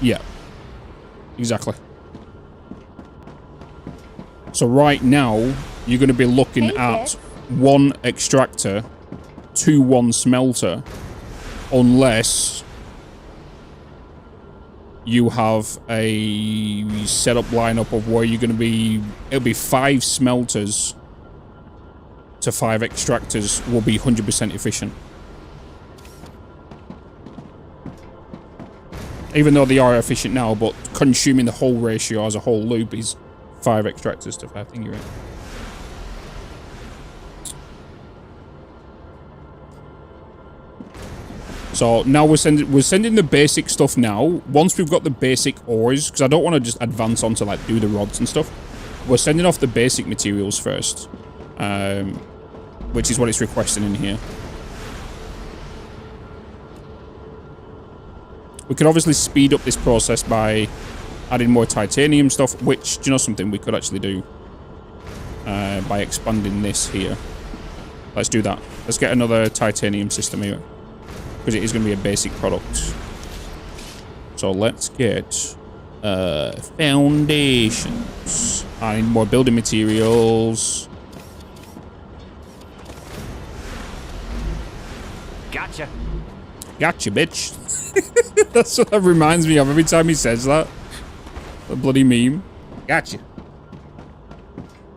Yeah. Exactly. So right now, you're going to be looking at 1 extractor to 1 smelter, unless you have a setup lineup of where you're going to be, it'll be 5 smelters to 5 extractors will be 100% efficient. Even though they are efficient now, but consuming the whole ratio as a whole loop is 5 extractors to 5 thingy, right? So now we're sending the basic stuff now. Once we've got the basic ores, because I don't want to just advance on to like do the rods and stuff. We're sending off the basic materials first, which is what it's requesting in here. We could obviously speed up this process by adding more titanium stuff, which, do you know something, we could actually do by expanding this here. Let's do that. Let's get another titanium system here, because it is going to be a basic product. So let's get foundations. I need more building materials. Gotcha. Gotcha, bitch. That's what that reminds me of every time he says that. The bloody meme. Gotcha.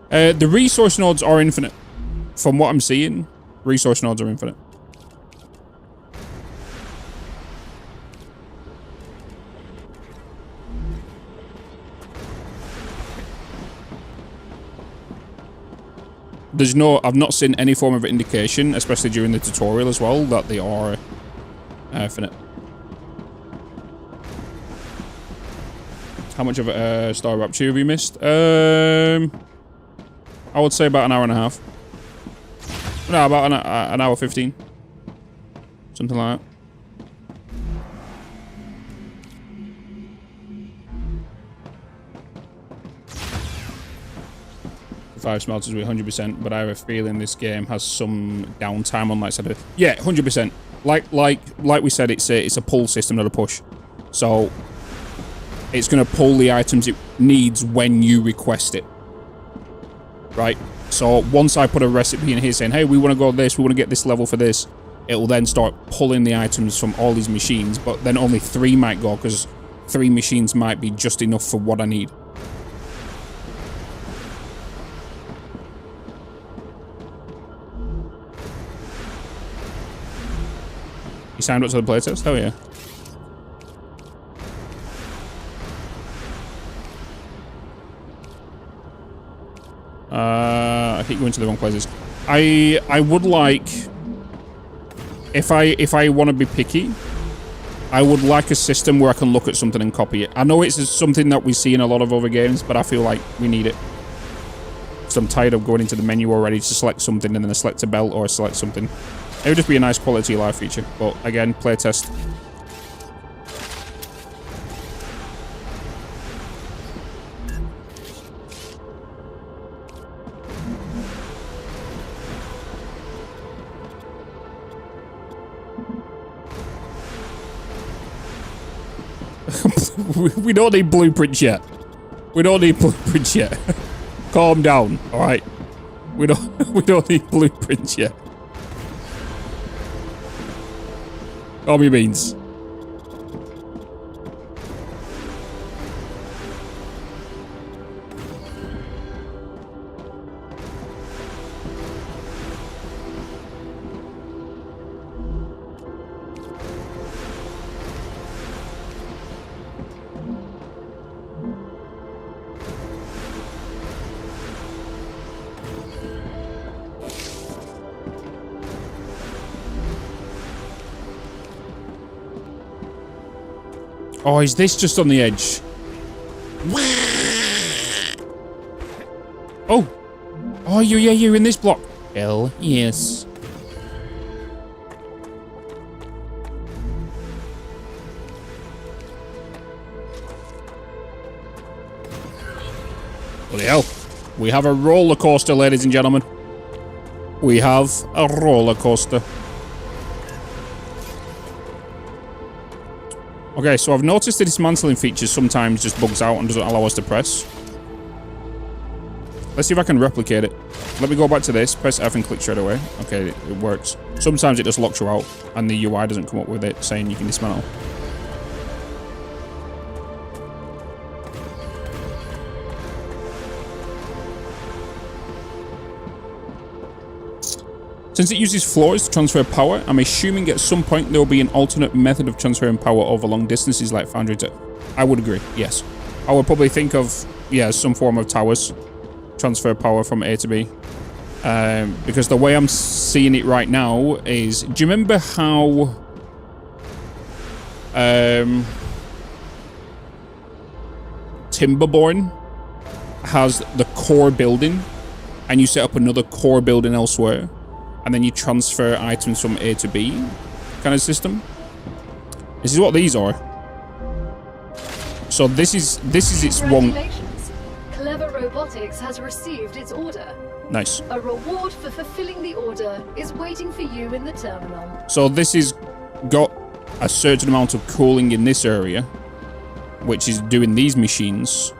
The resource nodes are infinite. From what I'm seeing, resource nodes are infinite. There's no, I've not seen any form of indication, especially during the tutorial as well, that they are infinite. How much of Star Rupture have you missed? I would say about an hour and a half. No, about an hour 15. Something like that. 5 smelters with 100%, but I have a feeling this game has some downtime on that side of it. Yeah, 100%. Like we said, it's a pull system, not a push. So it's going to pull the items it needs when you request it. Right? So once I put a recipe in here saying, hey, we want to go this, we want to get this level for this, it will then start pulling the items from all these machines, but then only 3 might go, because 3 machines might be just enough for what I need. You signed up to the playtest? Oh yeah. I keep going to the wrong places. I would like, if I want to be picky, I would like a system where I can look at something and copy it. I know it's something that we see in a lot of other games, but I feel like we need it. So I'm tired of going into the menu already to select something and then select a belt or select something. It would just be a nice quality of life feature. But again, playtest. We don't need blueprints yet. We don't need blueprints yet. Calm down, all right? We don't need blueprints yet. Calm your beans. Oh, is this just on the edge? Oh. Oh, you're in this block. Hell yes. Bloody hell. We have a roller coaster, ladies and gentlemen. We have a roller coaster. Okay, so I've noticed the dismantling feature sometimes just bugs out and doesn't allow us to press. Let's see if I can replicate it. Let me go back to this, press F and click straight away. Okay, it works. Sometimes it just locks you out and the UI doesn't come up with it saying you can dismantle. Since it uses floors to transfer power, I'm assuming at some point there will be an alternate method of transferring power over long distances like Foundry to... I would agree, yes. I would probably think of, yeah, some form of towers. Transfer power from A to B. Because the way I'm seeing it right now is... Do you remember how... Timberborn has the core building and you set up another core building elsewhere? And then you transfer items from A to B kind of system. This is what these are. So this is its one. Clever Robotics has received its order. Nice. A reward for fulfilling the order is waiting for you in the terminal. So this is got a certain amount of cooling in this area, which is doing these machines.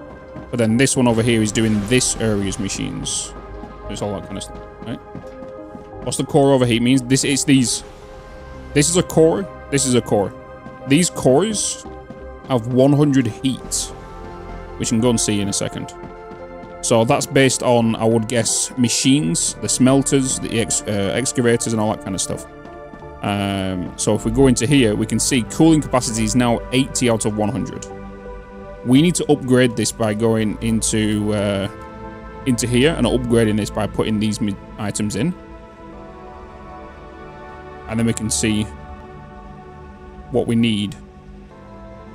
But then this one over here is doing this area's machines. It's all that kind of stuff, right? What's the core overheat means? It's these. This is a core. This is a core. These cores have 100 heat, which you can go and see in a second. So that's based on, I would guess, machines, the smelters, the excavators, and all that kind of stuff. So if we go into here, we can see cooling capacity is now 80 out of 100. We need to upgrade this by going into here and upgrading this by putting these items in. And then we can see what we need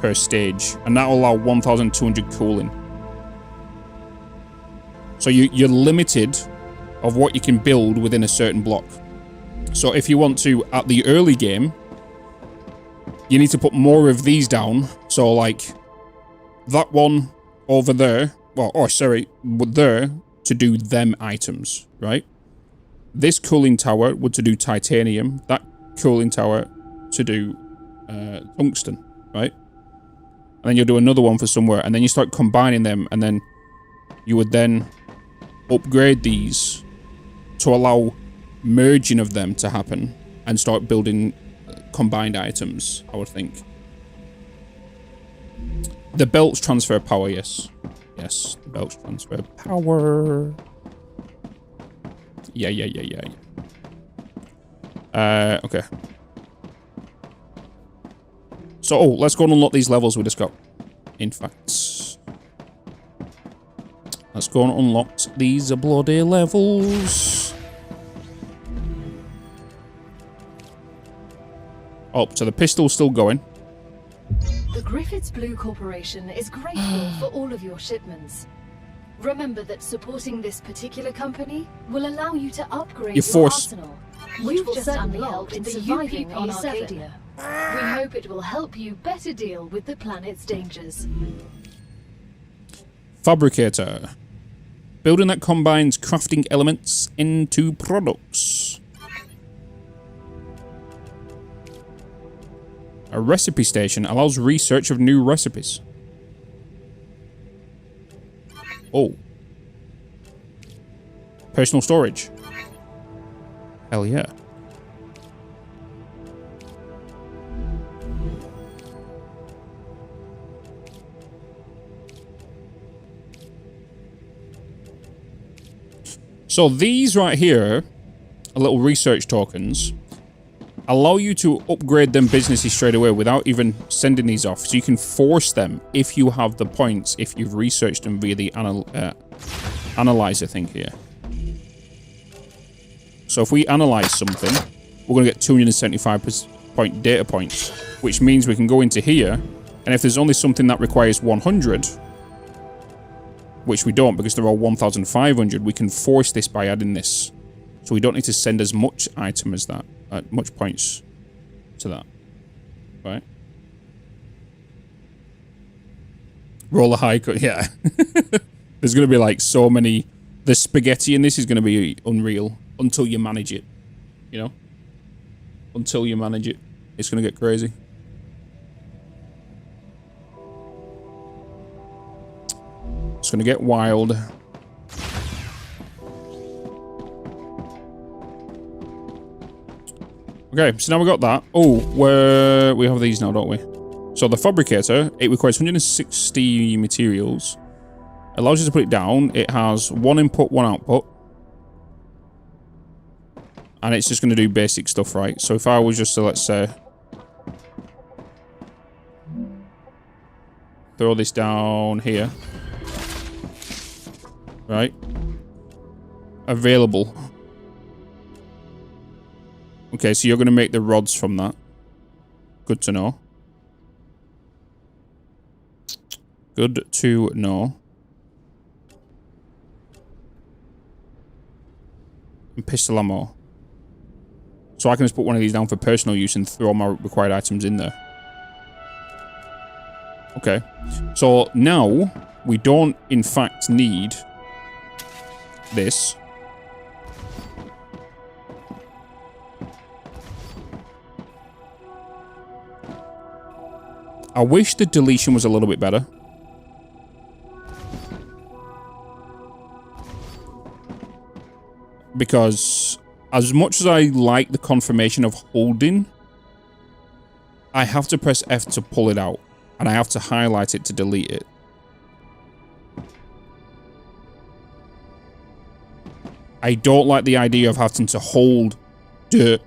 per stage. And that will allow 1,200 cooling. So you're limited of what you can build within a certain block. So if you want to, at the early game, you need to put more of these down. So like that one over there, well, oh sorry, there to do them items, right? This cooling tower would to do titanium. That cooling tower to do tungsten, right? And then you'll do another one for somewhere, and then you start combining them, and then you would then upgrade these to allow merging of them to happen and start building combined items, I would think. The belts transfer power, yes. Yes, the belts transfer power. Yeah. Okay. So, let's go and unlock these levels we just got. In fact, let's go and unlock these bloody levels. Oh, so the pistol's still going. The Griffiths Blue Corporation is grateful for all of your shipments. Remember that supporting this particular company will allow you to upgrade your arsenal. You've just unlocked the surviving on Arcadia. We hope it will help you better deal with the planet's dangers. Fabricator. Building that combines crafting elements into products. A recipe station allows research of new recipes. Oh. Personal storage. Hell yeah. So these right here are little research tokens. Allow you to upgrade them businesses straight away without even sending these off. So you can force them if you have the points, if you've researched them via the analyzer thing here. So if we analyze something, we're going to get 275 point data points, which means we can go into here, and if there's only something that requires 100, which we don't because they're all 1,500, we can force this by adding this. So we don't need to send as much item as that, much points to that, right? Roll a high cut, yeah. There's going to be like so many, the spaghetti in this is going to be unreal until you manage it, you know? Until you manage it, it's going to get crazy. It's going to get wild. Okay, so now we got that. Oh, we have these now, don't we? So the fabricator, it requires 160 materials. Allows you to put it down. It has 1 input, 1 output. And it's just going to do basic stuff, right? So if I was just to, let's say, throw this down here. Right? Available. Okay, so you're going to make the rods from that. Good to know. Good to know. And pistol ammo. So I can just put one of these down for personal use and throw my required items in there. Okay. So now we don't, in fact, need this. I wish the deletion was a little bit better. Because as much as I like the confirmation of holding, I have to press F to pull it out. And I have to highlight it to delete it. I don't like the idea of having to hold dirt,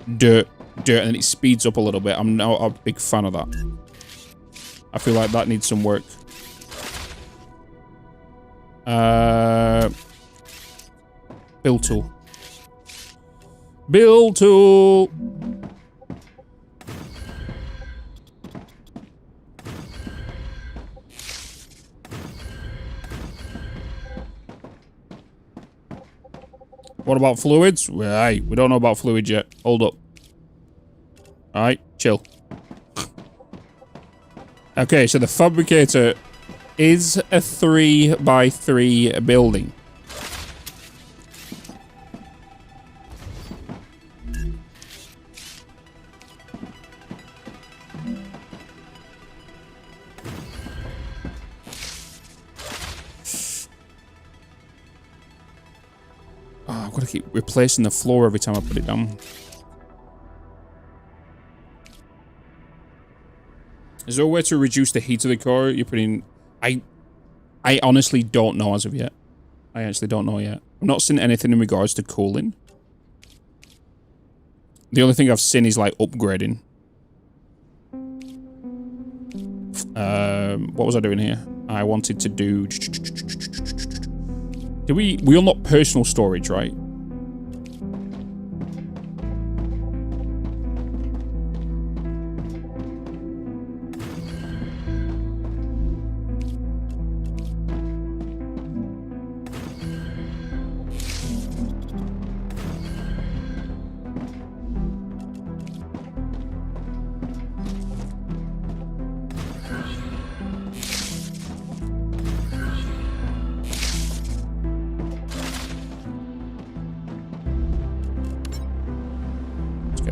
and it speeds up a little bit. I'm not a big fan of that. I feel like that needs some work. Build tool. Build tool! What about fluids? Right, we don't know about fluids yet. Hold up. Alright, chill. Okay, so the fabricator is a 3x3 building. Oh, I've got to keep replacing the floor every time I put it down. Is there a way to reduce the heat of the core you're putting? I honestly don't know as of yet. I actually don't know yet. I'm not seeing anything in regards to cooling. The only thing I've seen is like upgrading. What was I doing here? I wanted to do... Did we unlock personal storage, right?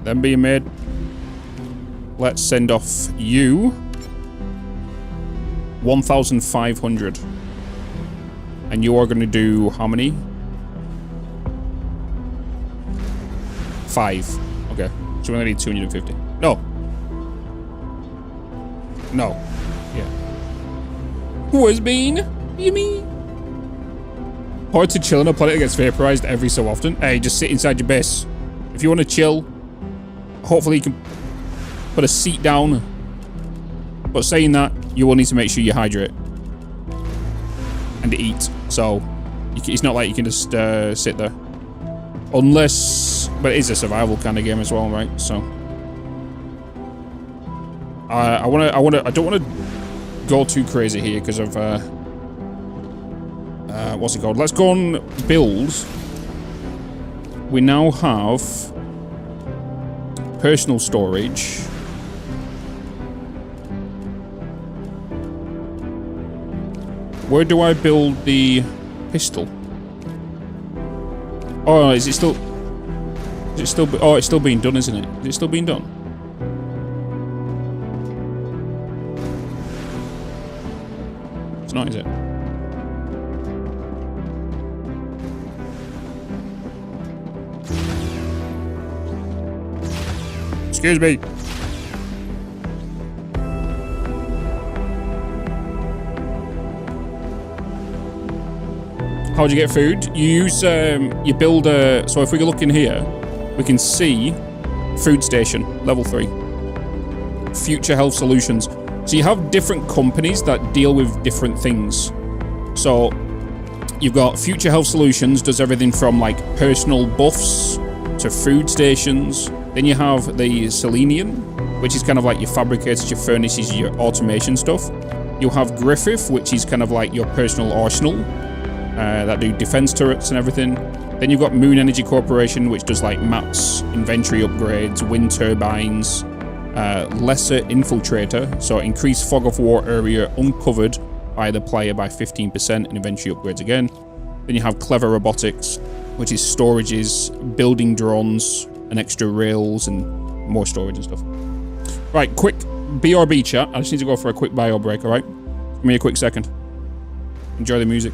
Them being made. let's send off you 1,500. And you are going to do how many? 5. Okay. So we're going to need 250. No. No. Yeah. Was mean? You mean? Hard to chill on a planet that gets vaporized every so often. Hey, just sit inside your base. If you want to chill, hopefully you can put a seat down. But saying that, you will need to make sure you hydrate. And eat. So, it's not like you can just sit there. Unless... But it is a survival kind of game as well, right? So... I don't want to go too crazy here because of... what's it called? Let's go on build. We now have... personal storage. Where do I build the pistol? Oh, is it still... Is it still... Oh, it's still being done, isn't it? Is it still being done? It's not, is it? Excuse me. How do you get food? You use, you build a... So if we look in here, we can see food station, level 3. Future Health Solutions. So you have different companies that deal with different things. So you've got Future Health Solutions, does everything from like personal buffs to food stations. Then you have the Selenium, which is kind of like your fabricators, your furnaces, your automation stuff. You have Griffith, which is kind of like your personal arsenal. That do defense turrets and everything. Then you've got Moon Energy Corporation, which does like maps, inventory upgrades, wind turbines, lesser infiltrator, so increase fog of war area uncovered by the player by 15% and inventory upgrades again. Then you have Clever Robotics, which is storages, building drones, and extra rails and more storage and stuff. Right, quick BRB chat. I just need to go for a quick bio break, alright? Give me a quick second. Enjoy the music.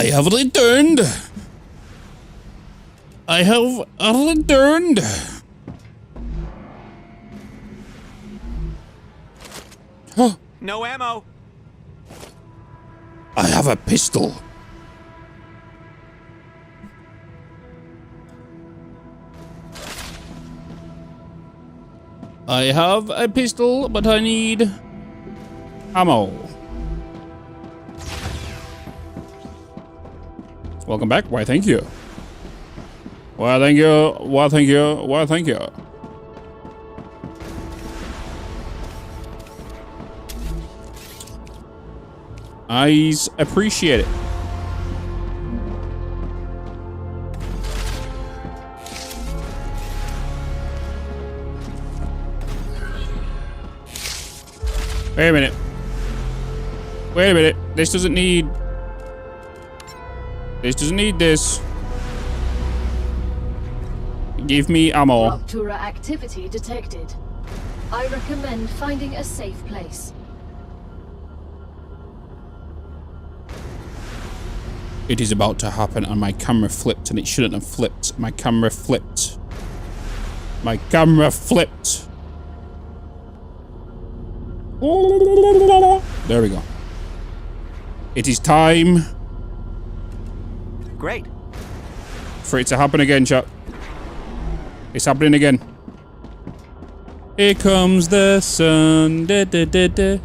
have returned. I have returned. Oh. No ammo. I have a pistol. I have a pistol, but I need ammo. Welcome back. Why, thank you. Why, thank you. Why, thank you. Why, thank you. I appreciate it. Wait a minute. Wait a minute. This doesn't need... This doesn't need this. Give me ammo. Rupture activity detected. I recommend finding a safe place. It is about to happen and my camera flipped and it shouldn't have flipped. My camera flipped. My camera flipped. There we go. It is time. Great. For it to happen again, chat. It's happening again. Here comes the sun. Da, da, da, da.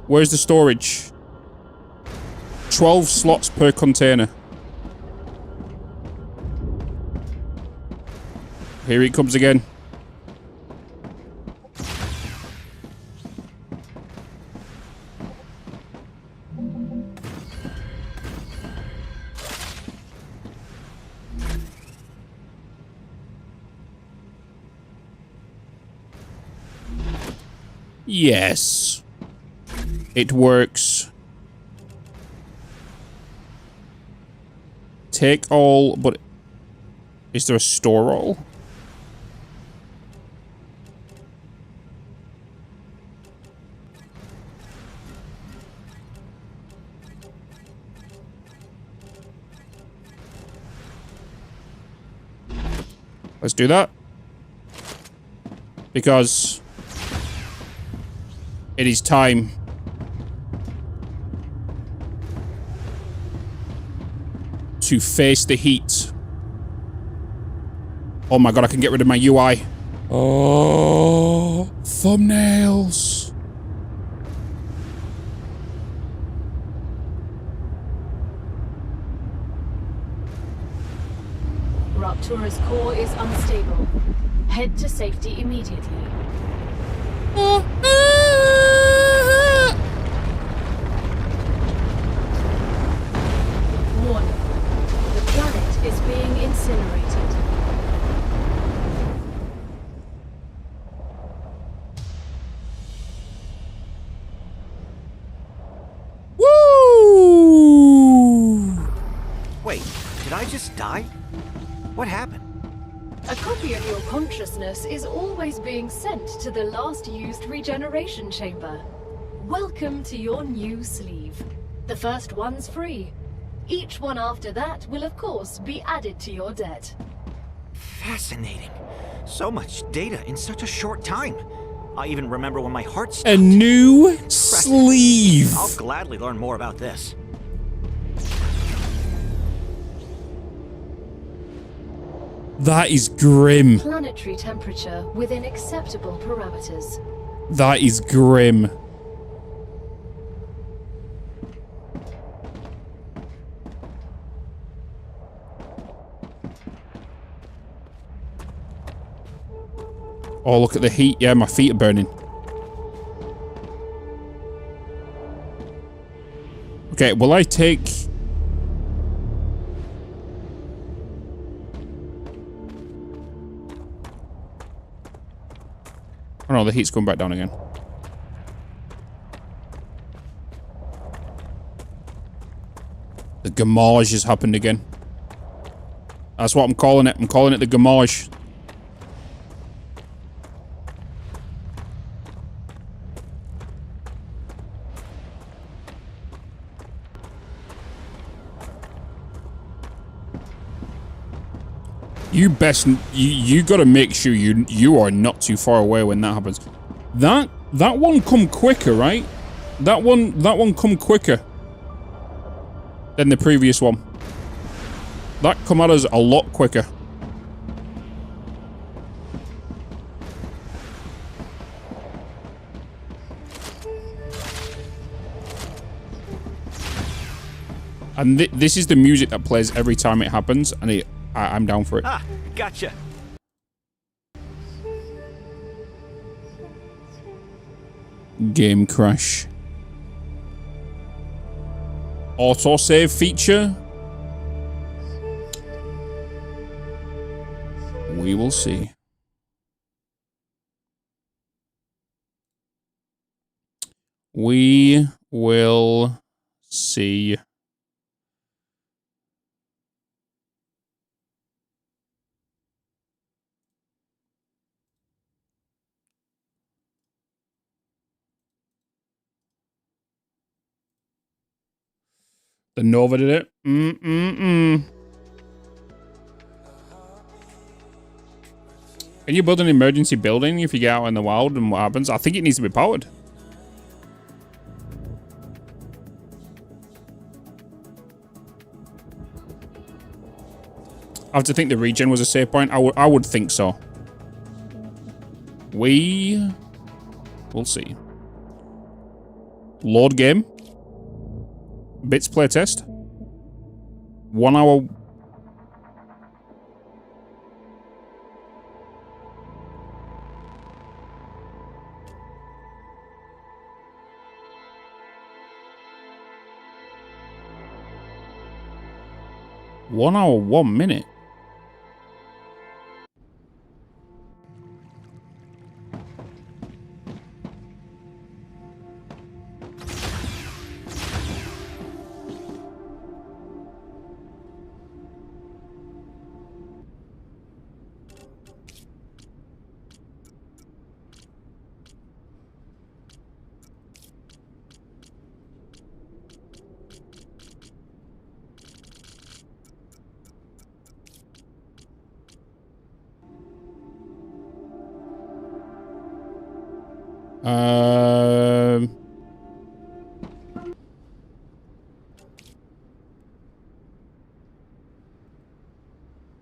Where's the storage? 12 slots per container. Here it comes again. Yes. It works. Take all, but is there a store all? Let's do that. Because it is time. To face the heat. Oh my god, I can get rid of my UI. Oh, thumbnails. Rupture's core is unstable. Head to safety immediately. Warning. The planet is being incinerated. Woo! Wait, did I just die? What happened? A copy of your consciousness is always being sent to the last used regeneration chamber. Welcome to your new sleeve. The first one's free. Each one after that will of course be added to your debt. Fascinating. So much data in such a short time. I even remember when my heart stopped. A new sleeve. I'll gladly learn more about this. That is grim. Planetary temperature within acceptable parameters. That is grim. Oh, look at the heat. Yeah, my feet are burning. Okay, will I take... Oh no, the heat's going back down again. The gamage has happened again. That's what I'm calling it. I'm calling it the gamage. You got to make sure you are not too far away when that happens. That one come quicker, right? That one come quicker than the previous one. That come at us a lot quicker. And this is the music that plays every time it happens, and I'm down for it. Ah, gotcha. Game crash. Autosave feature? We will see. We will see. The Nova did it. Can you build an emergency building if you get out in the wild and what happens? I think it needs to be powered. I have to think the regen was a save point. I would think so. We will see. Load game. Bitz playtest. 1 hour. One hour, 1 minute.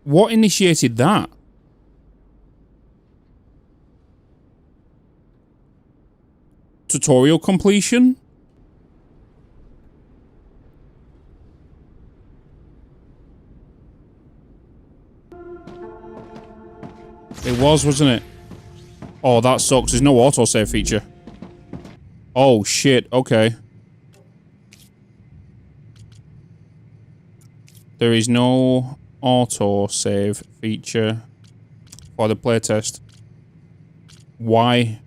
What initiated that? Tutorial completion? It was, wasn't it? Oh, that sucks. There's no autosave feature. Oh, shit. Okay. There is no autosave feature for the playtest. Why?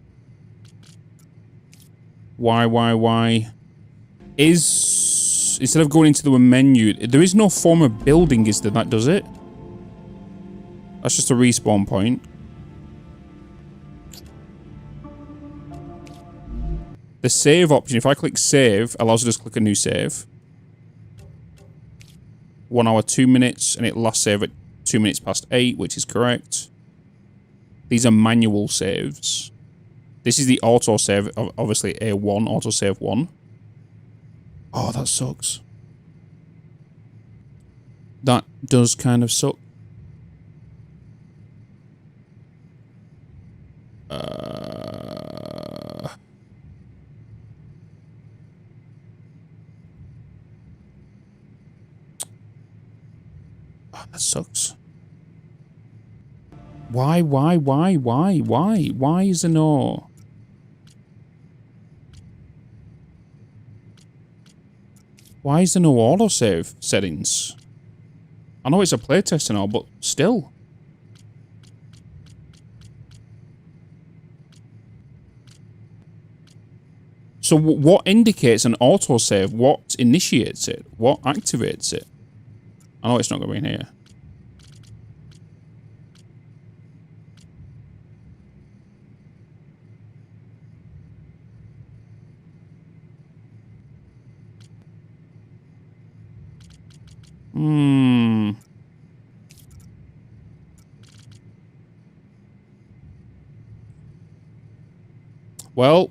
Why? Instead of going into the menu, there is no form of building, is there, that does it? That's just a respawn point. The save option, if I click save, allows you to just click a new save. 1 hour, 2 minutes, and it last save at 2 minutes past 8, which is correct. These are manual saves. This is the autosave, obviously A1, autosave 1. Oh, that sucks. That does kind of suck. That sucks. Why is there no? Why is there no autosave settings? I know it's a playtest and all, but still. So what indicates an autosave? What initiates it? What activates it? I know it's not going to be in here. Well,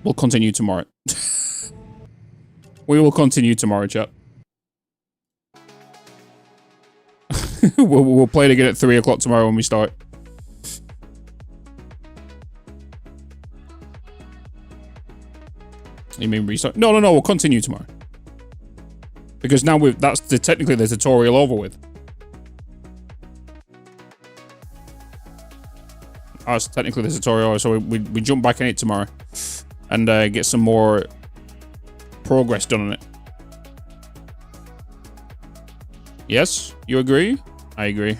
we'll continue tomorrow. We will continue tomorrow, chat. we'll play it again at 3 o'clock tomorrow when we start. You mean restart? No, we'll continue tomorrow. Because now that's technically the tutorial over with. That's technically the tutorial, so we jump back in it tomorrow. And get some more progress done on it. Yes? You agree? I agree.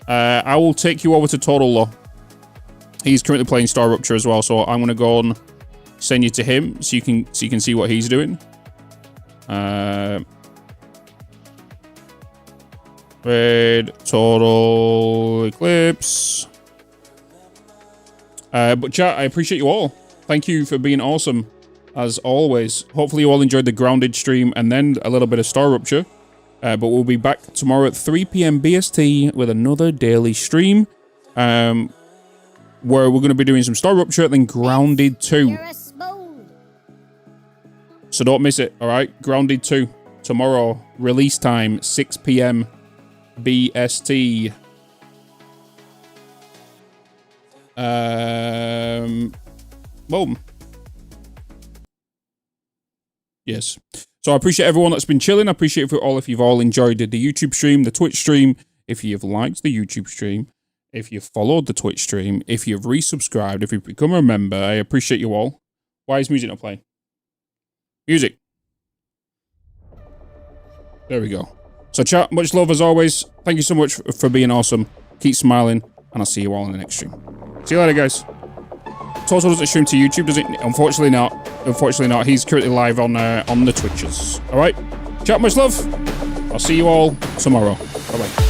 I will take you over to Total Law. He's currently playing Star Rupture as well, so I'm gonna go and send you to him so you can see what he's doing. Red Total Eclipse. But chat, I appreciate you all. Thank you for being awesome, as always. Hopefully you all enjoyed the Grounded stream and then a little bit of Star Rupture. But we'll be back tomorrow at 3 PM BST with another daily stream. Where we're going to be doing some Star Rupture and then Grounded 2. So don't miss it, alright? Grounded 2. Tomorrow, release time, 6 PM BST. Boom. Yes. So I appreciate everyone that's been chilling. I appreciate it for all if you've all enjoyed the YouTube stream, the Twitch stream, if you've liked the YouTube stream, if you've followed the Twitch stream, if you've resubscribed, if you've become a member. I appreciate you all. Why is music not playing? Music. There we go. So chat, much love as always. Thank you so much for being awesome. Keep smiling, and I'll see you all in the next stream. See you later, guys. Total doesn't stream to YouTube, does it? Unfortunately not. Unfortunately not. He's currently live on the Twitches. All right. Chat, much love. I'll see you all tomorrow. Bye-bye.